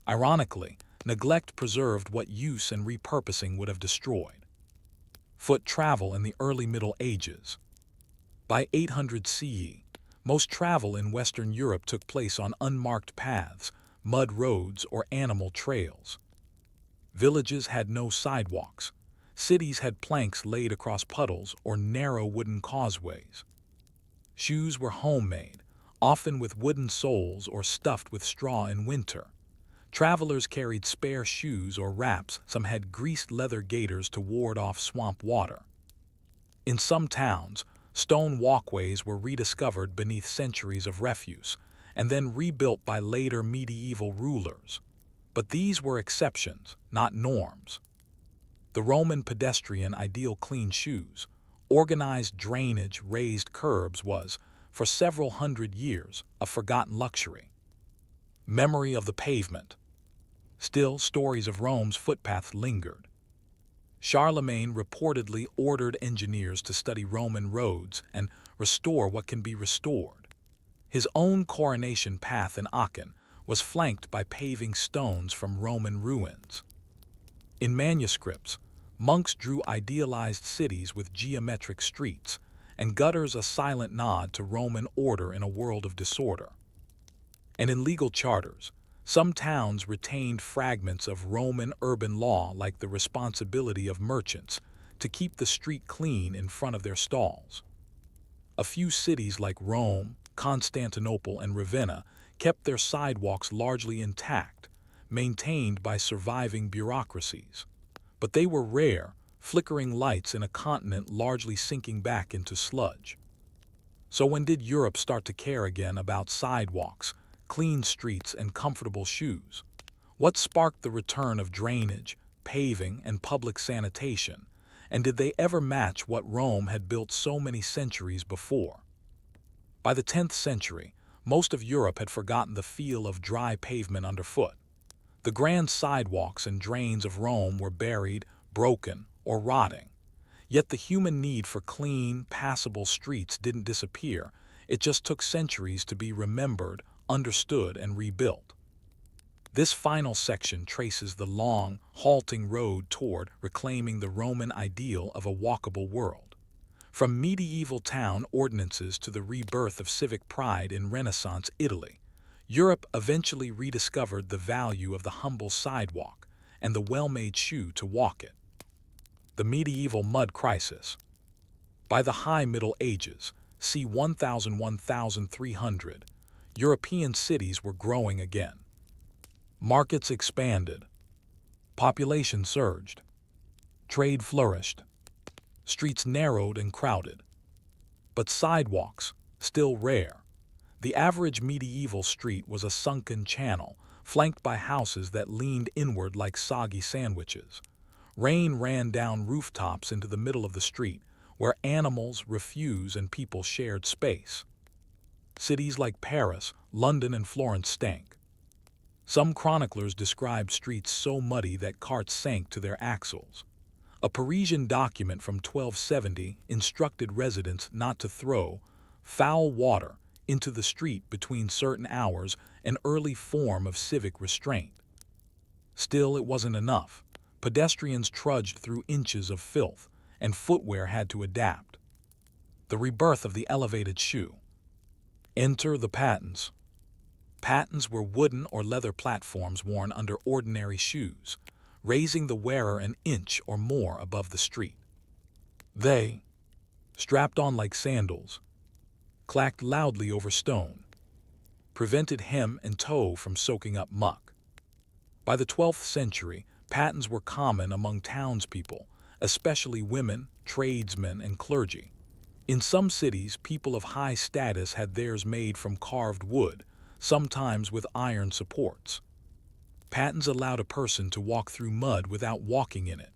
A: Ironically, neglect preserved what use and repurposing would have destroyed. Foot travel in the early Middle Ages. By 800 CE, most travel in Western Europe took place on unmarked paths, mud roads, or animal trails. Villages had no sidewalks. Cities had planks laid across puddles or narrow wooden causeways. Shoes were homemade, often with wooden soles or stuffed with straw in winter. Travelers carried spare shoes or wraps. Some had greased leather gaiters to ward off swamp water. In some towns, stone walkways were rediscovered beneath centuries of refuse, and then rebuilt by later medieval rulers. But these were exceptions, not norms. The Roman pedestrian ideal: clean shoes, organized drainage, raised curbs was, for several hundred years, a forgotten luxury. Memory of the pavement. Still, stories of Rome's footpaths lingered. Charlemagne reportedly ordered engineers to study Roman roads and restore what can be restored. His own coronation path in Aachen was flanked by paving stones from Roman ruins. In manuscripts, monks drew idealized cities with geometric streets, and gutters, a silent nod to Roman order in a world of disorder. And in legal charters, some towns retained fragments of Roman urban law, like the responsibility of merchants to keep the street clean in front of their stalls. A few cities like Rome, Constantinople, and Ravenna kept their sidewalks largely intact, maintained by surviving bureaucracies. But they were rare, flickering lights in a continent largely sinking back into sludge. So when did Europe start to care again about sidewalks, clean streets, and comfortable shoes? What sparked the return of drainage, paving, and public sanitation? And did they ever match what Rome had built so many centuries before? By the 10th century, most of Europe had forgotten the feel of dry pavement underfoot. The grand sidewalks and drains of Rome were buried, broken, or rotting. Yet the human need for clean, passable streets didn't disappear. It just took centuries to be remembered, understood, and rebuilt. This final section traces the long, halting road toward reclaiming the Roman ideal of a walkable world. From medieval town ordinances to the rebirth of civic pride in Renaissance Italy, Europe eventually rediscovered the value of the humble sidewalk and the well-made shoe to walk it. The medieval mud crisis. By the High Middle Ages, c. 1300, European cities were growing again. Markets expanded. Population surged. Trade flourished. Streets narrowed and crowded. But sidewalks, still rare. The average medieval street was a sunken channel, flanked by houses that leaned inward like soggy sandwiches. Rain ran down rooftops into the middle of the street, where animals, refuse, and people shared space. Cities like Paris, London, and Florence stank. Some chroniclers described streets so muddy that carts sank to their axles. A Parisian document from 1270 instructed residents not to throw foul water into the street between certain hours, an early form of civic restraint. Still, it wasn't enough. Pedestrians trudged through inches of filth, and footwear had to adapt. The rebirth of the elevated shoe. Enter the pattens. Pattens were wooden or leather platforms worn under ordinary shoes, raising the wearer an inch or more above the street. They, strapped on like sandals, clacked loudly over stone, prevented hem and toe from soaking up muck. By the 12th century, pattens were common among townspeople, especially women, tradesmen, and clergy. In some cities, people of high status had theirs made from carved wood, sometimes with iron supports. Pattens allowed a person to walk through mud without walking in it.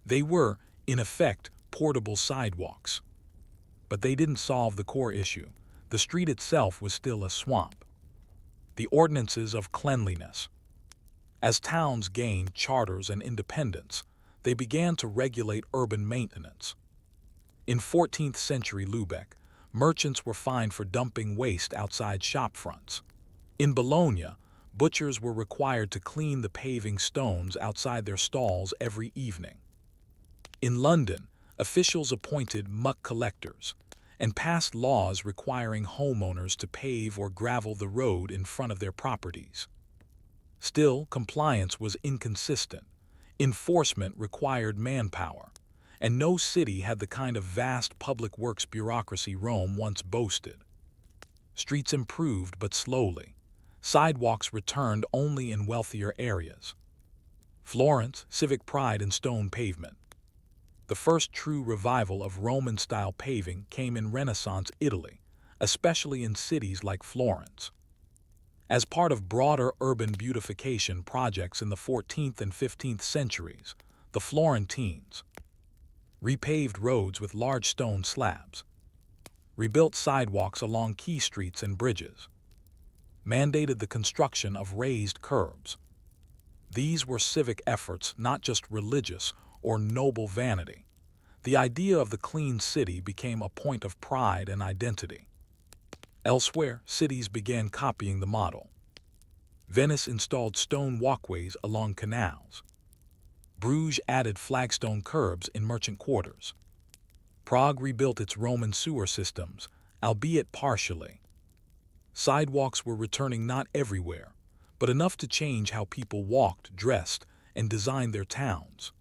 A: They were, in effect, portable sidewalks. But they didn't solve the core issue. The street itself was still a swamp. The ordinances of cleanliness. As towns gained charters and independence, they began to regulate urban maintenance. In 14th century Lubeck, merchants were fined for dumping waste outside shop fronts. In Bologna, butchers were required to clean the paving stones outside their stalls every evening. In London, officials appointed muck collectors and passed laws requiring homeowners to pave or gravel the road in front of their properties. Still, compliance was inconsistent. Enforcement required manpower, and no city had the kind of vast public works bureaucracy Rome once boasted. Streets improved, but slowly. Sidewalks returned only in wealthier areas. Florence, civic pride and stone pavement. The first true revival of Roman-style paving came in Renaissance Italy, especially in cities like Florence. As part of broader urban beautification projects in the 14th and 15th centuries, the Florentines repaved roads with large stone slabs, rebuilt sidewalks along key streets and bridges, mandated the construction of raised curbs. These were civic efforts, not just religious or noble vanity. The idea of the clean city became a point of pride and identity. Elsewhere, cities began copying the model. Venice installed stone walkways along canals. Bruges added flagstone curbs in merchant quarters. Prague rebuilt its Roman sewer systems, albeit partially. Sidewalks were returning not everywhere, but enough to change how people walked, dressed, and designed their towns.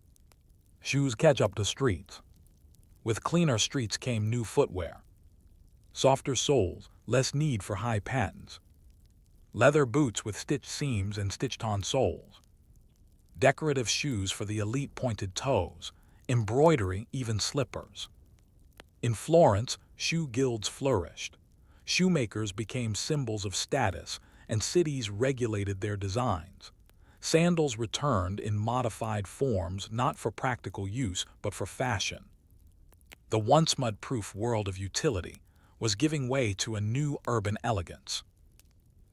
A: Shoes catch up to streets. With cleaner streets came new footwear. Softer soles, less need for high pattens. Leather boots with stitched seams and stitched-on soles. Decorative shoes for the elite pointed toes. Embroidery, even slippers. In Florence, shoe guilds flourished. Shoemakers became symbols of status, and cities regulated their designs. Sandals returned in modified forms, not for practical use, but for fashion. The once mud-proof world of utility was giving way to a new urban elegance.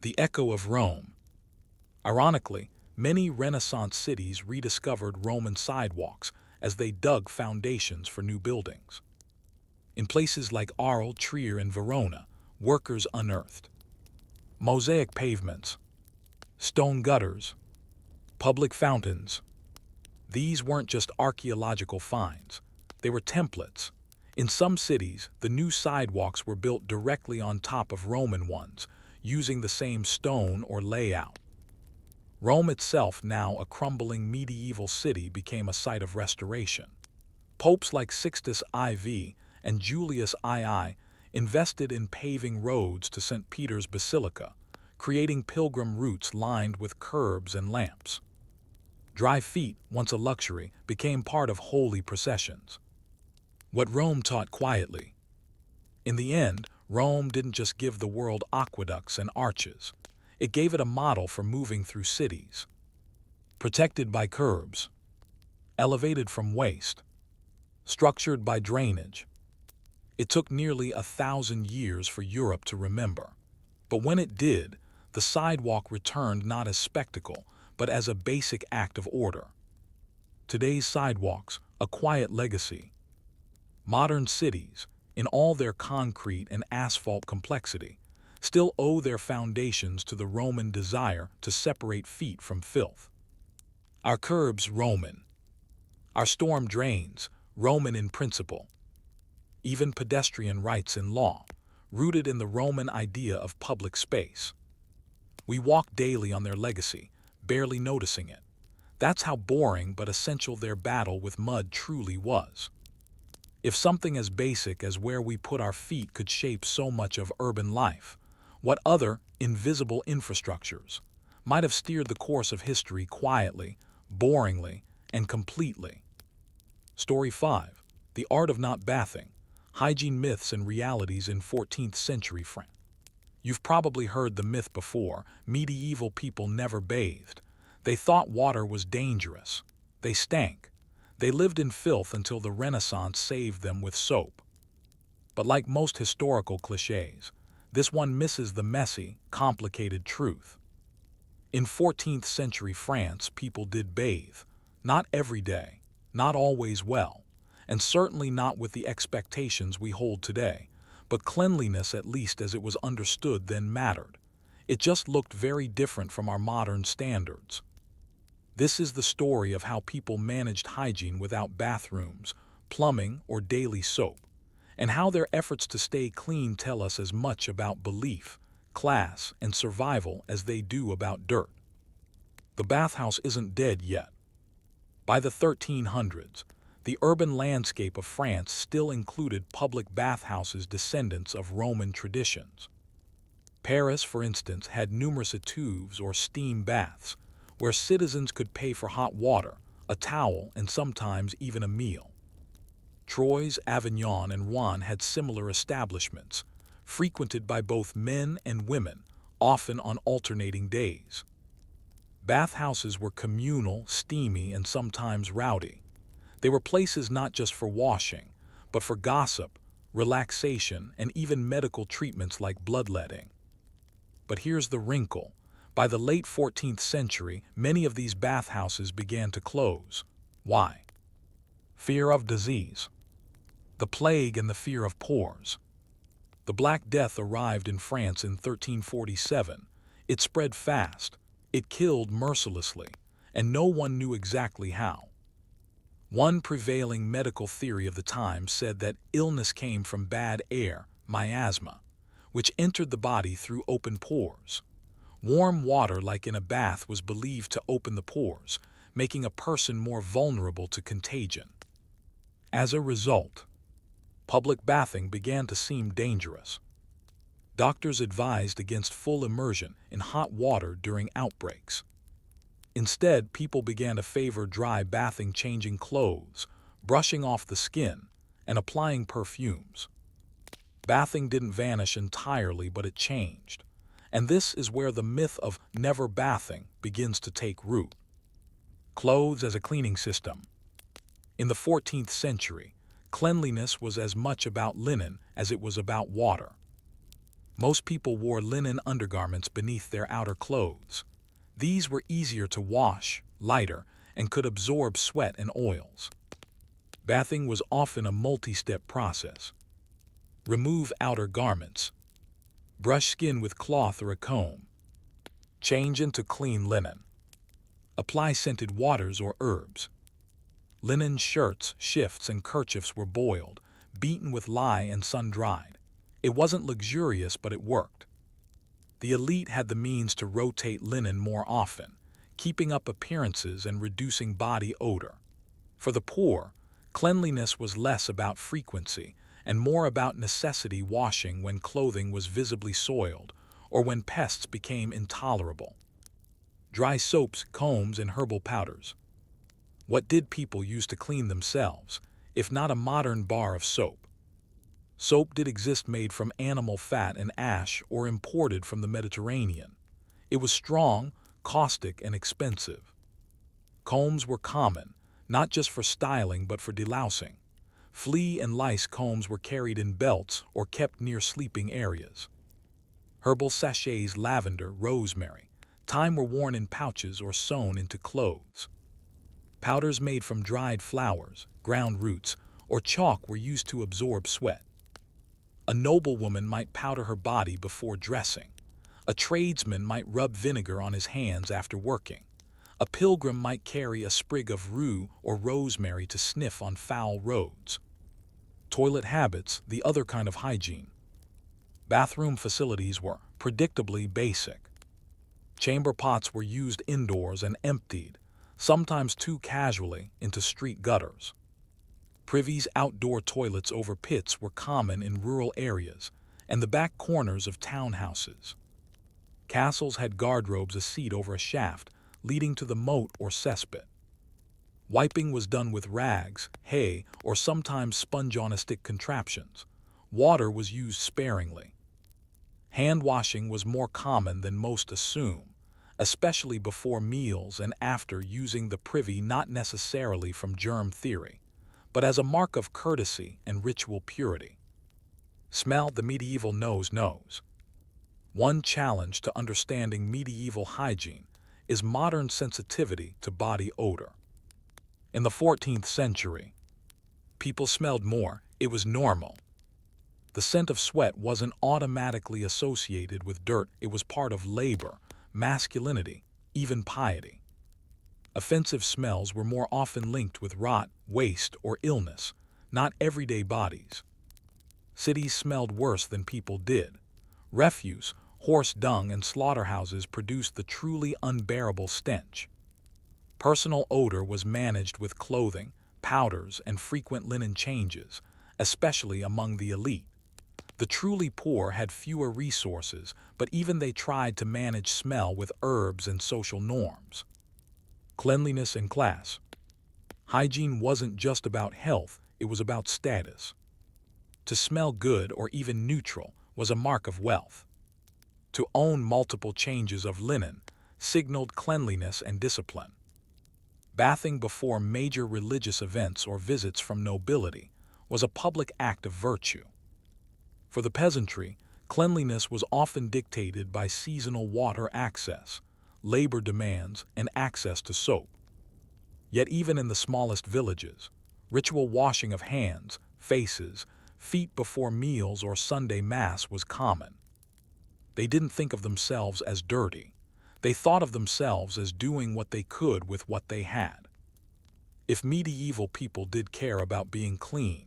A: The echo of Rome. Ironically, many Renaissance cities rediscovered Roman sidewalks as they dug foundations for new buildings. In places like Arles, Trier, and Verona, workers unearthed mosaic pavements, stone gutters, public fountains. These weren't just archaeological finds. They were templates. In some cities, the new sidewalks were built directly on top of Roman ones, using the same stone or layout. Rome itself, now a crumbling medieval city, became a site of restoration. Popes like Sixtus IV and Julius II invested in paving roads to St. Peter's Basilica, creating pilgrim routes lined with curbs and lamps. Dry feet, once a luxury, became part of holy processions. What Rome taught quietly. In the end, Rome didn't just give the world aqueducts and arches. It gave it a model for moving through cities. Protected by curbs, elevated from waste, structured by drainage. It took nearly 1,000 years for Europe to remember. But when it did, the sidewalk returned not as spectacle, but as a basic act of order. Today's sidewalks, a quiet legacy. Modern cities, in all their concrete and asphalt complexity, still owe their foundations to the Roman desire to separate feet from filth. Our curbs, Roman. Our storm drains, Roman in principle. Even pedestrian rights in law, rooted in the Roman idea of public space. We walk daily on their legacy, barely noticing it. That's how boring but essential their battle with mud truly was. If something as basic as where we put our feet could shape so much of urban life, what other, invisible infrastructures might have steered the course of history quietly, boringly, and completely? Story 5. The Art of Not Bathing. Hygiene Myths and Realities in 14th Century France. You've probably heard the myth before: medieval people never bathed. They thought water was dangerous. They stank. They lived in filth until the Renaissance saved them with soap. But like most historical cliches, this one misses the messy, complicated truth. In 14th century France, people did bathe. Not every day, not always well, and certainly not with the expectations we hold today, but cleanliness, at least as it was understood then, mattered. It just looked very different from our modern standards. This is the story of how people managed hygiene without bathrooms, plumbing, or daily soap, and how their efforts to stay clean tell us as much about belief, class, and survival as they do about dirt. The bathhouse isn't dead yet. By the 1300s, the urban landscape of France still included public bathhouses descendants of Roman traditions. Paris, for instance, had numerous étuves or steam baths, where citizens could pay for hot water, a towel, and sometimes even a meal. Troyes, Avignon, and Rouen had similar establishments, frequented by both men and women, often on alternating days. Bathhouses were communal, steamy, and sometimes rowdy. They were places not just for washing, but for gossip, relaxation, and even medical treatments like bloodletting. But here's the wrinkle. By the late 14th century, many of these bathhouses began to close. Why? Fear of disease. The plague and the fear of pores. The Black Death arrived in France in 1347. It spread fast. It killed mercilessly, and no one knew exactly how. One prevailing medical theory of the time said that illness came from bad air, miasma, which entered the body through open pores. Warm water, like in a bath, was believed to open the pores, making a person more vulnerable to contagion. As a result, public bathing began to seem dangerous. Doctors advised against full immersion in hot water during outbreaks. Instead, people began to favor dry bathing, changing clothes, brushing off the skin, and applying perfumes. Bathing didn't vanish entirely, but it changed. And this is where the myth of never bathing begins to take root. Clothes as a cleaning system. In the 14th century, cleanliness was as much about linen as it was about water. Most people wore linen undergarments beneath their outer clothes. These were easier to wash, lighter, and could absorb sweat and oils. Bathing was often a multi-step process. Remove outer garments. Brush skin with cloth or a comb. Change into clean linen. Apply scented waters or herbs. Linen shirts, shifts, and kerchiefs were boiled, beaten with lye, and sun-dried. It wasn't luxurious, but it worked. The elite had the means to rotate linen more often, keeping up appearances and reducing body odor. For the poor, cleanliness was less about frequency and more about necessity washing when clothing was visibly soiled or when pests became intolerable. Dry soaps, combs, and herbal powders. What did people use to clean themselves, if not a modern bar of soap? Soap did exist, made from animal fat and ash or imported from the Mediterranean. It was strong, caustic, and expensive. Combs were common, not just for styling but for delousing. Flea and lice combs were carried in belts or kept near sleeping areas. Herbal sachets, lavender, rosemary, thyme were worn in pouches or sewn into clothes. Powders made from dried flowers, ground roots, or chalk were used to absorb sweat. A noblewoman might powder her body before dressing. A tradesman might rub vinegar on his hands after working. A pilgrim might carry a sprig of rue or rosemary to sniff on foul roads. Toilet habits, the other kind of hygiene. Bathroom facilities were predictably basic. Chamber pots were used indoors and emptied, sometimes too casually, into street gutters. Privies, outdoor toilets over pits, were common in rural areas and the back corners of townhouses. Castles had guardrobes, a seat over a shaft, leading to the moat or cesspit. Wiping was done with rags, hay, or sometimes sponge-on-a-stick contraptions. Water was used sparingly. Hand washing was more common than most assume, especially before meals and after using the privy, not necessarily from germ theory, but as a mark of courtesy and ritual purity. Smell, the medieval nose. One challenge to understanding medieval hygiene is modern sensitivity to body odor. In the 14th century, people smelled more. It was normal. The scent of sweat wasn't automatically associated with dirt. It was part of labor, masculinity, even piety. Offensive smells were more often linked with rot, waste, or illness, not everyday bodies. Cities smelled worse than people did. Refuse, horse dung, and slaughterhouses produced the truly unbearable stench. Personal odor was managed with clothing, powders, and frequent linen changes, especially among the elite. The truly poor had fewer resources, but even they tried to manage smell with herbs and social norms. Cleanliness and class. Hygiene wasn't just about health, it was about status. To smell good or even neutral was a mark of wealth. To own multiple changes of linen signaled cleanliness and discipline. Bathing before major religious events or visits from nobility was a public act of virtue. For the peasantry, cleanliness was often dictated by seasonal water access, labor demands, and access to soap. Yet even in the smallest villages, ritual washing of hands, faces, feet before meals or Sunday Mass was common. They didn't think of themselves as dirty. They thought of themselves as doing what they could with what they had. If medieval people did care about being clean,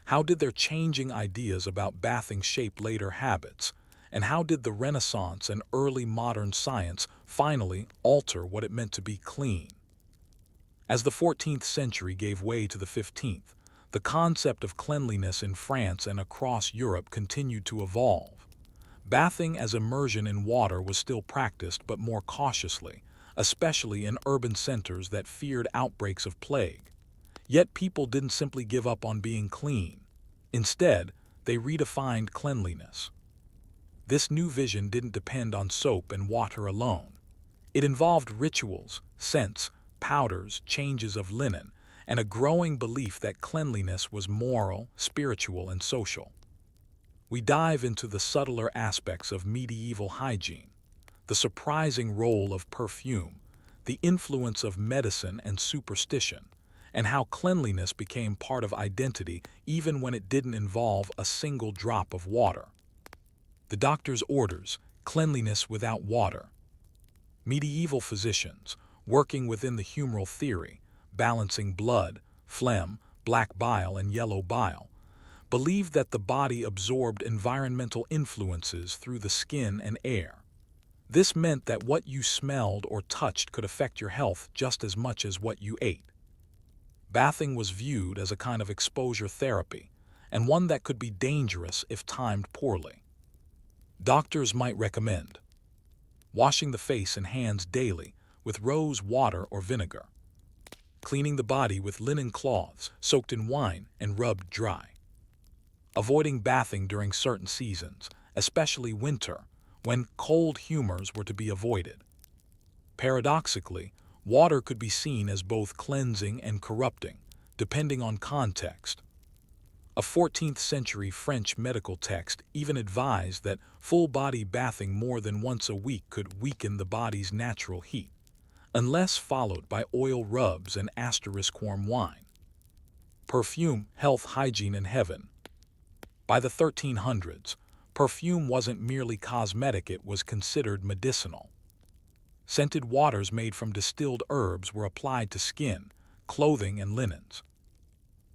A: how did their changing ideas about bathing shape later habits, and how did the Renaissance and early modern science finally alter what it meant to be clean? As the 14th century gave way to the 15th, the concept of cleanliness in France and across Europe continued to evolve. Bathing as immersion in water was still practiced, but more cautiously, especially in urban centers that feared outbreaks of plague. Yet people didn't simply give up on being clean. Instead, they redefined cleanliness. This new vision didn't depend on soap and water alone. It involved rituals, scents, powders, changes of linen, and a growing belief that cleanliness was moral, spiritual, and social. We dive into the subtler aspects of medieval hygiene, the surprising role of perfume, the influence of medicine and superstition, and how cleanliness became part of identity even when it didn't involve a single drop of water. The doctor's orders, cleanliness without water. Medieval physicians, working within the humoral theory, balancing blood, phlegm, black bile, and yellow bile, believed that the body absorbed environmental influences through the skin and air. This meant that what you smelled or touched could affect your health just as much as what you ate. Bathing was viewed as a kind of exposure therapy, and one that could be dangerous if timed poorly. Doctors might recommend washing the face and hands daily with rose water or vinegar, cleaning the body with linen cloths soaked in wine and rubbed dry, avoiding bathing during certain seasons, especially winter, when cold humors were to be avoided. Paradoxically, water could be seen as both cleansing and corrupting, depending on context. A 14th century French medical text even advised that full-body bathing more than once a week could weaken the body's natural heat, unless followed by oil rubs and warm wine. Perfume, health, hygiene, and heaven. By the 1300s, perfume wasn't merely cosmetic, it was considered medicinal. Scented waters made from distilled herbs were applied to skin, clothing, and linens.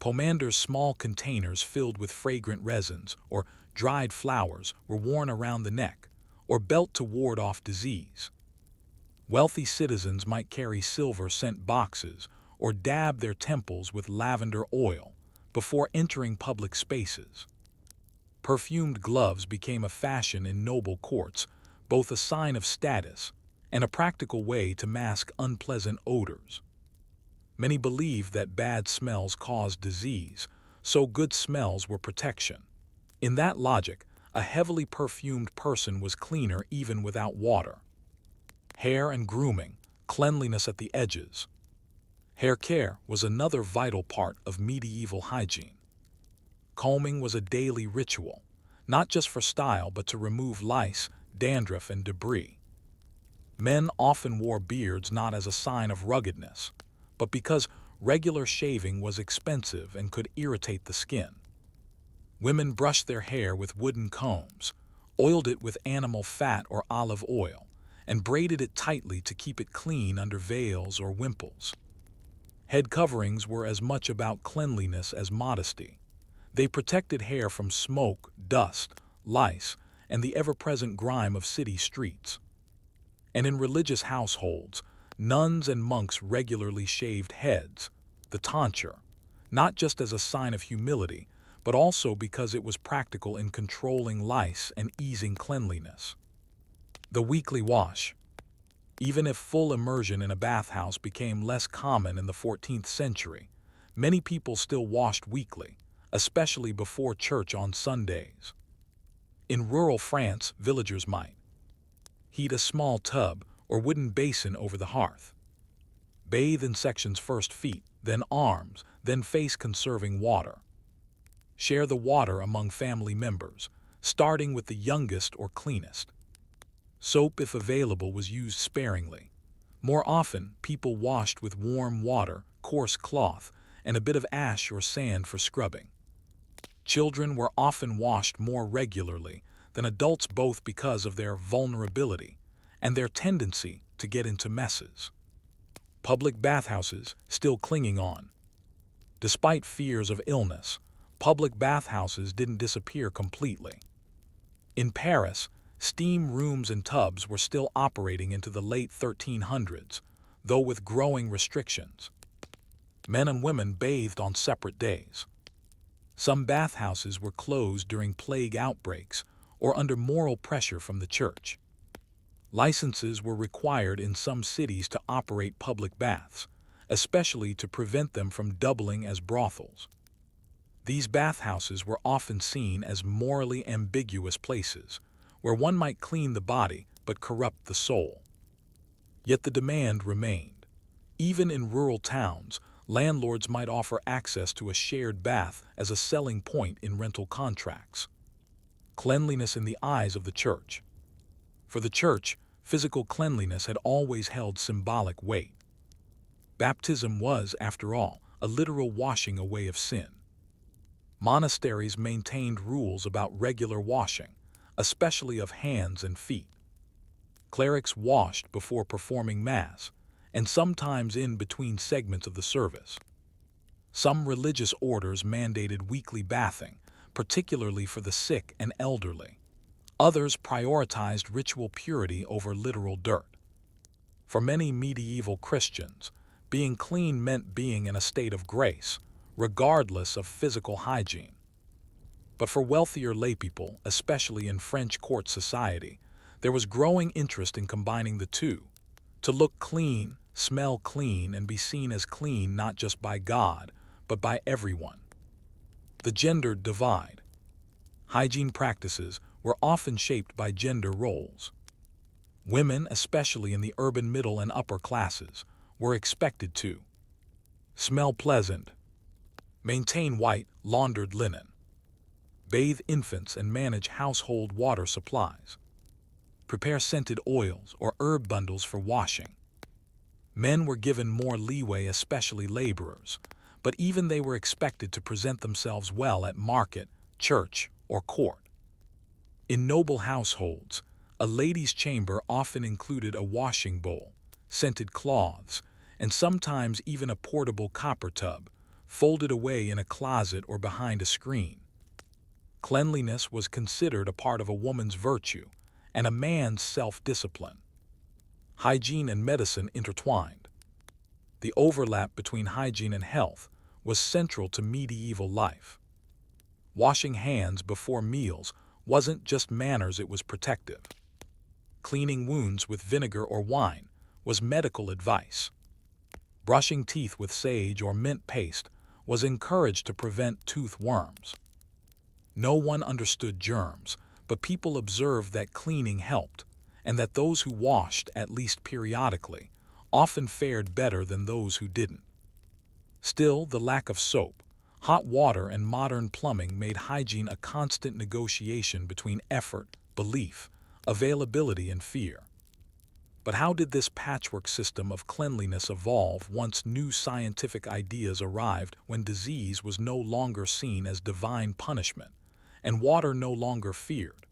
A: Pomanders, small containers filled with fragrant resins or dried flowers, were worn around the neck or belt to ward off disease. Wealthy citizens might carry silver scent boxes or dab their temples with lavender oil before entering public spaces. Perfumed gloves became a fashion in noble courts, both a sign of status and a practical way to mask unpleasant odors. Many believed that bad smells caused disease, so good smells were protection. In that logic, a heavily perfumed person was cleaner even without water. Hair and grooming, cleanliness at the edges. Hair care was another vital part of medieval hygiene. Combing was a daily ritual, not just for style but to remove lice, dandruff, and debris. Men often wore beards not as a sign of ruggedness, but because regular shaving was expensive and could irritate the skin. Women brushed their hair with wooden combs, oiled it with animal fat or olive oil, and braided it tightly to keep it clean under veils or wimples. Head coverings were as much about cleanliness as modesty. They protected hair from smoke, dust, lice, and the ever-present grime of city streets. And in religious households, nuns and monks regularly shaved heads, the tonsure, not just as a sign of humility, but also because it was practical in controlling lice and easing cleanliness. The weekly wash. Even if full immersion in a bathhouse became less common in the 14th century, many people still washed weekly, especially before church on Sundays. In rural France, villagers might heat a small tub or wooden basin over the hearth, bathe in sections first feet, then arms, then face, conserving water. Share the water among family members, starting with the youngest or cleanest. Soap, if available, was used sparingly. More often, people washed with warm water, coarse cloth, and a bit of ash or sand for scrubbing. Children were often washed more regularly than adults, both because of their vulnerability and their tendency to get into messes. Public bathhouses still clinging on. Despite fears of illness, public bathhouses didn't disappear completely. In Paris, steam rooms and tubs were still operating into the late 1300s, though with growing restrictions. Men and women bathed on separate days. Some bathhouses were closed during plague outbreaks or under moral pressure from the church. Licenses were required in some cities to operate public baths, especially to prevent them from doubling as brothels. These bathhouses were often seen as morally ambiguous places, where one might clean the body but corrupt the soul. Yet the demand remained. Even in rural towns, landlords might offer access to a shared bath as a selling point in rental contracts. Cleanliness in the eyes of the church. For the church, physical cleanliness had always held symbolic weight. Baptism was, after all, a literal washing away of sin. Monasteries maintained rules about regular washing, especially of hands and feet. Clerics washed before performing Mass, and sometimes in between segments of the service. Some religious orders mandated weekly bathing, particularly for the sick and elderly. Others prioritized ritual purity over literal dirt. For many medieval Christians, being clean meant being in a state of grace, regardless of physical hygiene. But for wealthier laypeople, especially in French court society, there was growing interest in combining the two. To look clean, smell clean, and be seen as clean not just by God, but by everyone. The gender divide. Hygiene practices were often shaped by gender roles. Women, especially in the urban middle and upper classes, were expected to smell pleasant, maintain white, laundered linen, bathe infants and manage household water supplies, prepare scented oils or herb bundles for washing. Men were given more leeway, especially laborers, but even they were expected to present themselves well at market, church, or court. In noble households, a lady's chamber often included a washing bowl, scented cloths, and sometimes even a portable copper tub, folded away in a closet or behind a screen. Cleanliness was considered a part of a woman's virtue and a man's self-discipline. Hygiene and medicine intertwined. The overlap between hygiene and health was central to medieval life. Washing hands before meals wasn't just manners, it was protective. Cleaning wounds with vinegar or wine was medical advice. Brushing teeth with sage or mint paste was encouraged to prevent tooth worms. No one understood germs, but people observed that cleaning helped, and that those who washed, at least periodically, often fared better than those who didn't. Still, the lack of soap, hot water, and modern plumbing made hygiene a constant negotiation between effort, belief, availability, and fear. But how did this patchwork system of cleanliness evolve once new scientific ideas arrived, when disease was no longer seen as divine punishment, and water no longer feared?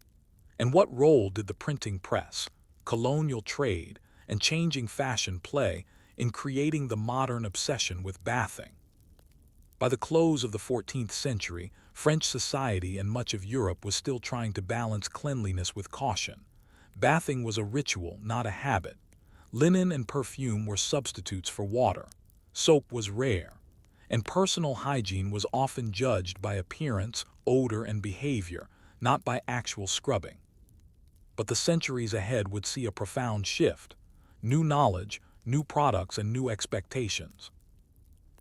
A: And what role did the printing press, colonial trade, and changing fashion play in creating the modern obsession with bathing? By the close of the 14th century, French society and much of Europe was still trying to balance cleanliness with caution. Bathing was a ritual, not a habit. Linen and perfume were substitutes for water. Soap was rare, and personal hygiene was often judged by appearance, odor, and behavior, not by actual scrubbing. But the centuries ahead would see a profound shift: new knowledge, new products, and new expectations.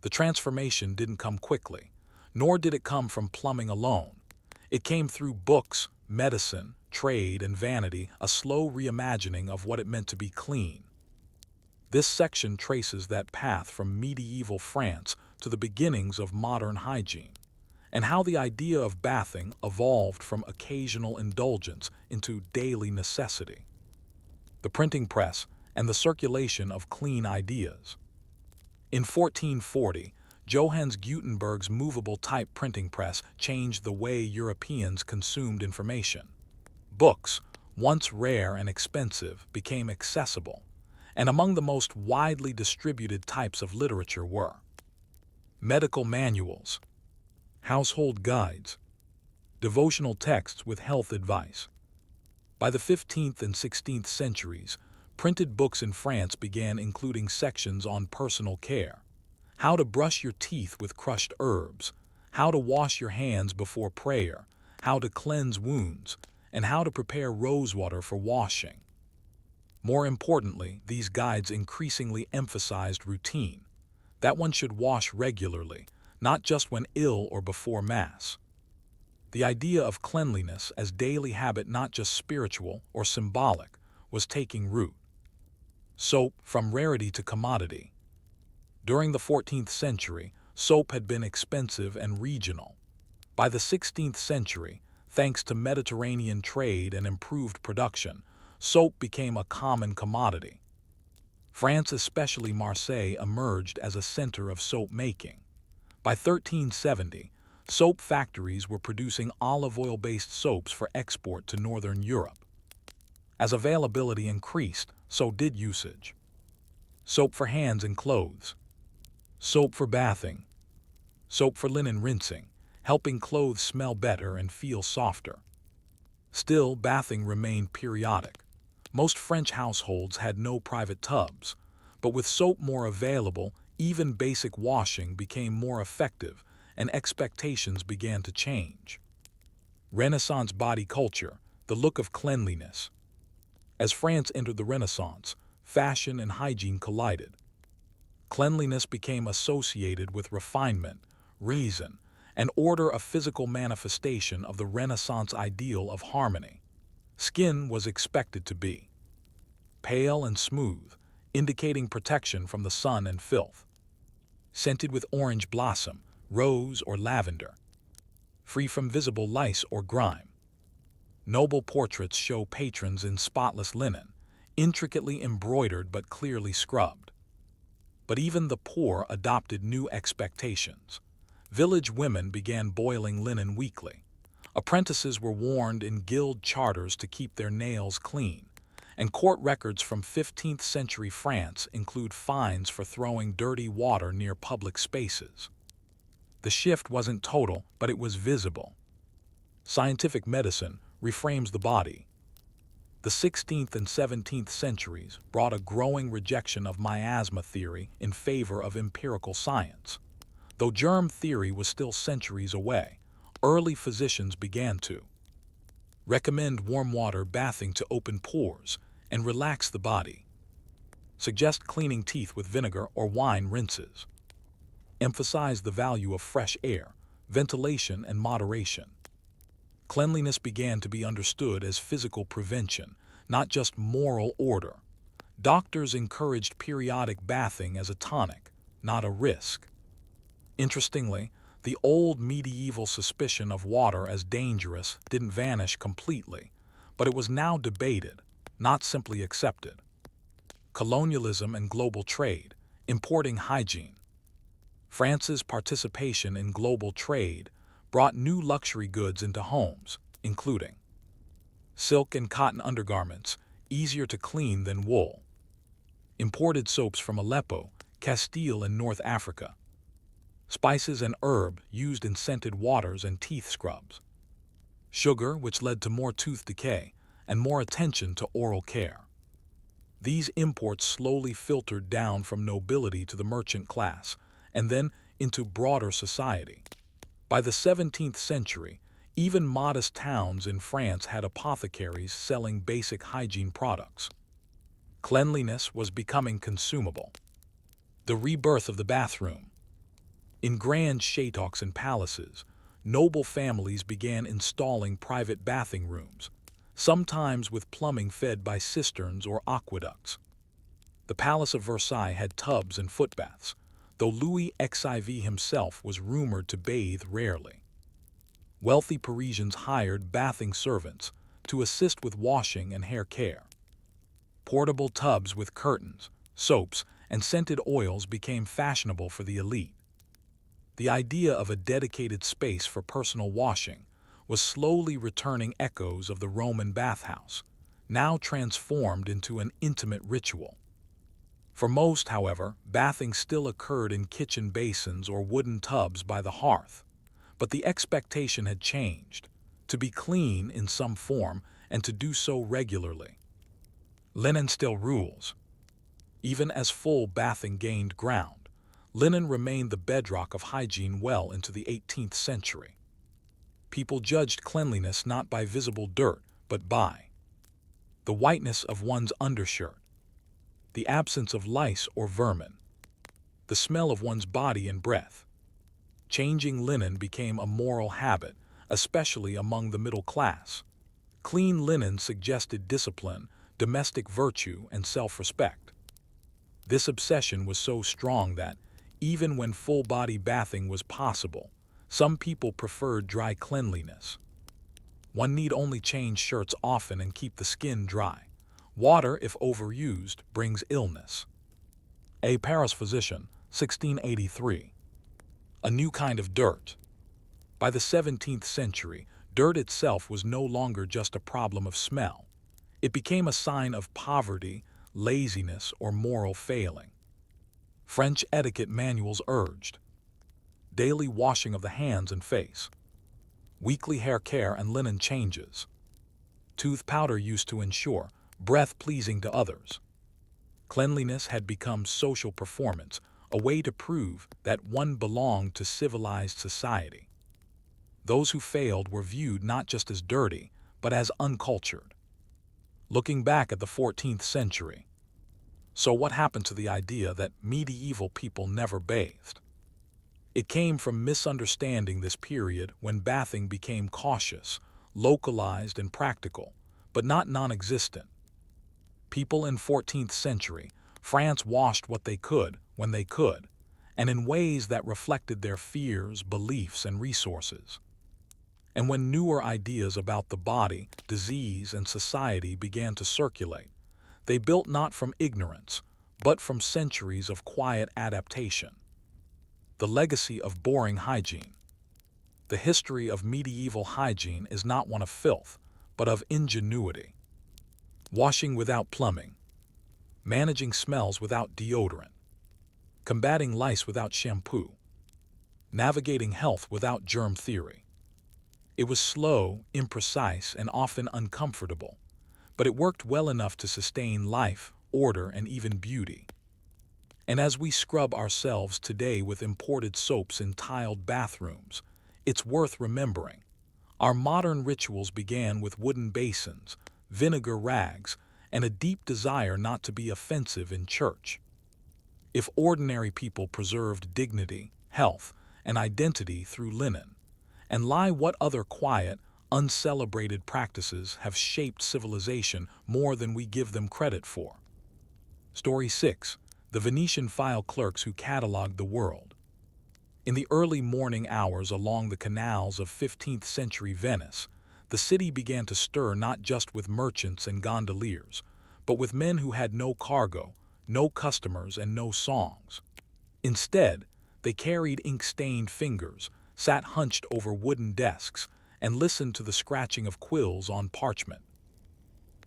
A: The transformation didn't come quickly, nor did it come from plumbing alone. It came through books, medicine, trade, and vanity, a slow reimagining of what it meant to be clean. This section traces that path from medieval France to the beginnings of modern hygiene, and how the idea of bathing evolved from occasional indulgence into daily necessity. The printing press and the circulation of clean ideas. In 1440, Johannes Gutenberg's movable type printing press changed the way Europeans consumed information. Books, once rare and expensive, became accessible, and among the most widely distributed types of literature were medical manuals, household guides, devotional texts with health advice. By the 15th and 16th centuries, printed books in France began including sections on personal care: how to brush your teeth with crushed herbs, how to wash your hands before prayer, how to cleanse wounds, and how to prepare rosewater for washing. More importantly, these guides increasingly emphasized routine, that one should wash regularly, not just when ill or before Mass. The idea of cleanliness as daily habit, not just spiritual or symbolic, was taking root. Soap, from rarity to commodity. During the 14th century, soap had been expensive and regional. By the 16th century, thanks to Mediterranean trade and improved production, soap became a common commodity. France, especially Marseille, emerged as a center of soap making. By 1370, soap factories were producing olive oil-based soaps for export to Northern Europe. As availability increased, so did usage. Soap for hands and clothes. Soap for bathing. Soap for linen rinsing, helping clothes smell better and feel softer. Still, bathing remained periodic. Most French households had no private tubs, but with soap more available, even basic washing became more effective, and expectations began to change. Renaissance body culture, the look of cleanliness. As France entered the Renaissance, fashion and hygiene collided. Cleanliness became associated with refinement, reason, and order, a physical manifestation of the Renaissance ideal of harmony. Skin was expected to be pale and smooth, indicating protection from the sun and filth. Scented with orange blossom, rose, or lavender. Free from visible lice or grime. Noble portraits show patrons in spotless linen, intricately embroidered but clearly scrubbed. But even the poor adopted new expectations. Village women began boiling linen weekly. Apprentices were warned in guild charters to keep their nails clean, and court records from 15th century France include fines for throwing dirty water near public spaces. The shift wasn't total, but it was visible. Scientific medicine reframes the body. The 16th and 17th centuries brought a growing rejection of miasma theory in favor of empirical science. Though germ theory was still centuries away, early physicians began to recommend warm water bathing to open pores and relax the body. Suggest cleaning teeth with vinegar or wine rinses. Emphasize the value of fresh air, ventilation, and moderation. Cleanliness began to be understood as physical prevention, not just moral order. Doctors encouraged periodic bathing as a tonic, not a risk. Interestingly, the old medieval suspicion of water as dangerous didn't vanish completely, but it was now debated, not simply accepted. Colonialism and global trade, importing hygiene. France's participation in global trade brought new luxury goods into homes, including silk and cotton undergarments, easier to clean than wool. Imported soaps from Aleppo, Castile, and North Africa. Spices and herb used in scented waters and teeth scrubs. Sugar, which led to more tooth decay and more attention to oral care. These imports slowly filtered down from nobility to the merchant class, and then into broader society. By the 17th century, even modest towns in France had apothecaries selling basic hygiene products. Cleanliness was becoming consumable. The rebirth of the bathroom. In grand chateaux and palaces, noble families began installing private bathing rooms, sometimes with plumbing fed by cisterns or aqueducts. The Palace of Versailles had tubs and footbaths, though Louis XIV himself was rumored to bathe rarely. Wealthy Parisians hired bathing servants to assist with washing and hair care. Portable tubs with curtains, soaps, and scented oils became fashionable for the elite. The idea of a dedicated space for personal washing was slowly returning echoes of the Roman bathhouse, now transformed into an intimate ritual. For most, however, bathing still occurred in kitchen basins or wooden tubs by the hearth. But the expectation had changed, to be clean in some form and to do so regularly. Linen still rules. Even as full bathing gained ground, linen remained the bedrock of hygiene well into the 18th century. People judged cleanliness not by visible dirt, but by the whiteness of one's undershirt, the absence of lice or vermin, the smell of one's body and breath. Changing linen became a moral habit, especially among the middle class. Clean linen suggested discipline, domestic virtue, and self-respect. This obsession was so strong that, even when full-body bathing was possible, some people preferred dry cleanliness. One need only change shirts often and keep the skin dry. Water, if overused, brings illness. A Paris physician, 1683. A new kind of dirt. By the 17th century, dirt itself was no longer just a problem of smell. It became a sign of poverty, laziness, or moral failing. French etiquette manuals urged daily washing of the hands and face, weekly hair care and linen changes, tooth powder used to ensure breath pleasing to others. Cleanliness had become social performance, a way to prove that one belonged to civilized society. those who failed were viewed not just as dirty, but as uncultured. Looking back at the 14th century, so what happened to the idea that medieval people never bathed? It came from misunderstanding this period when bathing became cautious, localized, and practical, but not non-existent. People in 14th century France washed what they could, when they could, and in ways that reflected their fears, beliefs, and resources. And when newer ideas about the body, disease, and society began to circulate, they built not from ignorance, but from centuries of quiet adaptation. The legacy of boring hygiene. The history of medieval hygiene is not one of filth, but of ingenuity. Washing without plumbing, managing smells without deodorant, combating lice without shampoo, navigating health without germ theory. It was slow, imprecise, and often uncomfortable, but it worked well enough to sustain life, order, and even beauty. And as we scrub ourselves today with imported soaps in tiled bathrooms, it's worth remembering. Our modern rituals began with wooden basins, vinegar rags, and a deep desire not to be offensive in church. If ordinary people preserved dignity, health, and identity through linen, and what other quiet, uncelebrated practices have shaped civilization more than we give them credit for? Story 6. The Venetian file clerks who catalogued the world. In the early morning hours along the canals of 15th century Venice, the city began to stir not just with merchants and gondoliers, but with men who had no cargo, no customers, and no songs. Instead, they carried ink-stained fingers, sat hunched over wooden desks, and listened to the scratching of quills on parchment.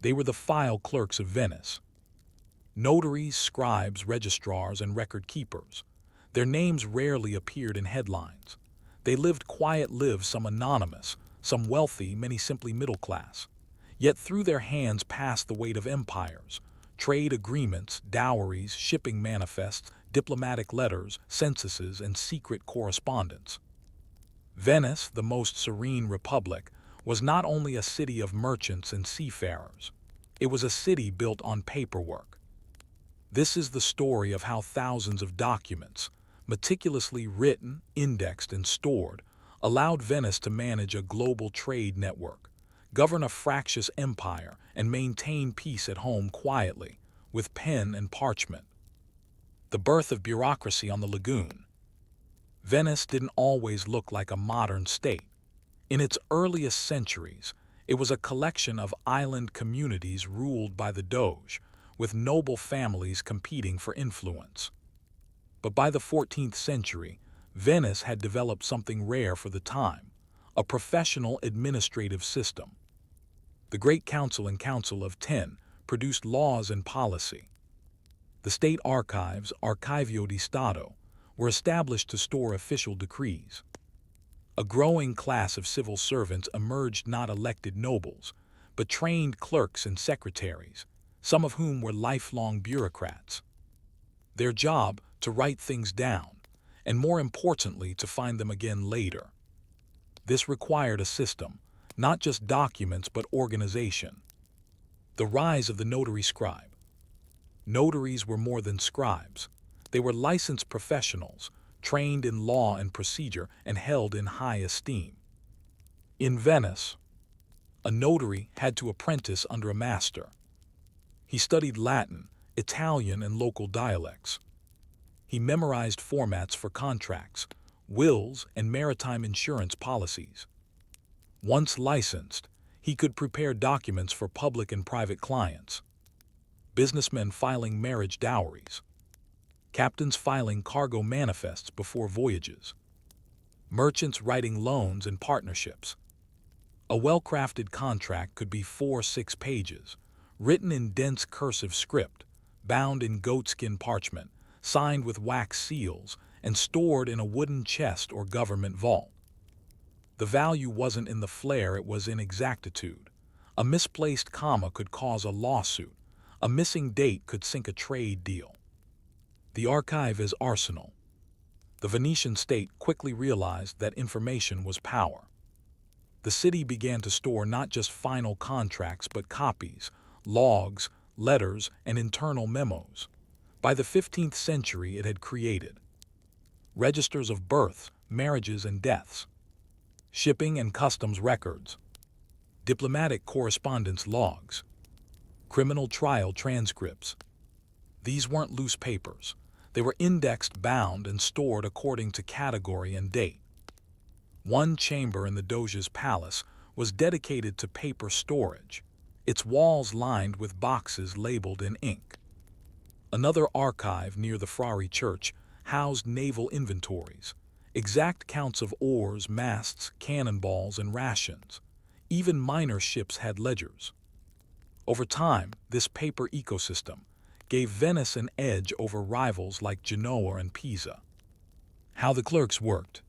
A: They were the file clerks of Venice. Notaries, scribes, registrars, and record keepers. Their names rarely appeared in headlines. They lived quiet lives, some anonymous, some wealthy, many simply middle class. Yet through their hands passed the weight of empires, trade agreements, dowries, shipping manifests, diplomatic letters, censuses, and secret correspondence. Venice, the most serene republic, was not only a city of merchants and seafarers. It was a city built on paperwork. This is the story of how thousands of documents, meticulously written, indexed, and stored, allowed Venice to manage a global trade network, govern a fractious empire, and maintain peace at home quietly, with pen and parchment. The birth of bureaucracy on the lagoon. Venice didn't always look like a modern state. In its earliest centuries, it was a collection of island communities ruled by the Doge, with noble families competing for influence. But by the 14th century, Venice had developed something rare for the time, a professional administrative system. The Great Council and Council of Ten produced laws and policy. The state archives, Archivio di Stato, were established to store official decrees. A growing class of civil servants emerged, not elected nobles, but trained clerks and secretaries, some of whom were lifelong bureaucrats. Their job, to write things down, and more importantly, to find them again later. This required a system, not just documents but organization. The rise of the notary scribe. Notaries were more than scribes. They were licensed professionals, trained in law and procedure, and held in high esteem. In Venice, a notary had to apprentice under a master. He studied Latin, Italian, and local dialects. He memorized formats for contracts, wills, and maritime insurance policies. Once licensed, he could prepare documents for public and private clients. Businessmen filing marriage dowries. Captains filing cargo manifests before voyages. Merchants writing loans and partnerships. A well-crafted contract could be 4-6 pages, written in dense cursive script, bound in goatskin parchment, signed with wax seals, and stored in a wooden chest or government vault. The value wasn't in the flair, it was in exactitude. A misplaced comma could cause a lawsuit. A missing date could sink a trade deal. The archive is arsenal. The Venetian state quickly realized that information was power. The city began to store not just final contracts but copies, logs, letters, and internal memos. By the 15th century it had created registers of births, marriages, and deaths, shipping and customs records, diplomatic correspondence logs, criminal trial transcripts. These weren't loose papers. They were indexed, bound, and stored according to category and date. One chamber in the Doge's palace was dedicated to paper storage, its walls lined with boxes labeled in ink. Another archive near the Frari Church housed naval inventories, exact counts of oars, masts, cannonballs, and rations. Even minor ships had ledgers. Over time, this paper ecosystem gave Venice an edge over rivals like Genoa and Pisa. How the clerks worked.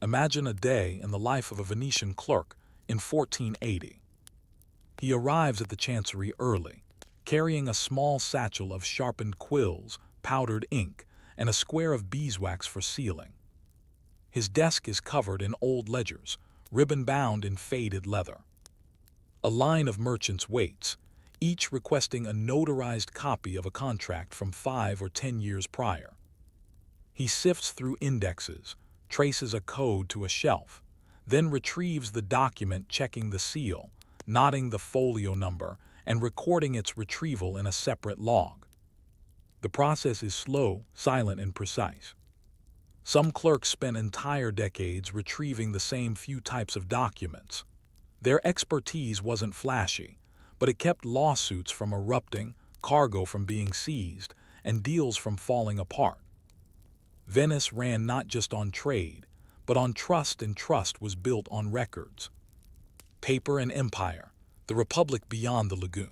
A: Imagine a day in the life of a Venetian clerk in 1480. He arrives at the chancery early, carrying a small satchel of sharpened quills, powdered ink, and a square of beeswax for sealing. His desk is covered in old ledgers, ribbon-bound in faded leather. A line of merchants waits, each requesting a notarized copy of a contract from 5 or 10 years prior. He sifts through indexes, traces a code to a shelf, then retrieves the document, checking the seal, noting the folio number, and recording its retrieval in a separate log. The process is slow, silent, and precise. Some clerks spent entire decades retrieving the same few types of documents. Their expertise wasn't flashy, but it kept lawsuits from erupting, cargo from being seized, and deals from falling apart. Venice ran not just on trade, but on trust, and trust was built on records. Paper and empire, the republic beyond the lagoon.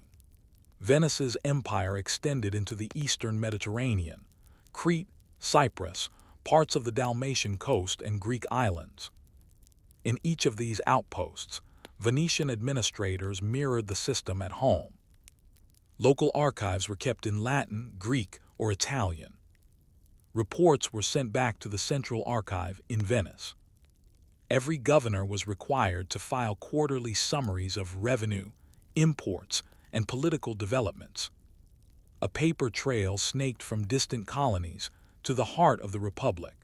A: Venice's empire extended into the eastern Mediterranean, Crete, Cyprus, parts of the Dalmatian coast, and Greek islands. In each of these outposts, Venetian administrators mirrored the system at home. Local archives were kept in Latin, Greek, or Italian. Reports were sent back to the central archive in Venice. Every governor was required to file quarterly summaries of revenue, imports, and political developments. A paper trail snaked from distant colonies to the heart of the Republic.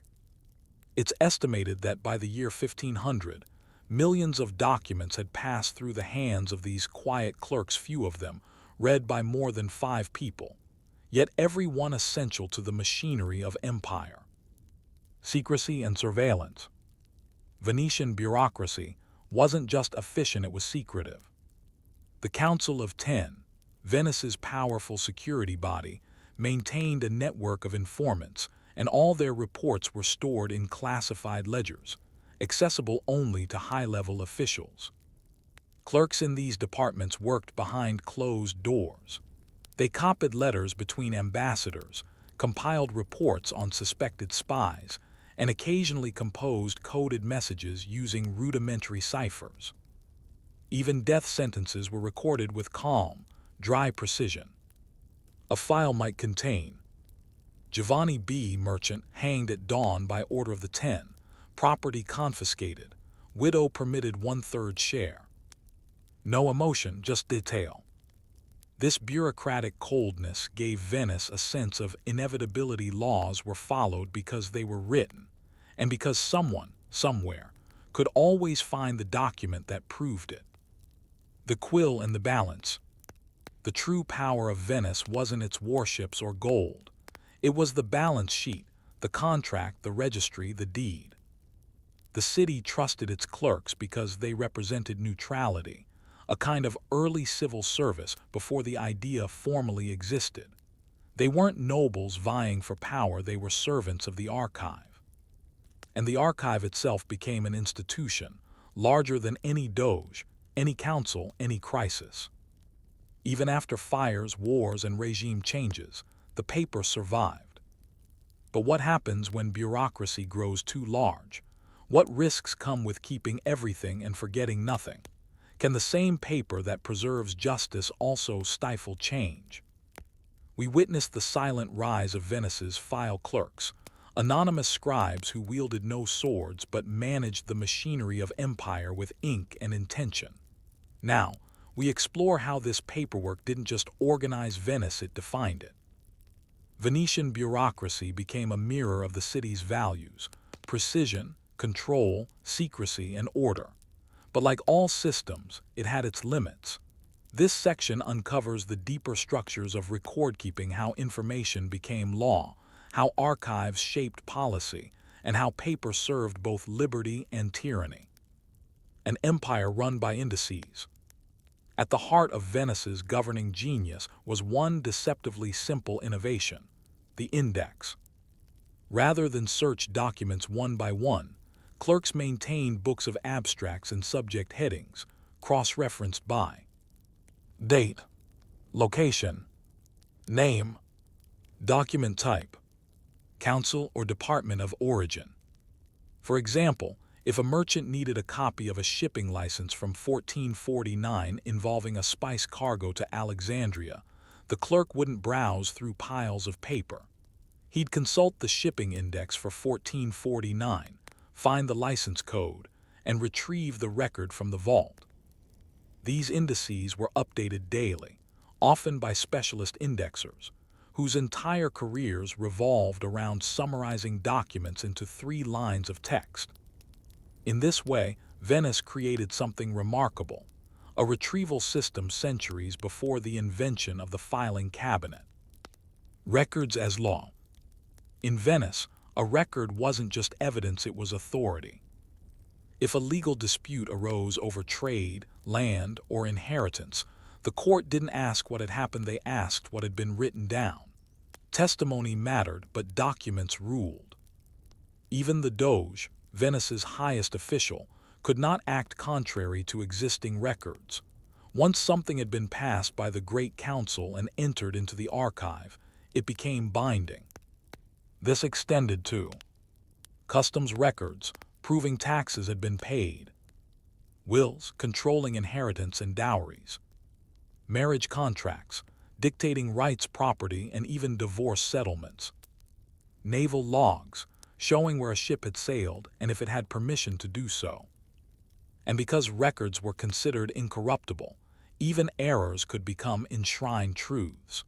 A: It's estimated that by the year 1500, millions of documents had passed through the hands of these quiet clerks, few of them read by more than 5 people, yet every one essential to the machinery of empire. Secrecy and surveillance. Venetian bureaucracy wasn't just efficient, it was secretive. The Council of Ten, Venice's powerful security body, maintained a network of informants, and all their reports were stored in classified ledgers, accessible only to high-level officials. Clerks in these departments worked behind closed doors. They copied letters between ambassadors, compiled reports on suspected spies, and occasionally composed coded messages using rudimentary ciphers. Even death sentences were recorded with calm, dry precision. A file might contain Giovanni B., merchant, hanged at dawn by order of the 10, property confiscated, widow permitted 1/3 share. No emotion, just detail. This bureaucratic coldness gave Venice a sense of inevitability. Laws were followed because they were written, and because someone, somewhere, could always find the document that proved it. The quill and the balance. The true power of Venice wasn't its warships or gold. It was the balance sheet, the contract, the registry, the deed. The city trusted its clerks because they represented neutrality, a kind of early civil service before the idea formally existed. They weren't nobles vying for power, they were servants of the archive. And the archive itself became an institution, larger than any doge, any council, any crisis. Even after fires, wars, and regime changes, the paper survived. But what happens when bureaucracy grows too large? What risks come with keeping everything and forgetting nothing? Can the same paper that preserves justice also stifle change? We witnessed the silent rise of Venice's file clerks, Anonymous scribes who wielded no swords but managed the machinery of empire with ink and intention. Now, we explore how this paperwork didn't just organize Venice, it defined it. Venetian bureaucracy became a mirror of the city's values: precision, control, secrecy, and order. But like all systems, it had its limits. This section uncovers the deeper structures of record-keeping, how information became law, how archives shaped policy, and how paper served both liberty and tyranny. An empire run by indices. At the heart of Venice's governing genius was one deceptively simple innovation: the index. Rather than search documents one by one, clerks maintained books of abstracts and subject headings, cross-referenced by date, location, name, document type, council or department of origin. For example, if a merchant needed a copy of a shipping license from 1449 involving a spice cargo to Alexandria, the clerk wouldn't browse through piles of paper. He'd consult the shipping index for 1449, find the license code, and retrieve the record from the vault. These indices were updated daily, often by specialist indexers, whose entire careers revolved around summarizing documents into 3 lines of text. In this way, Venice created something remarkable: a retrieval system centuries before the invention of the filing cabinet. Records as law. In Venice, a record wasn't just evidence, it was authority. If a legal dispute arose over trade, land, or inheritance, the court didn't ask what had happened, they asked what had been written down. Testimony mattered, but documents ruled. Even the Doge, Venice's highest official, could not act contrary to existing records. Once something had been passed by the Great Council and entered into the archive, it became binding. This extended to customs records, proving taxes had been paid; wills, controlling inheritance and dowries; marriage contracts, dictating rights, property, and even divorce settlements; naval logs, showing where a ship had sailed and if it had permission to do so. And because records were considered incorruptible, even errors could become enshrined truths.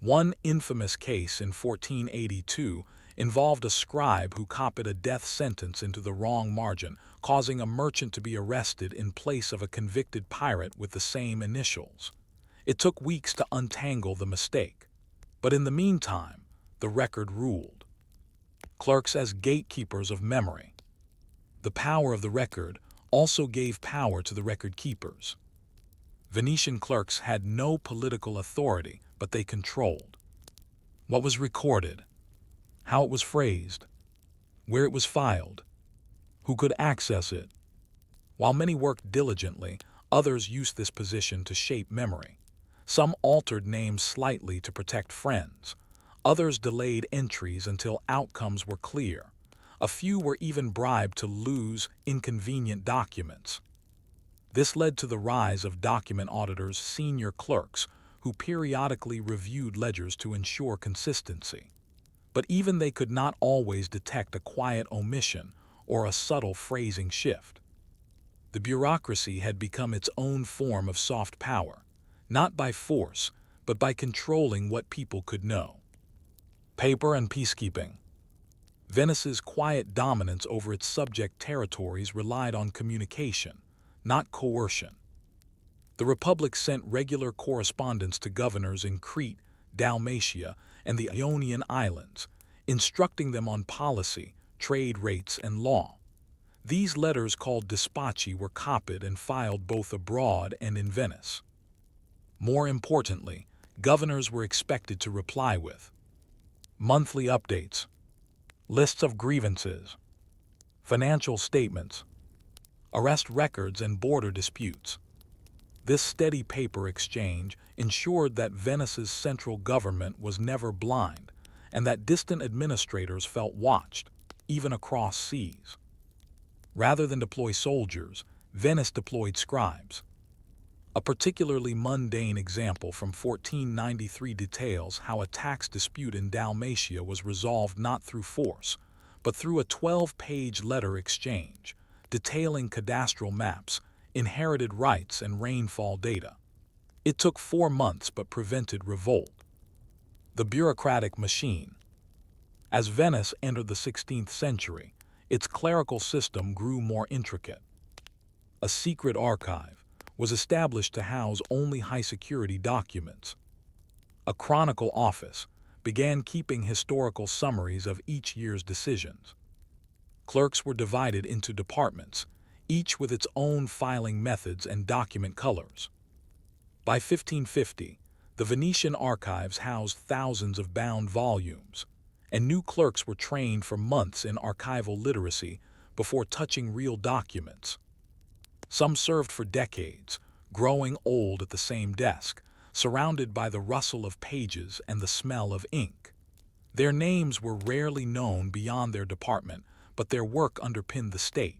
A: One infamous case in 1482 involved a scribe who copied a death sentence into the wrong margin, causing a merchant to be arrested in place of a convicted pirate with the same initials. It took weeks to untangle the mistake, but in the meantime, the record ruled. Clerks as gatekeepers of memory. The power of the record also gave power to the record keepers. Venetian clerks had no political authority, but they controlled what was recorded, how it was phrased, where it was filed, who could access it. While many worked diligently, others used this position to shape memory. Some altered names slightly to protect friends. Others delayed entries until outcomes were clear. A few were even bribed to lose inconvenient documents. This led to the rise of document auditors, senior clerks, who periodically reviewed ledgers to ensure consistency. But even they could not always detect a quiet omission or a subtle phrasing shift. The bureaucracy had become its own form of soft power, not by force, but by controlling what people could know. Paper and peacekeeping. Venice's quiet dominance over its subject territories relied on communication, not coercion. The Republic sent regular correspondence to governors in Crete, Dalmatia, and the Ionian Islands, instructing them on policy, trade rates, and law. These letters, called despachi, were copied and filed both abroad and in Venice. More importantly, governors were expected to reply with monthly updates, lists of grievances, financial statements, arrest records, and border disputes. This steady paper exchange ensured that Venice's central government was never blind and that distant administrators felt watched, even across seas. Rather than deploy soldiers, Venice deployed scribes. A particularly mundane example from 1493 details how a tax dispute in Dalmatia was resolved not through force, but through a 12-page letter exchange, detailing cadastral maps, inherited rights, and rainfall data. It took 4 months but prevented revolt. The bureaucratic machine. As Venice entered the 16th century, its clerical system grew more intricate. A secret archive was established to house only high-security documents. A chronicle office began keeping historical summaries of each year's decisions. Clerks were divided into departments, each with its own filing methods and document colors. By 1550, the Venetian archives housed thousands of bound volumes, and new clerks were trained for months in archival literacy before touching real documents. Some served for decades, growing old at the same desk, surrounded by the rustle of pages and the smell of ink. Their names were rarely known beyond their department, but their work underpinned the state.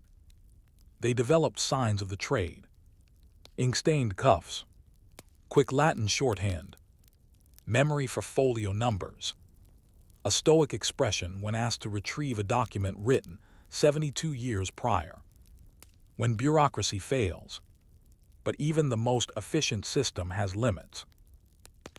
A: They developed signs of the trade: ink-stained cuffs, quick Latin shorthand, memory for folio numbers, a stoic expression when asked to retrieve a document written 72 years prior. When bureaucracy fails, but even the most efficient system has limits.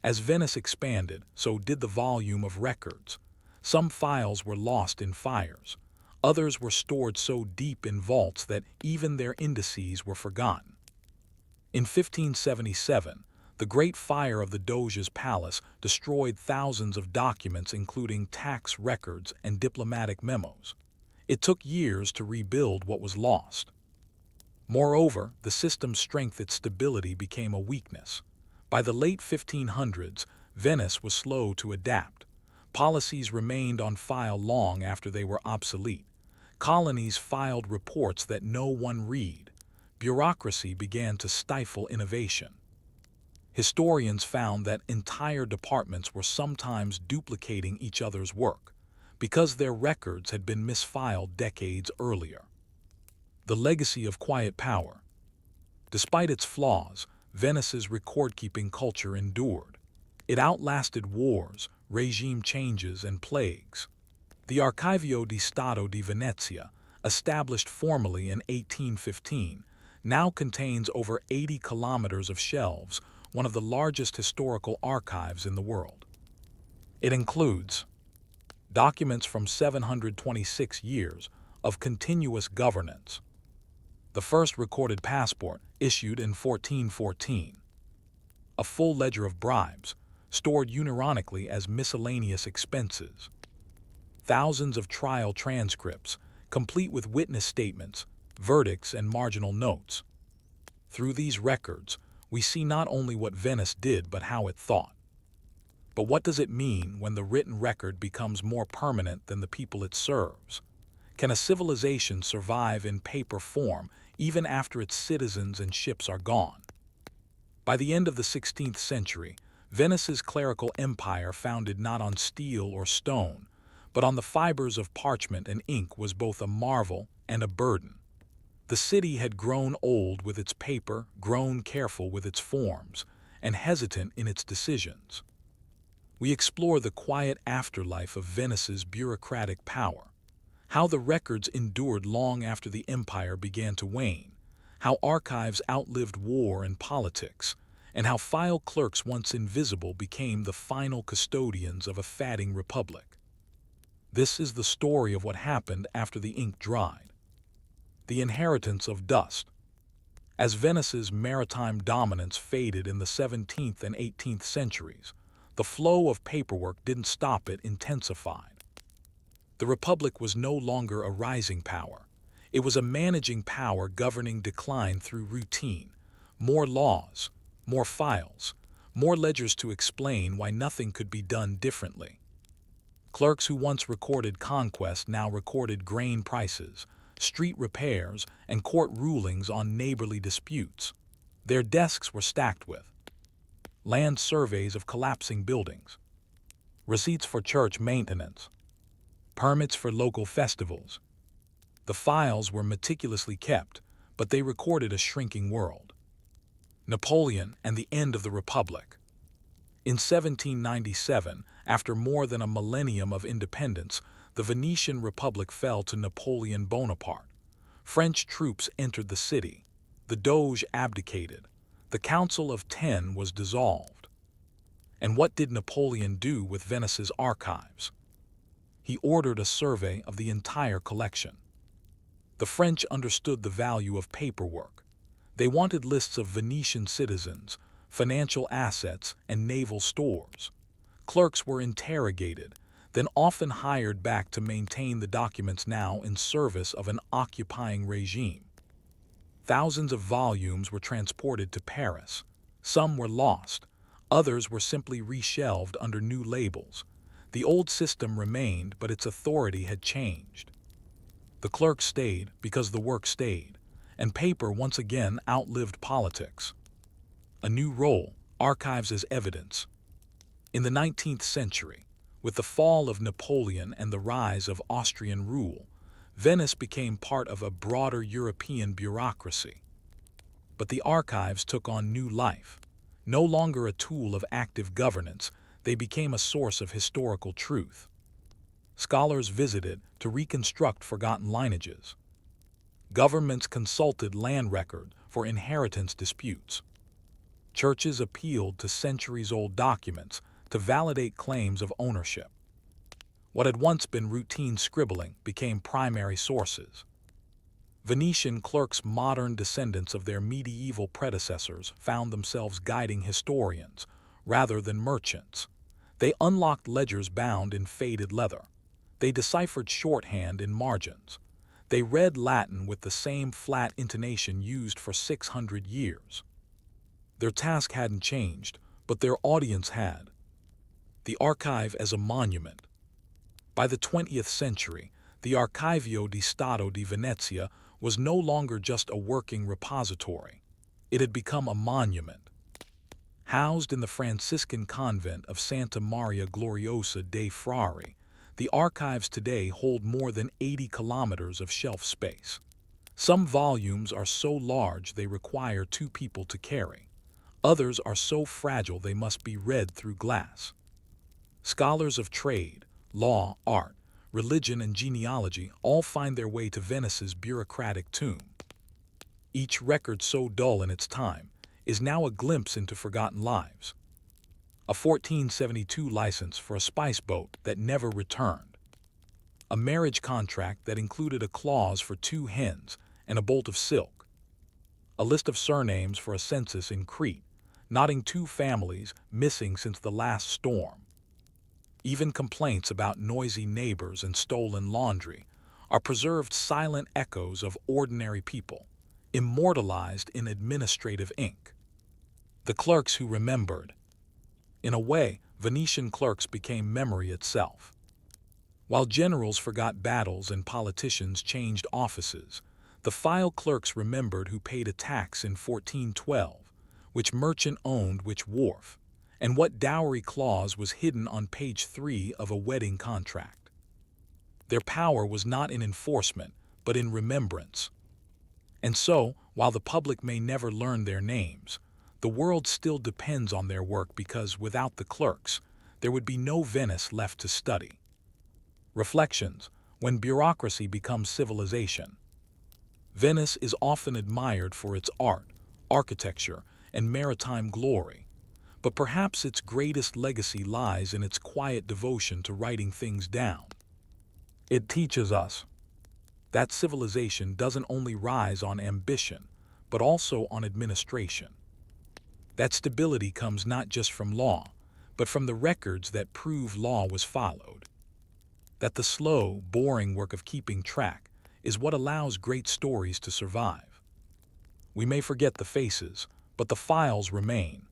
A: As Venice expanded, so did the volume of records. Some files were lost in fires. Others were stored so deep in vaults that even their indices were forgotten. In 1577, the Great Fire of the Doge's palace destroyed thousands of documents, including tax records and diplomatic memos. It took years to rebuild what was lost. Moreover, the system's strength and stability became a weakness. By the late 1500s, Venice was slow to adapt. Policies remained on file long after they were obsolete. Colonies filed reports that no one read. Bureaucracy began to stifle innovation. Historians found that entire departments were sometimes duplicating each other's work because their records had been misfiled decades earlier. The legacy of quiet power. Despite its flaws, Venice's record-keeping culture endured. It outlasted wars, regime changes, and plagues. The Archivio di Stato di Venezia, established formally in 1815, now contains over 80 kilometers of shelves, one of the largest historical archives in the world. It includes documents from 726 years of continuous governance. The first recorded passport, issued in 1414. A full ledger of bribes, stored unironically as miscellaneous expenses. Thousands of trial transcripts, complete with witness statements, verdicts, and marginal notes. Through these records, we see not only what Venice did but how it thought. But what does it mean when the written record becomes more permanent than the people it serves? Can a civilization survive in paper form even after its citizens and ships are gone? By the end of the 16th century, Venice's clerical empire, founded not on steel or stone, but on the fibers of parchment and ink, was both a marvel and a burden. The city had grown old with its paper, grown careful with its forms, and hesitant in its decisions. We explore the quiet afterlife of Venice's bureaucratic power, how the records endured long after the empire began to wane, how archives outlived war and politics, and how file clerks, once invisible, became the final custodians of a fading republic. This is the story of what happened after the ink dried. The inheritance of dust. As Venice's maritime dominance faded in the 17th and 18th centuries, the flow of paperwork didn't stop, it intensified. The Republic was no longer a rising power. It was a managing power, governing decline through routine. More laws, more files, more ledgers to explain why nothing could be done differently. Clerks who once recorded conquest now recorded grain prices, street repairs, and court rulings on neighborly disputes. Their desks were stacked with land surveys of collapsing buildings, receipts for church maintenance, permits for local festivals. The files were meticulously kept, but they recorded a shrinking world. Napoleon and the End of the Republic. In 1797, after more than a millennium of independence, the Venetian Republic fell to Napoleon Bonaparte. French troops entered the city. The Doge abdicated. The Council of Ten was dissolved. And what did Napoleon do with Venice's archives? He ordered a survey of the entire collection. The French understood the value of paperwork. They wanted lists of Venetian citizens, financial assets, and naval stores. Clerks were interrogated, then often hired back to maintain the documents now in service of an occupying regime. Thousands of volumes were transported to Paris. Some were lost, others were simply reshelved under new labels. The old system remained, but its authority had changed. The clerks stayed because the work stayed, and paper once again outlived politics. A new role, archives as evidence. In the 19th century, with the fall of Napoleon and the rise of Austrian rule, Venice became part of a broader European bureaucracy. But the archives took on new life. No longer a tool of active governance, they became a source of historical truth. Scholars visited to reconstruct forgotten lineages. Governments consulted land record for inheritance disputes. Churches appealed to centuries-old documents to validate claims of ownership. What had once been routine scribbling became primary sources. Venetian clerks, modern descendants of their medieval predecessors, found themselves guiding historians rather than merchants. They unlocked ledgers bound in faded leather. They deciphered shorthand in margins. They read Latin with the same flat intonation used for 600 years. Their task hadn't changed, but their audience had. The archive as a monument. By the 20th century, the Archivio di Stato di Venezia was no longer just a working repository. It had become a monument. Housed in the Franciscan convent of Santa Maria Gloriosa dei Frari, the archives today hold more than 80 kilometers of shelf space. Some volumes are so large they require 2 people to carry. Others are so fragile they must be read through glass. Scholars of trade, law, art, religion, and genealogy all find their way to Venice's bureaucratic tomb. Each record, so dull in its time, is now a glimpse into forgotten lives. A 1472 license for a spice boat that never returned. A marriage contract that included a clause for 2 hens and a bolt of silk. A list of surnames for a census in Crete, noting 2 families missing since the last storm. Even complaints about noisy neighbors and stolen laundry are preserved, silent echoes of ordinary people, immortalized in administrative ink. The clerks who remembered. In a way, Venetian clerks became memory itself. While generals forgot battles and politicians changed offices, the file clerks remembered who paid a tax in 1412, which merchant owned which wharf, and what dowry clause was hidden on page 3 of a wedding contract. Their power was not in enforcement, but in remembrance. And so, while the public may never learn their names, the world still depends on their work, because without the clerks, there would be no Venice left to study. Reflections: when bureaucracy becomes civilization. Venice is often admired for its art, architecture, and maritime glory, but perhaps its greatest legacy lies in its quiet devotion to writing things down. It teaches us that civilization doesn't only rise on ambition, but also on administration. That stability comes not just from law, but from the records that prove law was followed. That the slow, boring work of keeping track is what allows great stories to survive. We may forget the faces, but the files remain.